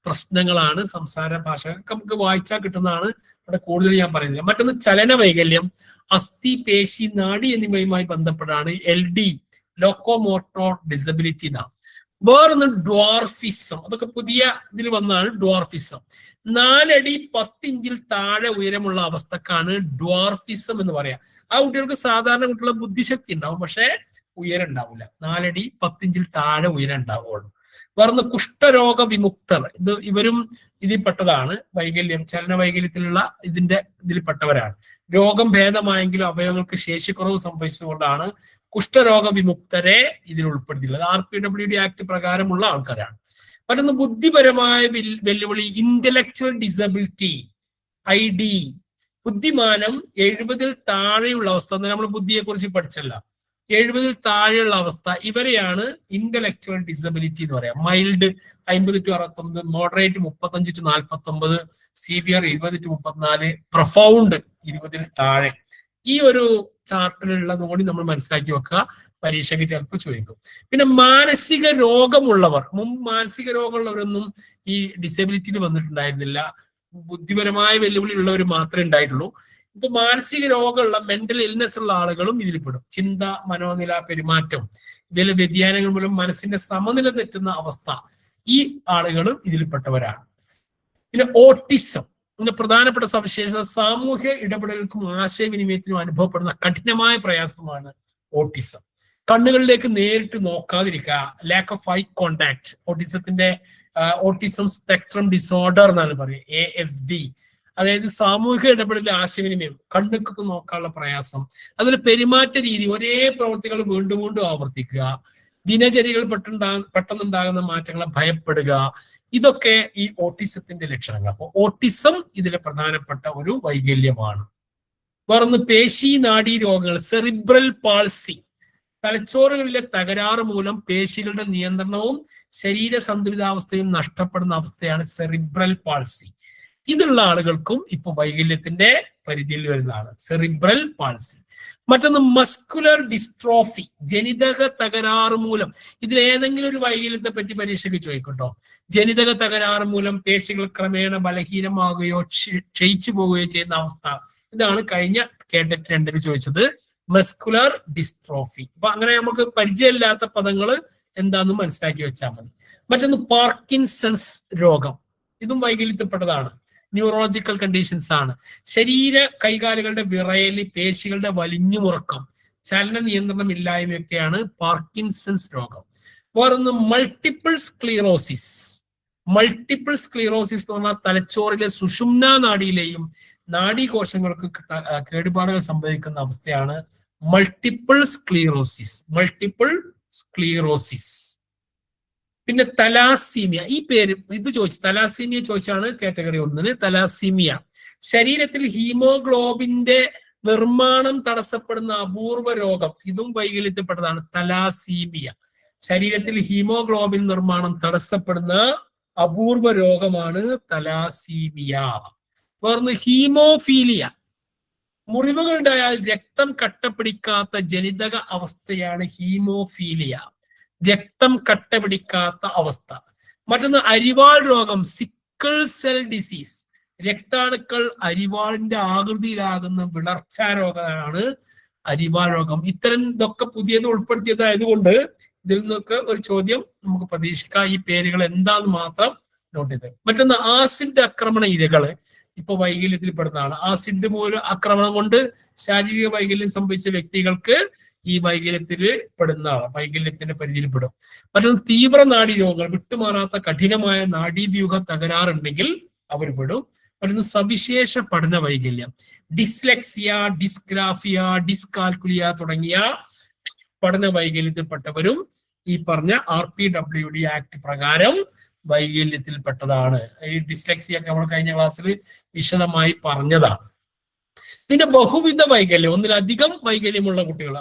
പ്രശ്നങ്ങളാണ് സംസാര ഭാഷ. നമുക്ക് വായിച്ചാൽ കിട്ടുന്നതാണ്, ഇവിടെ കൂടുതൽ ഞാൻ പറയുന്നില്ല. മറ്റൊന്ന് ചലന വൈകല്യം, അസ്ഥി, പേശി, നാഡി എന്നിവയുമായി ബന്ധപ്പെട്ടാണ് LD, ലോക്കോമോട്ടോർ ഡിസബിലിറ്റി എന്നാണ്. വേറൊന്ന് ഡ്വാർഫിസം, അതൊക്കെ പുതിയ ഇതിൽ വന്നാണ് ഡ്വാർഫിസം. 4 അടി 10 ഇഞ്ചിൽ താഴെ ഉയരമുള്ള അവസ്ഥക്കാണ് ഡ്വാർഫിസം എന്ന് പറയാം. ആ കുട്ടികൾക്ക് സാധാരണ കുട്ടികളുടെ ബുദ്ധിശക്തി ഉണ്ടാവും, പക്ഷെ ഉയരം ഉണ്ടാവില്ല. 4 അടി 10 ഇഞ്ചിൽ താഴെ ഉയരം ഉണ്ടാവുള്ളൂ. വേറൊന്ന് കുഷ്ഠരോഗ വിമുക്തർ, ഇവരും ഇതിൽപ്പെട്ടതാണ്. വൈകല്യം, ചലന വൈകല്യത്തിലുള്ള ഇതിൽപ്പെട്ടവരാണ്. രോഗം ഭേദമായെങ്കിലും അവയവങ്ങൾക്ക് ശേഷിക്കുറവ് സംഭവിച്ചതുകൊണ്ടാണ് കുഷ്ഠരോഗ വിമുക്തരെ ഇതിൽ ഉൾപ്പെടുത്തിയിട്ടുള്ളത്. RPWD ആക്ട് പ്രകാരമുള്ള ആൾക്കാരാണ്. മറ്റൊന്ന് ബുദ്ധിപരമായ വെല്ലുവിളി, ഇന്റലക്ച്വൽ ഡിസബിലിറ്റി, ID, ബുദ്ധിമാനം 70 താഴെയുള്ള അവസ്ഥ. നമ്മൾ ബുദ്ധിയെ കുറിച്ച് പഠിച്ചല്ല, 70 താഴെയുള്ള അവസ്ഥ, ഇവരെയാണ് ഇന്റലക്ച്വൽ ഡിസബിലിറ്റി എന്ന് പറയാം. Mild 50 to 69, moderate 35 to 49, severe 20 to 34, profound 20 താഴെ. ഈ ഒരു ചാർട്ടിലുള്ളത് കൂടി നമ്മൾ മനസ്സിലാക്കി വെക്കുക, പരീക്ഷയ്ക്ക് ചിലപ്പോൾ ചോദിക്കും. പിന്നെ മാനസിക രോഗമുള്ളവർ, മുമ്പ് മാനസിക രോഗമുള്ളവരൊന്നും ഈ ഡിസബിലിറ്റിയിൽ വന്നിട്ടുണ്ടായിരുന്നില്ല. ബുദ്ധിപരമായ വെല്ലുവിളി ഉള്ളവർ മാത്രമേ ഉണ്ടായിട്ടുള്ളൂ. ഇപ്പൊ മാനസിക രോഗമുള്ള, മെന്റൽ ഇൽനെസ് ഉള്ള ആളുകളും ഇതിൽപ്പെടും. ചിന്ത, മനോനില, പെരുമാറ്റം, ഇതിലെ വ്യതിയാനങ്ങൾ മൂലം മനസ്സിന്റെ സമനില തെറ്റുന്ന അവസ്ഥ, ഈ ആളുകളും ഇതിൽപ്പെട്ടവരാണ്. പിന്നെ ഓട്ടിസം, ഇതിന്റെ പ്രധാനപ്പെട്ട സവിശേഷത സാമൂഹ്യ ഇടപെടലുകൾക്കും ആശയവിനിമയത്തിനും അനുഭവപ്പെടുന്ന കഠിനമായ പ്രയാസമാണ് ഓട്ടിസം. കണ്ണുകളിലേക്ക് നേരിട്ട് നോക്കാതിരിക്കുക, ലാക്ക് ഓഫ് ഐ കോണ്ടാക്ട്, ഓട്ടിസത്തിന്റെ ഓട്ടിസം സ്പെക്ട്രം ഡിസോർഡർ എന്നാണ് പറയുക, ASD. അതായത് സാമൂഹിക ഇടപെടൽ ആശയവിനിമയം, കണ്ണുക്കൊക്കെ നോക്കാനുള്ള പ്രയാസം, അതുപോലെ പെരുമാറ്റ രീതി, ഒരേ പ്രവൃത്തികൾ വീണ്ടും വീണ്ടും ആവർത്തിക്കുക, ദിനചര്യകൾ പെട്ടെന്നുണ്ടാകുന്ന മാറ്റങ്ങളെ ഭയപ്പെടുക, ഇതൊക്കെ ഈ ഓട്ടിസത്തിന്റെ ലക്ഷണങ്ങൾ. അപ്പോൾ ഓട്ടിസം ഇതിലെ പ്രധാനപ്പെട്ട ഒരു വൈകല്യമാണ്. വേറൊന്ന് പേശി നാഡീ രോഗങ്ങൾ, സെറിബ്രൽ പാൾസി, തലച്ചോറുകളിലെ തകരാറ് മൂലം പേശികളുടെ നിയന്ത്രണവും ശരീര സന്തുലിതാവസ്ഥയും നഷ്ടപ്പെടുന്ന അവസ്ഥയാണ് സെറിബ്രൽ പാൾസി. ഇതുള്ള ആളുകൾക്കും ഇപ്പൊ വൈകല്യത്തിന്റെ പരിധിയിൽ വരുന്നതാണ് സെറിബ്രൽ പാൾസി. മറ്റൊന്ന് മസ്കുലർ ഡിസ്ട്രോഫി, ജനിതക തകരാറ് മൂലം. ഇതിലേതെങ്കിലും ഒരു വൈകല്യത്തെ പറ്റി പരീക്ഷയ്ക്ക് ചോദിക്കട്ടോ. ജനിതക തകരാറ് മൂലം പേശികൾ ക്രമേണ ബലഹീനമാകുകയോ ക്ഷയിച്ചു പോവുകയോ ചെയ്യുന്ന അവസ്ഥ. ഇതാണ് കഴിഞ്ഞ കേഡറ്റ് 2 ചോദിച്ചത്, മസ്കുലർ ഡിസ്ട്രോഫി. അപ്പൊ അങ്ങനെ നമുക്ക് പരിചയമില്ലാത്ത പദങ്ങൾ എന്താന്ന് മനസ്സിലാക്കി വെച്ചാൽ മതി. മറ്റൊന്ന് പാർക്കിൻസൺസ് രോഗം, ഇതും വൈകല്യത്തിൽപ്പെട്ടതാണ്, ന്യൂറോളജിക്കൽ കണ്ടീഷൻസ് ആണ്. ശരീര കൈകാലുകളുടെ വിറയല്, പേശികളുടെ വലിഞ്ഞുമുറക്കം, ചലന നിയന്ത്രണം ഇല്ലായ്മയൊക്കെയാണ് പാർക്കിൻസൺസ് രോഗം. വേറൊന്ന് മൾട്ടിപ്പിൾ സ്ക്ലീറോസിസ്. മൾട്ടിപ്പിൾ സ്ക്ലീറോസിസ് എന്ന് പറഞ്ഞാൽ തലച്ചോറിലെ സുഷുമ്നാ നാഡിയിലെയും നാഡീകോശങ്ങൾക്ക് കേടുപാടുകൾ സംഭവിക്കുന്ന അവസ്ഥയാണ് മൾട്ടിപ്പിൾ സ്ക്ലീറോസിസ്. Multiple sclerosis. പിന്നെ തലാസീമിയ, ഈ പേര് ഇത് ചോദിച്ചു, തലാസീമിയ ചോദിച്ചാണ് കാറ്റഗറി 1. തലാസീമിയ, ശരീരത്തിൽ ഹീമോഗ്ലോബിന്റെ നിർമ്മാണം തടസ്സപ്പെടുന്ന അപൂർവ രോഗം, ഇതും വൈകല്യത്തിൽപ്പെട്ടതാണ് തലാസീമിയ. ശരീരത്തിൽ ഹീമോഗ്ലോബിൻ നിർമ്മാണം തടസ്സപ്പെടുന്ന അപൂർവ രോഗമാണ് തലാസീമിയ. വേർന്ന് ഹീമോഫീലിയ, മുറിവുകളുണ്ടായാൽ രക്തം കട്ടപിടിക്കാത്ത ജനിതക അവസ്ഥയാണ് ഹീമോഫീലിയ, രക്തം കട്ടപിടിക്കാത്ത അവസ്ഥ. മറ്റൊന്ന് അരിവാൾ രോഗം, സിക്കിൾ സെൽ ഡിസീസ്, രക്താണുക്കൾ അരിവാളിന്റെ ആകൃതിയിലാകുന്ന വിളർച്ചാ രോഗമാണ് അരിവാൾ രോഗം. ഇത്തരം ഇതൊക്കെ പുതിയത് ഉൾപ്പെടുത്തിയതായതുകൊണ്ട് ഇതിൽ നിന്നൊക്കെ ഒരു ചോദ്യം നമുക്ക് പ്രതീക്ഷിക്കാം. ഈ പേരുകൾ എന്താന്ന് മാത്രം നോട്ട് ചെയ്ത്. മറ്റൊന്ന് ആസിഡ് ആക്രമണ ഇരകള്, ഇപ്പൊ വൈകല്യത്തിൽപ്പെടുന്നതാണ്. ആസിഡ് മൂലം ആക്രമണം കൊണ്ട് ശാരീരിക വൈകല്യം സംഭവിച്ച വ്യക്തികൾക്ക് ഈ വൈകല്യത്തിൽ പെടുന്നതാണ്, വൈകല്യത്തിന്റെ പരിധിയിൽപ്പെടും. മറ്റൊന്ന് തീവ്ര നാഡീ രോഗങ്ങൾ, വിട്ടുമാറാത്ത കഠിനമായ നാഡീവ്യൂഹ തകരാറുണ്ടെങ്കിൽ അവർ പെടും. മറ്റൊന്ന് സവിശേഷ പഠന വൈകല്യം, ഡിസ്ലെക്സിയ, ഡിസ്ഗ്രാഫിയ, ഡിസ്കാൽക്കുലിയ തുടങ്ങിയ പഠന വൈകല്യത്തിൽപ്പെട്ടവരും ഈ പറഞ്ഞ RPWD ആക്ട് പ്രകാരം വൈകല്യത്തിൽപ്പെട്ടതാണ്. ഈ ഡിസ്ലെക്സിയ ഒക്കെ നമ്മൾ കഴിഞ്ഞ ക്ലാസ്സിൽ വിശദമായി പറഞ്ഞതാണ്. പിന്നെ ബഹുവിധ വൈകല്യം, ഒന്നിലധികം വൈകല്യമുള്ള കുട്ടികൾ,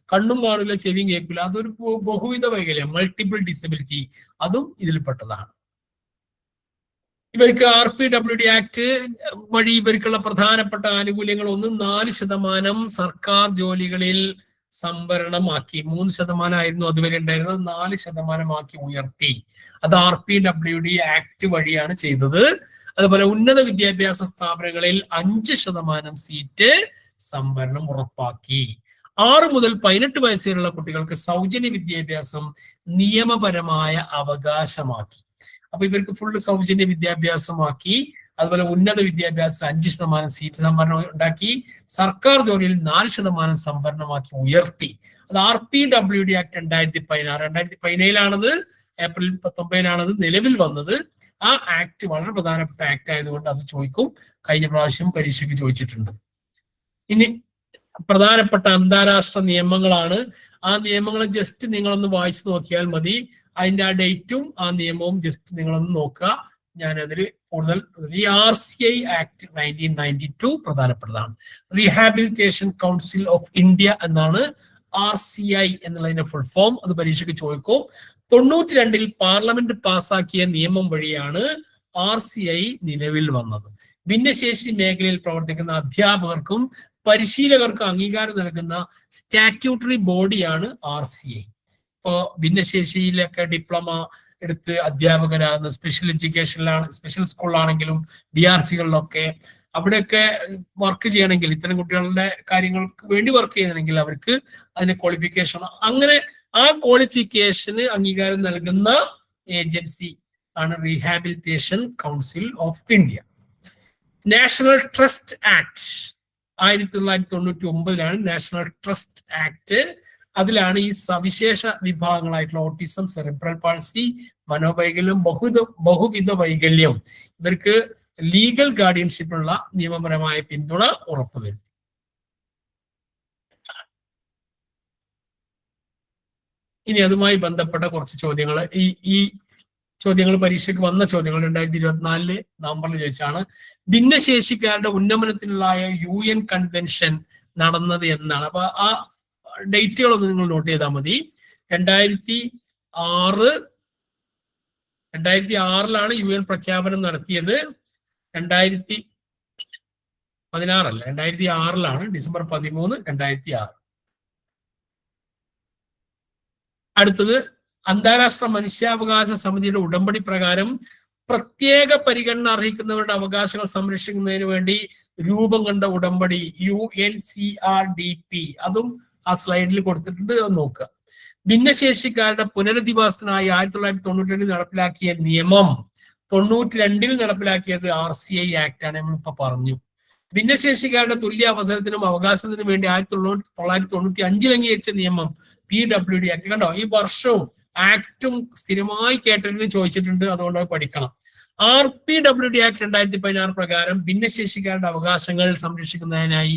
കണ്ണും കാണില്ല ചെവിയും കേൾക്കില്ല, അതൊരു ബഹുവിധ വൈകല്യം, മൾട്ടിപ്പിൾ ഡിസബിലിറ്റി, അതും ഇതിൽപ്പെട്ടതാണ്. ഇവർക്ക് RPWD ആക്ട് വഴി ഇവർക്കുള്ള പ്രധാനപ്പെട്ട ആനുകൂല്യങ്ങൾ ഒന്ന്, 4% സർക്കാർ ജോലികളിൽ സംവരണമാക്കി. 3% ആയിരുന്നു അതുവരെ ഉണ്ടായിരുന്നത്, 4% ഉയർത്തി. അത് RPWD ആക്ട് വഴിയാണ് ചെയ്തത്. അതുപോലെ ഉന്നത വിദ്യാഭ്യാസ സ്ഥാപനങ്ങളിൽ 5% സീറ്റ് സംവരണം ഉറപ്പാക്കി. 6 മുതൽ 18 വയസ്സ് വരെയുള്ള കുട്ടികൾക്ക് സൗജന്യ വിദ്യാഭ്യാസം നിയമപരമായ അവകാശമാക്കി. അപ്പൊ ഇവർക്ക് ഫുള്ള് സൗജന്യ വിദ്യാഭ്യാസമാക്കി. അതുപോലെ ഉന്നത വിദ്യാഭ്യാസത്തിൽ 5% സീറ്റ് സംവരണം ഉണ്ടാക്കി. സർക്കാർ ജോലിയിൽ 4% സംവരണമാക്കി ഉയർത്തി. അത് RPWD ആക്ട് 2017 ഏപ്രിൽ 19 നിലവിൽ വന്നത്. ആ ആക്ട് വളരെ പ്രധാനപ്പെട്ട ആക്ട് ആയതുകൊണ്ട് അത് ചോദിക്കും. കഴിഞ്ഞ പ്രാവശ്യം പരീക്ഷയ്ക്ക് ചോദിച്ചിട്ടുണ്ട്. ഇനി പ്രധാനപ്പെട്ട അന്താരാഷ്ട്ര നിയമങ്ങളാണ്. ആ നിയമങ്ങൾ ജസ്റ്റ് നിങ്ങളൊന്ന് വായിച്ചു നോക്കിയാൽ മതി. അതിന്റെ ആ ഡേറ്റും ആ നിയമവും ജസ്റ്റ് നിങ്ങളൊന്ന് നോക്കുക. ഞാനതിൽ കൂടുതൽ ഈ RCI ആക്ട് 1992 പ്രധാനപ്പെട്ടതാണ്. റീഹാബിലിറ്റേഷൻ കൗൺസിൽ ഓഫ് ഇന്ത്യ എന്നാണ് RCI എന്നുള്ളതിന്റെ ഫുൾ ഫോം. അത് പരീക്ഷയ്ക്ക് ചോദിക്കും. 92 പാർലമെന്റ് പാസാക്കിയ നിയമം വഴിയാണ് RCI നിലവിൽ വന്നത്. ഭിന്നശേഷി മേഖലയിൽ പ്രവർത്തിക്കുന്ന അധ്യാപകർക്കും പരിശീലകർക്കും അംഗീകാരം നൽകുന്ന സ്റ്റാറ്റ്യൂട്ടറി ബോഡിയാണ് RCI. ഇപ്പോ ഭിന്നശേഷിയിലൊക്കെ ഡിപ്ലോമ എടുത്ത് അധ്യാപകരാകുന്ന സ്പെഷ്യൽ എഡ്യൂക്കേഷനിലാണ്, സ്പെഷ്യൽ സ്കൂളിലാണെങ്കിലും DRCകളിലൊക്കെ അവിടെയൊക്കെ വർക്ക് ചെയ്യണമെങ്കിൽ, ഇത്തരം കുട്ടികളുടെ കാര്യങ്ങൾക്ക് വേണ്ടി വർക്ക് ചെയ്യണമെങ്കിൽ അവർക്ക് അതിന് ക്വാളിഫിക്കേഷൻ, അങ്ങനെ ആ ക്വാളിഫിക്കേഷന് അംഗീകാരം നൽകുന്ന ഏജൻസി ആണ് rehabilitation council of India. National trust act 1999 national trust act. അതിലാണ് ഈ സവിശേഷ വിഭാഗങ്ങളായിട്ടുള്ള ഓട്ടിസം, സെറിബ്രൽ പാൾസി, മനോവൈകല്യം, ബഹുവിധ വൈകല്യം ഇവർക്ക് ലീഗൽ ഗാർഡിയൻഷിപ്പിനുള്ള നിയമപരമായ പിന്തുണ ഉറപ്പുവരുത്തി. ഇനി അതുമായി ബന്ധപ്പെട്ട കുറച്ച് ചോദ്യങ്ങൾ, ഈ ചോദ്യങ്ങൾ പരീക്ഷയ്ക്ക് വന്ന ചോദ്യങ്ങൾ 2024 നവംബറിൽ ചോദിച്ചാണ്. ഭിന്നശേഷിക്കാരുടെ ഉന്നമനത്തിനുള്ള UN കൺവെൻഷൻ നടന്നത് എന്നാണ്. അപ്പൊ ആ ഡേറ്റുകളൊന്ന് നിങ്ങൾ നോട്ട് ചെയ്താൽ മതി. 2006 UN പ്രഖ്യാപനം നടത്തിയത്. 2016 2006 ഡിസംബർ 13, 2006. അടുത്തത് അന്താരാഷ്ട്ര മനുഷ്യാവകാശ സമിതിയുടെ ഉടമ്പടി പ്രകാരം പ്രത്യേക പരിഗണന അർഹിക്കുന്നവരുടെ അവകാശങ്ങൾ സംരക്ഷിക്കുന്നതിന് വേണ്ടി രൂപം കൊണ്ട ഉടമ്പടി UNCRDP. അതും ആ സ്ലൈഡിൽ കൊടുത്തിട്ടുണ്ട്, അത് നോക്കുക. ഭിന്നശേഷിക്കാരുടെ പുനരധിവാസത്തിനായി 1992 നടപ്പിലാക്കിയ നിയമം 92 നടപ്പിലാക്കിയത് RCI ആക്ട് ആണ്, നമ്മളിപ്പോ പറഞ്ഞു. ഭിന്നശേഷിക്കാരുടെ തുല്യ അവസരത്തിനും അവകാശത്തിനും വേണ്ടി 1995 അംഗീകരിച്ച നിയമം PWD ആക്ട്. കണ്ടോ, ഈ വർഷവും ആക്ടും സ്ഥിരമായി കേട്ടതിന് ചോദിച്ചിട്ടുണ്ട്, അതുകൊണ്ട് പഠിക്കണം. RPWD ആക്ട് 2016 പ്രകാരം ഭിന്നശേഷിക്കാരുടെ അവകാശങ്ങൾ സംരക്ഷിക്കുന്നതിനായി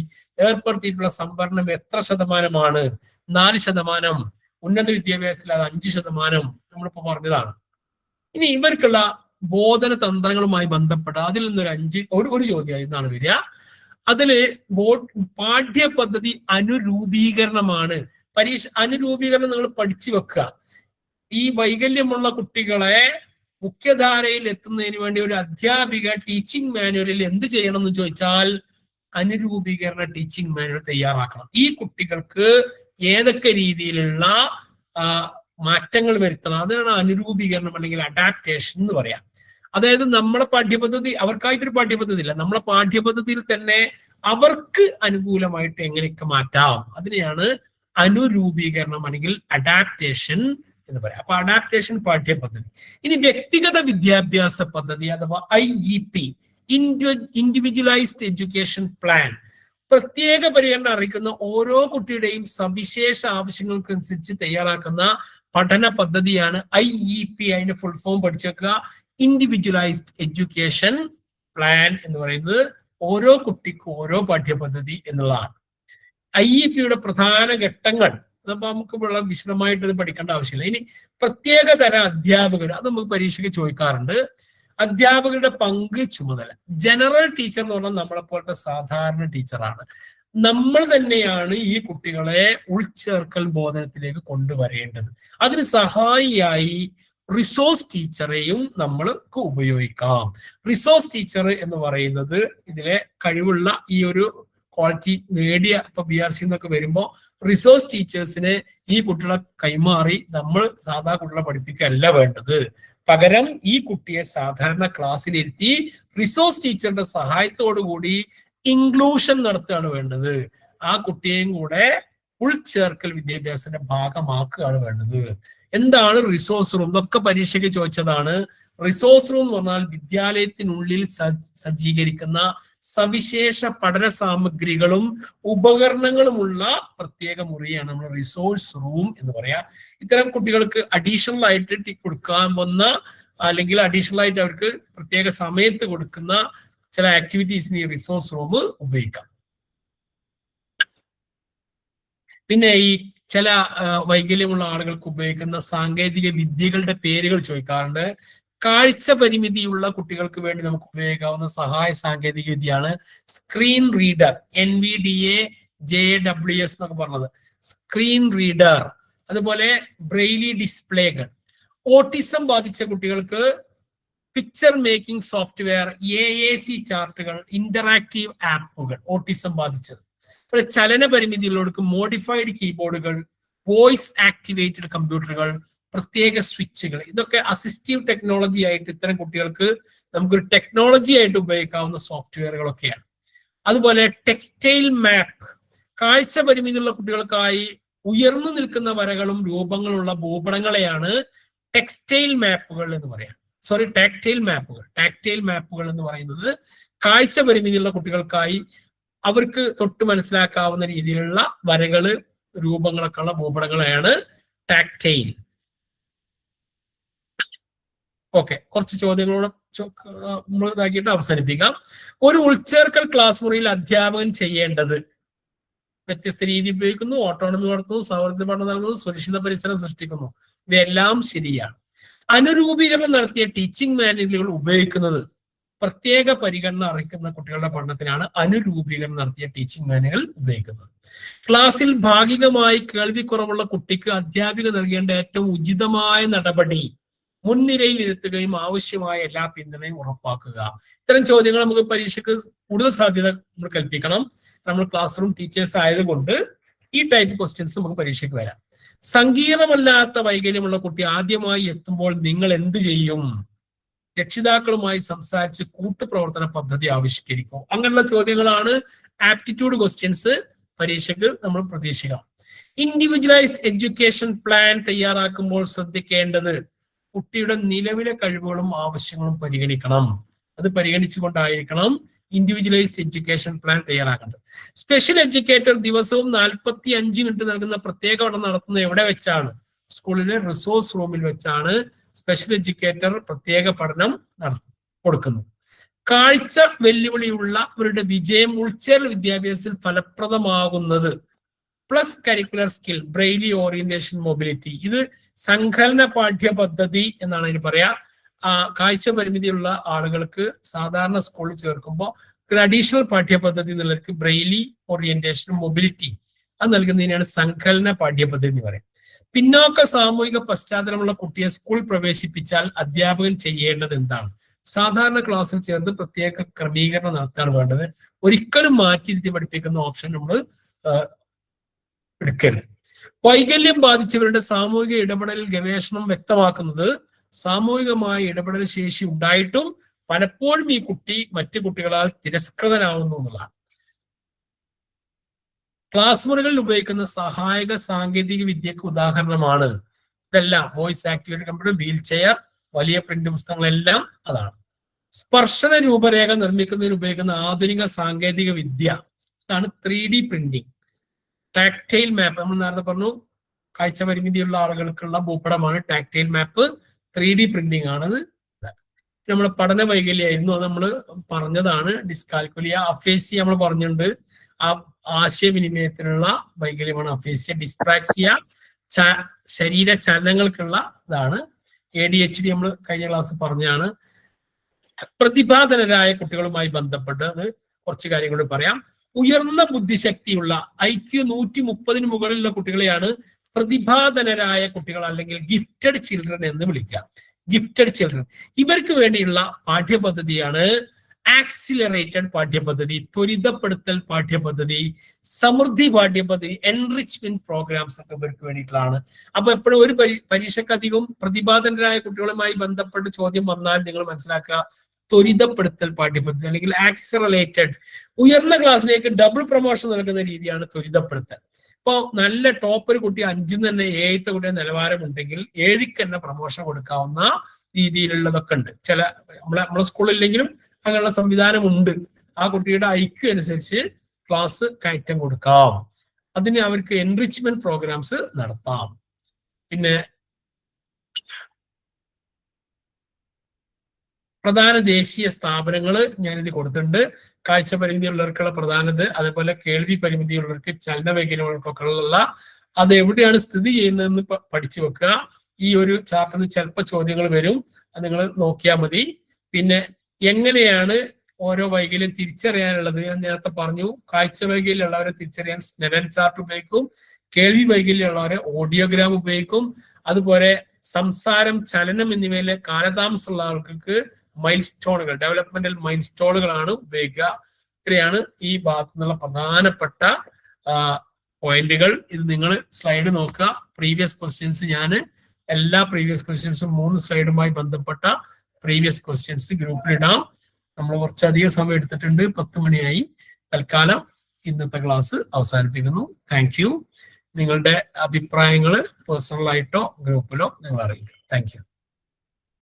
ഏർപ്പെടുത്തിയിട്ടുള്ള സംവരണം എത്ര ശതമാനമാണ്? 4%. ഉന്നത വിദ്യാഭ്യാസത്തിൽ അത് 5%. നമ്മളിപ്പോ പറഞ്ഞതാണ്. ഇനി ഇവർക്കുള്ള ബോധന തന്ത്രങ്ങളുമായി ബന്ധപ്പെട്ട അതിൽ നിന്നൊരു ഒരു ചോദ്യം എന്നാണ് വരിക. അതില് പാഠ്യപദ്ധതി അനുരൂപീകരണമാണ്. അനുരൂപീകരണം നിങ്ങൾ പഠിച്ചു വെക്കുക. ഈ വൈകല്യമുള്ള കുട്ടികളെ മുഖ്യധാരയിൽ എത്തുന്നതിന് വേണ്ടി ഒരു അധ്യാപിക ടീച്ചിങ് മാനുവലിൽ എന്ത് ചെയ്യണം എന്ന് ചോദിച്ചാൽ അനുരൂപീകരണ ടീച്ചിങ് മാനുവൽ തയ്യാറാക്കണം. ഈ കുട്ടികൾക്ക് ഏതൊക്കെ രീതിയിലുള്ള മാറ്റങ്ങൾ വരുത്തണം, അതിനാണ് അനുരൂപീകരണം അല്ലെങ്കിൽ അഡാപ്റ്റേഷൻ എന്ന് പറയാം. അതായത് നമ്മളെ പാഠ്യപദ്ധതി, അവർക്കായിട്ടൊരു പാഠ്യപദ്ധതി ഇല്ല, നമ്മളെ പാഠ്യപദ്ധതിയിൽ തന്നെ അവർക്ക് അനുകൂലമായിട്ട് എങ്ങനെയൊക്കെ മാറ്റാം, അതിനെയാണ് അനുരൂപീകരണം അല്ലെങ്കിൽ അഡാപ്റ്റേഷൻ എന്ന് പറയാം. അപ്പൊ അഡാപ്റ്റേഷൻ പാഠ്യപദ്ധതി. ഇനി വ്യക്തിഗത വിദ്യാഭ്യാസ പദ്ധതി അഥവാ IEP, ഇൻഡിവിജ്വലൈസ്ഡ് എഡ്യൂക്കേഷൻ പ്ലാൻ. പ്രത്യേക പരിഗണന അറിയിക്കുന്ന ഓരോ കുട്ടിയുടെയും സവിശേഷ ആവശ്യങ്ങൾക്കനുസരിച്ച് തയ്യാറാക്കുന്ന പഠന പദ്ധതിയാണ് IEP. അതിന്റെ ഫുൾ ഫോം പഠിച്ചേക്കുക, ഇൻഡിവിജ്വലൈസ്ഡ് എഡ്യൂക്കേഷൻ പ്ലാൻ എന്ന് പറയുന്നത് ഓരോ കുട്ടിക്കും ഓരോ പാഠ്യപദ്ധതി എന്നുള്ളതാണ്. IEPയുടെ പ്രധാന ഘട്ടങ്ങൾ അതപ്പോ നമുക്ക് വളരെ വിശദമായിട്ട് ഇത് പഠിക്കേണ്ട ആവശ്യമില്ല. ഇനി പ്രത്യേക തരം അധ്യാപകർ, അത് നമുക്ക് പരീക്ഷയ്ക്ക് ചോദിക്കാറുണ്ട്. അധ്യാപകരുടെ പങ്ക്, ചുമതല. ജനറൽ ടീച്ചർ എന്ന് പറഞ്ഞാൽ നമ്മളെ പോലത്തെ സാധാരണ ടീച്ചറാണ്. നമ്മൾ തന്നെയാണ് ഈ കുട്ടികളെ ഉൾച്ചേർക്കൽ ബോധനത്തിലേക്ക് കൊണ്ടുവരേണ്ടത്. അതിന് സഹായിയായി റിസോഴ്സ് ടീച്ചറെയും നമ്മൾക്ക് ഉപയോഗിക്കാം. റിസോഴ്സ് ടീച്ചർ എന്ന് പറയുന്നത് ഇതിലെ കഴിവുള്ള ഈ ഒരു ക്വാളിറ്റി നേടിയ ഇപ്പൊ BRC എന്നൊക്കെ വരുമ്പോൾ റിസോഴ്സ് ടീച്ചേഴ്സിനെ ഈ കുട്ടികളെ കൈമാറി നമ്മൾ സാധാ കുട്ടികളെ പഠിപ്പിക്കുകയല്ല വേണ്ടത്. പകരം ഈ കുട്ടിയെ സാധാരണ ക്ലാസ്സിലിരുത്തി റിസോഴ്സ് ടീച്ചറുടെ സഹായത്തോടു കൂടി ഇൻക്ലൂഷൻ നടത്തുകയാണ് വേണ്ടത്. ആ കുട്ടിയെയും കൂടെ ഉൾച്ചേർക്കൽ വിദ്യാഭ്യാസത്തിന്റെ ഭാഗമാക്കുകയാണ് വേണ്ടത്. എന്താണ് റിസോഴ്സ് റൂം? ഇതൊക്കെ പരീക്ഷയ്ക്ക് ചോദിച്ചതാണ്. റിസോഴ്സ് റൂം എന്ന് പറഞ്ഞാൽ വിദ്യാലയത്തിനുള്ളിൽ സജ്ജീകരിക്കുന്ന സവിശേഷ പഠന സാമഗ്രികളും ഉപകരണങ്ങളുമുള്ള പ്രത്യേക മുറിയാണ് നമ്മൾ റിസോഴ്സ് റൂം എന്ന് പറയാ. ഇത്തരം കുട്ടികൾക്ക് അഡീഷണൽ ആയിട്ട് കൊടുക്കാൻ വന്ന അല്ലെങ്കിൽ അഡീഷണൽ ആയിട്ട് അവർക്ക് പ്രത്യേക സമയത്ത് കൊടുക്കുന്ന ചില ആക്ടിവിറ്റീസിന് ഈ റിസോഴ്സ് റൂം ഉപയോഗിക്കാം. പിന്നെ ഈ ചില വൈകല്യമുള്ള ആളുകൾക്ക് ഉപയോഗിക്കുന്ന സാങ്കേതിക വിദ്യകളുടെ പേരുകൾ ചോദിക്കാറുണ്ട്. കാഴ്ച പരിമിതിയുള്ള കുട്ടികൾക്ക് വേണ്ടി നമുക്ക് ഉപയോഗിക്കാവുന്ന സഹായ സാങ്കേതിക വിദ്യയാണ് സ്ക്രീൻ റീഡർ, NVDA JAWS എന്നൊക്കെ പറഞ്ഞത്. സ്ക്രീൻ റീഡർ, അതുപോലെ ബ്രെയിലി ഡിസ്പ്ലേകൾ. ഓട്ടിസം ബാധിച്ച കുട്ടികൾക്ക് പിക്ചർ മേക്കിംഗ് സോഫ്റ്റ്വെയർ, AAC ചാർട്ടുകൾ, ഇന്ററാക്റ്റീവ് ആപ്പുകൾ. ഓട്ടിസം ബാധിച്ചത്. ചലന പരിമിതിയുള്ളവർക്ക് മോഡിഫൈഡ് കീബോർഡുകൾ, വോയിസ് ആക്ടിവേറ്റഡ് കമ്പ്യൂട്ടറുകൾ, പ്രത്യേക സ്വിച്ചുകൾ. ഇതൊക്കെ അസിസ്റ്റീവ് ടെക്നോളജി ആയിട്ട് ഇത്തരം കുട്ടികൾക്ക് നമുക്കൊരു ടെക്നോളജി ആയിട്ട് ഉപയോഗിക്കാവുന്ന സോഫ്റ്റ്വെയറുകളൊക്കെയാണ്. അതുപോലെ ടെക്സ്റ്റൈൽ മാപ്പ്, കാഴ്ച പരിമിതിയുള്ള കുട്ടികൾക്കായി ഉയർന്നു നിൽക്കുന്ന വരകളും രൂപങ്ങളുള്ള ഭൂപടങ്ങളെയാണ് ടെക്സ്റ്റൈൽ മാപ്പുകൾ എന്ന് പറയാം. ടാക്ടൈൽ മാപ്പുകൾ. ടാക്ടൈൽ മാപ്പുകൾ എന്ന് പറയുന്നത് കാഴ്ച പരിമിതിയുള്ള കുട്ടികൾക്കായി അവർക്ക് തൊട്ട് മനസ്സിലാക്കാവുന്ന രീതിയിലുള്ള വരകള്, രൂപങ്ങളൊക്കെ ഉള്ള ഭൂപടങ്ങളെയാണ് ടാക്ടൈൽ. ഓക്കെ, കുറച്ച് ചോദ്യങ്ങളോട് നമ്മൾ ഇതാക്കിയിട്ട് അവസാനിപ്പിക്കാം. ഒരു ഉൾച്ചേർക്കൽ ക്ലാസ് മുറിയിൽ അധ്യാപകൻ ചെയ്യേണ്ടത്: വ്യത്യസ്ത രീതി ഉപയോഗിക്കുന്നു, ഓട്ടോണമി നടത്തുന്നു, സൗഹൃദ പഠനം നൽകുന്നു, സുരക്ഷിത പരിസരം സൃഷ്ടിക്കുന്നു. ഇവയെല്ലാം ശരിയാണ്. അനുരൂപീകരണം നടത്തിയ ടീച്ചിങ് മാനുവലുകൾ ഉപയോഗിക്കുന്നത് പ്രത്യേക പരിഗണന അർഹിക്കുന്ന കുട്ടികളുടെ പഠനത്തിനാണ് അനുരൂപീകരണം നടത്തിയ ടീച്ചിങ് മാനുവൽ ഉപയോഗിക്കുന്നത്. ക്ലാസ്സിൽ ഭാഗികമായി കേൾവിക്കുറവുള്ള കുട്ടിക്ക് അധ്യാപിക നൽകേണ്ട ഏറ്റവും ഉചിതമായ നടപടി മുൻനിരയിൽ ഇരുത്തുകയും ആവശ്യമായ എല്ലാ പിന്തുണയും ഉറപ്പാക്കുക. ഇത്തരം ചോദ്യങ്ങൾ നമുക്ക് പരീക്ഷയ്ക്ക് കൂടുതൽ സാധ്യത നമ്മൾ കൽപ്പിക്കണം. നമ്മൾ ക്ലാസ് റൂം ടീച്ചേഴ്സ് ആയതുകൊണ്ട് ഈ ടൈപ്പ് ക്വസ്റ്റ്യൻസ് നമുക്ക് പരീക്ഷയ്ക്ക് വരാം. സങ്കീർണമല്ലാത്ത വൈകല്യമുള്ള കുട്ടി ആദ്യമായി എത്തുമ്പോൾ നിങ്ങൾ എന്ത് ചെയ്യും? രക്ഷിതാക്കളുമായി സംസാരിച്ച് കൂട്ടുപ്രവർത്തന പദ്ധതി ആവിഷ്കരിക്കും. അങ്ങനെയുള്ള ചോദ്യങ്ങളാണ് ആപ്റ്റിറ്റ്യൂഡ് ക്വസ്റ്റ്യൻസ് പരീക്ഷയ്ക്ക് നമ്മൾ പ്രതീക്ഷിക്കാം. ഇൻഡിവിജ്വലൈസ്ഡ് എഡ്യൂക്കേഷൻ പ്ലാൻ തയ്യാറാക്കുമ്പോൾ ശ്രദ്ധിക്കേണ്ടത്: കുട്ടിയുടെ നിലവിലെ കഴിവുകളും ആവശ്യങ്ങളും പരിഗണിക്കണം. അത് പരിഗണിച്ചുകൊണ്ടായിരിക്കണം ഇൻഡിവിജ്വലൈസ്ഡ് എഡ്യൂക്കേഷൻ പ്ലാൻ തയ്യാറാക്കേണ്ടത്. സ്പെഷ്യൽ എഡ്യൂക്കേറ്റർ ദിവസവും 45 മിനിറ്റ് നൽകുന്ന പ്രത്യേക പഠനം നടത്തുന്നത് എവിടെ വെച്ചാണ്? സ്കൂളിലെ റിസോഴ്സ് റൂമിൽ വെച്ചാണ് സ്പെഷ്യൽ എഡ്യൂക്കേറ്റർ പ്രത്യേക പഠനം കൊടുക്കുന്നത്. കാഴ്ച വെല്ലുവിളിയുള്ളവരുടെ വിജയം ഉൾച്ചേർക്കൽ വിദ്യാഭ്യാസത്തിൽ ഫലപ്രദമാകുന്നത് plus curricular skill, braille orientation mobility. ഇത് സങ്കലന പാഠ്യപദ്ധതി എന്നാണ് ഇതിന് പറയാ. കാഴ്ച പരിമിതിയുള്ള ആളുകൾക്ക് സാധാരണ സ്കൂളിൽ ചേർക്കുമ്പോൾ ഒരു അഡീഷണൽ പാഠ്യപദ്ധതി എന്നുള്ളവർക്ക് ബ്രെയിലി ഓറിയന്റേഷൻ മൊബിലിറ്റി അത് നൽകുന്നതിനാണ് സങ്കലന പാഠ്യപദ്ധതി എന്ന് പറയാം. പിന്നോക്ക സാമൂഹിക പശ്ചാത്തലമുള്ള കുട്ടിയെ സ്കൂൾ പ്രവേശിപ്പിച്ചാൽ അധ്യാപകൻ ചെയ്യേണ്ടത് എന്താണ്? സാധാരണ ക്ലാസ്സിൽ ചേർന്ന് പ്രത്യേക ക്രമീകരണം നടത്താണ് വേണ്ടത്. ഒരിക്കലും മാറ്റിയിരുത്തി പഠിപ്പിക്കുന്ന ഓപ്ഷൻ നമ്മൾ എടുക്കരുത്. വൈകല്യം ബാധിച്ചവരുടെ സാമൂഹിക ഇടപെടലിൽ ഗവേഷണം വ്യക്തമാക്കുന്നത് സാമൂഹികമായ ഇടപെടൽ ശേഷി ഉണ്ടായിട്ടും പലപ്പോഴും ഈ കുട്ടി മറ്റു കുട്ടികളാൽ തിരസ്കൃതനാവുന്നു എന്നുള്ളതാണ്. ക്ലാസ് മുറികളിൽ ഉപയോഗിക്കുന്ന സഹായക സാങ്കേതിക വിദ്യക്ക് ഉദാഹരണമാണ് ഇതെല്ലാം. Voice activated computer, wheel chair, വലിയ പ്രിന്റ് പുസ്തകങ്ങളെല്ലാം അതാണ്. സ്പർശന രൂപരേഖ നിർമ്മിക്കുന്നതിന് ഉപയോഗിക്കുന്ന ആധുനിക സാങ്കേതിക വിദ്യ ഇതാണ് 3D പ്രിന്റിംഗ്. ടാക്ടൈൽ മാപ്പ് നമ്മൾ നേരത്തെ പറഞ്ഞു, കാഴ്ച പരിമിതിയുള്ള ആളുകൾക്കുള്ള ഭൂപടമാണ് ടാക്ടൈൽ മാപ്പ്. 3D പ്രിന്റിംഗ് ആണത്. നമ്മളെ പഠന വൈകല്യമായിരുന്നു, അത് നമ്മൾ പറഞ്ഞതാണ്. ഡിസ്കാൽക്കുലിയ, അഫേസിയ നമ്മൾ പറഞ്ഞിട്ടുണ്ട്. ആ ആശയവിനിമയത്തിനുള്ള വൈകല്യമാണ് അഫേസിയ. ഡിസ്പ്രാക്സിയ ശരീര ചലനങ്ങൾക്കുള്ള ഇതാണ്. ADHD നമ്മൾ കഴിഞ്ഞ ക്ലാസ് പറഞ്ഞാണ്. പ്രതിഭാധനരായ കുട്ടികളുമായി ബന്ധപ്പെട്ട് കുറച്ച് കാര്യങ്ങൾ പറയാം. ഉയർന്ന ബുദ്ധിശക്തിയുള്ള IQ 130 മുകളിലുള്ള കുട്ടികളെയാണ് പ്രതിഭാധനരായ കുട്ടികൾ അല്ലെങ്കിൽ ഗിഫ്റ്റഡ് ചിൽഡ്രൻ എന്ന് വിളിക്കുക. ഗിഫ്റ്റഡ് ചിൽഡ്രൻ, ഇവർക്ക് വേണ്ടിയുള്ള പാഠ്യപദ്ധതിയാണ് ആക്സിലറേറ്റഡ് പാഠ്യപദ്ധതി, ത്വരിതപ്പെടുത്തൽ പാഠ്യപദ്ധതി, സമൃദ്ധി പാഠ്യപദ്ധതി, എൻറിച്ച്മെന്റ് പ്രോഗ്രാംസ് ഒക്കെ ഇവർക്ക് വേണ്ടിയിട്ടുള്ളതാണ്. അപ്പൊ എപ്പോഴും ഒരു പരീക്ഷയ്ക്ക് അധികം പ്രതിഭാധനരായ കുട്ടികളുമായി ബന്ധപ്പെട്ട് ചോദ്യം വന്നാൽ നിങ്ങൾ മനസ്സിലാക്കുക, ത്വരിതപ്പെടുത്തൽ പാഠ്യപദ്ധതി അല്ലെങ്കിൽ ആക്സിലറേറ്റഡ്. ഉയർന്ന ക്ലാസ്സിലേക്ക് ഡബിൾ പ്രൊമോഷൻ നൽകുന്ന രീതിയാണ് ത്വരിതപ്പെടുത്തൽ. ഇപ്പൊ നല്ല ടോപ്പ് ഒരു കുട്ടി 5 തന്നെ 7ത്തെ കുട്ടിയുടെ നിലവാരം ഉണ്ടെങ്കിൽ 7ക്ക് തന്നെ പ്രൊമോഷൻ കൊടുക്കാവുന്ന രീതിയിലുള്ളതൊക്കെ ഉണ്ട്. ചില നമ്മളെ സ്കൂളിലെങ്കിലും അങ്ങനെയുള്ള സംവിധാനമുണ്ട്. ആ കുട്ടിയുടെ IQ അനുസരിച്ച് ക്ലാസ് കയറ്റം കൊടുക്കാം. അതിന് അവർക്ക് എൻറിച്ച്മെന്റ് പ്രോഗ്രാംസ് നടത്താം. പിന്നെ പ്രധാന ദേശീയ സ്ഥാപനങ്ങൾ ഞാനിത് കൊടുത്തിട്ടുണ്ട്. കാഴ്ച പരിമിതിയുള്ളവർക്കുള്ള പ്രധാനത്, അതേപോലെ കേൾവി പരിമിതിയുള്ളവർക്ക്, ചലന വൈകല്യങ്ങൾക്കൊക്കെ ഉള്ള അത് എവിടെയാണ് സ്ഥിതി ചെയ്യുന്നതെന്ന് പഠിച്ചു വെക്കുക. ഈ ഒരു ചാപ്റ്ററിൽ ചിലപ്പോൾ ചോദ്യങ്ങൾ വരും, അത് നിങ്ങൾ നോക്കിയാൽ മതി. പിന്നെ എങ്ങനെയാണ് ഓരോ വൈകല്യം തിരിച്ചറിയാനുള്ളത് ഞാൻ നേരത്തെ പറഞ്ഞു. കാഴ്ച വൈകല്യമുള്ളവരെ തിരിച്ചറിയാൻ സ്നെഡൻ ചാർട്ട് ഉപയോഗിക്കും. കേൾവി വൈകല്യമുള്ളവരെ ഓഡിയോഗ്രാം ഉപയോഗിക്കും. അതുപോലെ സംസാരം, ചലനം എന്നിവയിലെ കാലതാമസമുള്ള ആൾക്കാർക്ക് മൈൽ സ്റ്റോണുകൾ, ഡെവലപ്മെന്റൽ മൈൽ സ്റ്റോണുകളാണ് ഉപയോഗിക്കുക. ഇത്രയാണ് ഈ ഭാഗത്തു നിന്നുള്ള പ്രധാനപ്പെട്ട പോയിന്റുകൾ. ഇത് നിങ്ങൾ സ്ലൈഡ് നോക്കുക. പ്രീവിയസ് ക്വസ്റ്റ്യൻസ് ഞാൻ എല്ലാ പ്രീവിയസ് ക്വസ്റ്റ്യൻസും 3 സ്ലൈഡുമായി ബന്ധപ്പെട്ട പ്രീവിയസ് ക്വസ്റ്റ്യൻസ് ഗ്രൂപ്പിലിടാം. നമ്മൾ കുറച്ചധികം സമയം എടുത്തിട്ടുണ്ട്, 10 മണിയായി. തൽക്കാലം ഇന്നത്തെ ക്ലാസ് അവസാനിപ്പിക്കുന്നു. Thank you. നിങ്ങളുടെ അഭിപ്രായങ്ങൾ പേഴ്സണലായിട്ടോ ഗ്രൂപ്പിലോ നിങ്ങൾ അറിയിക്കും. Thank you.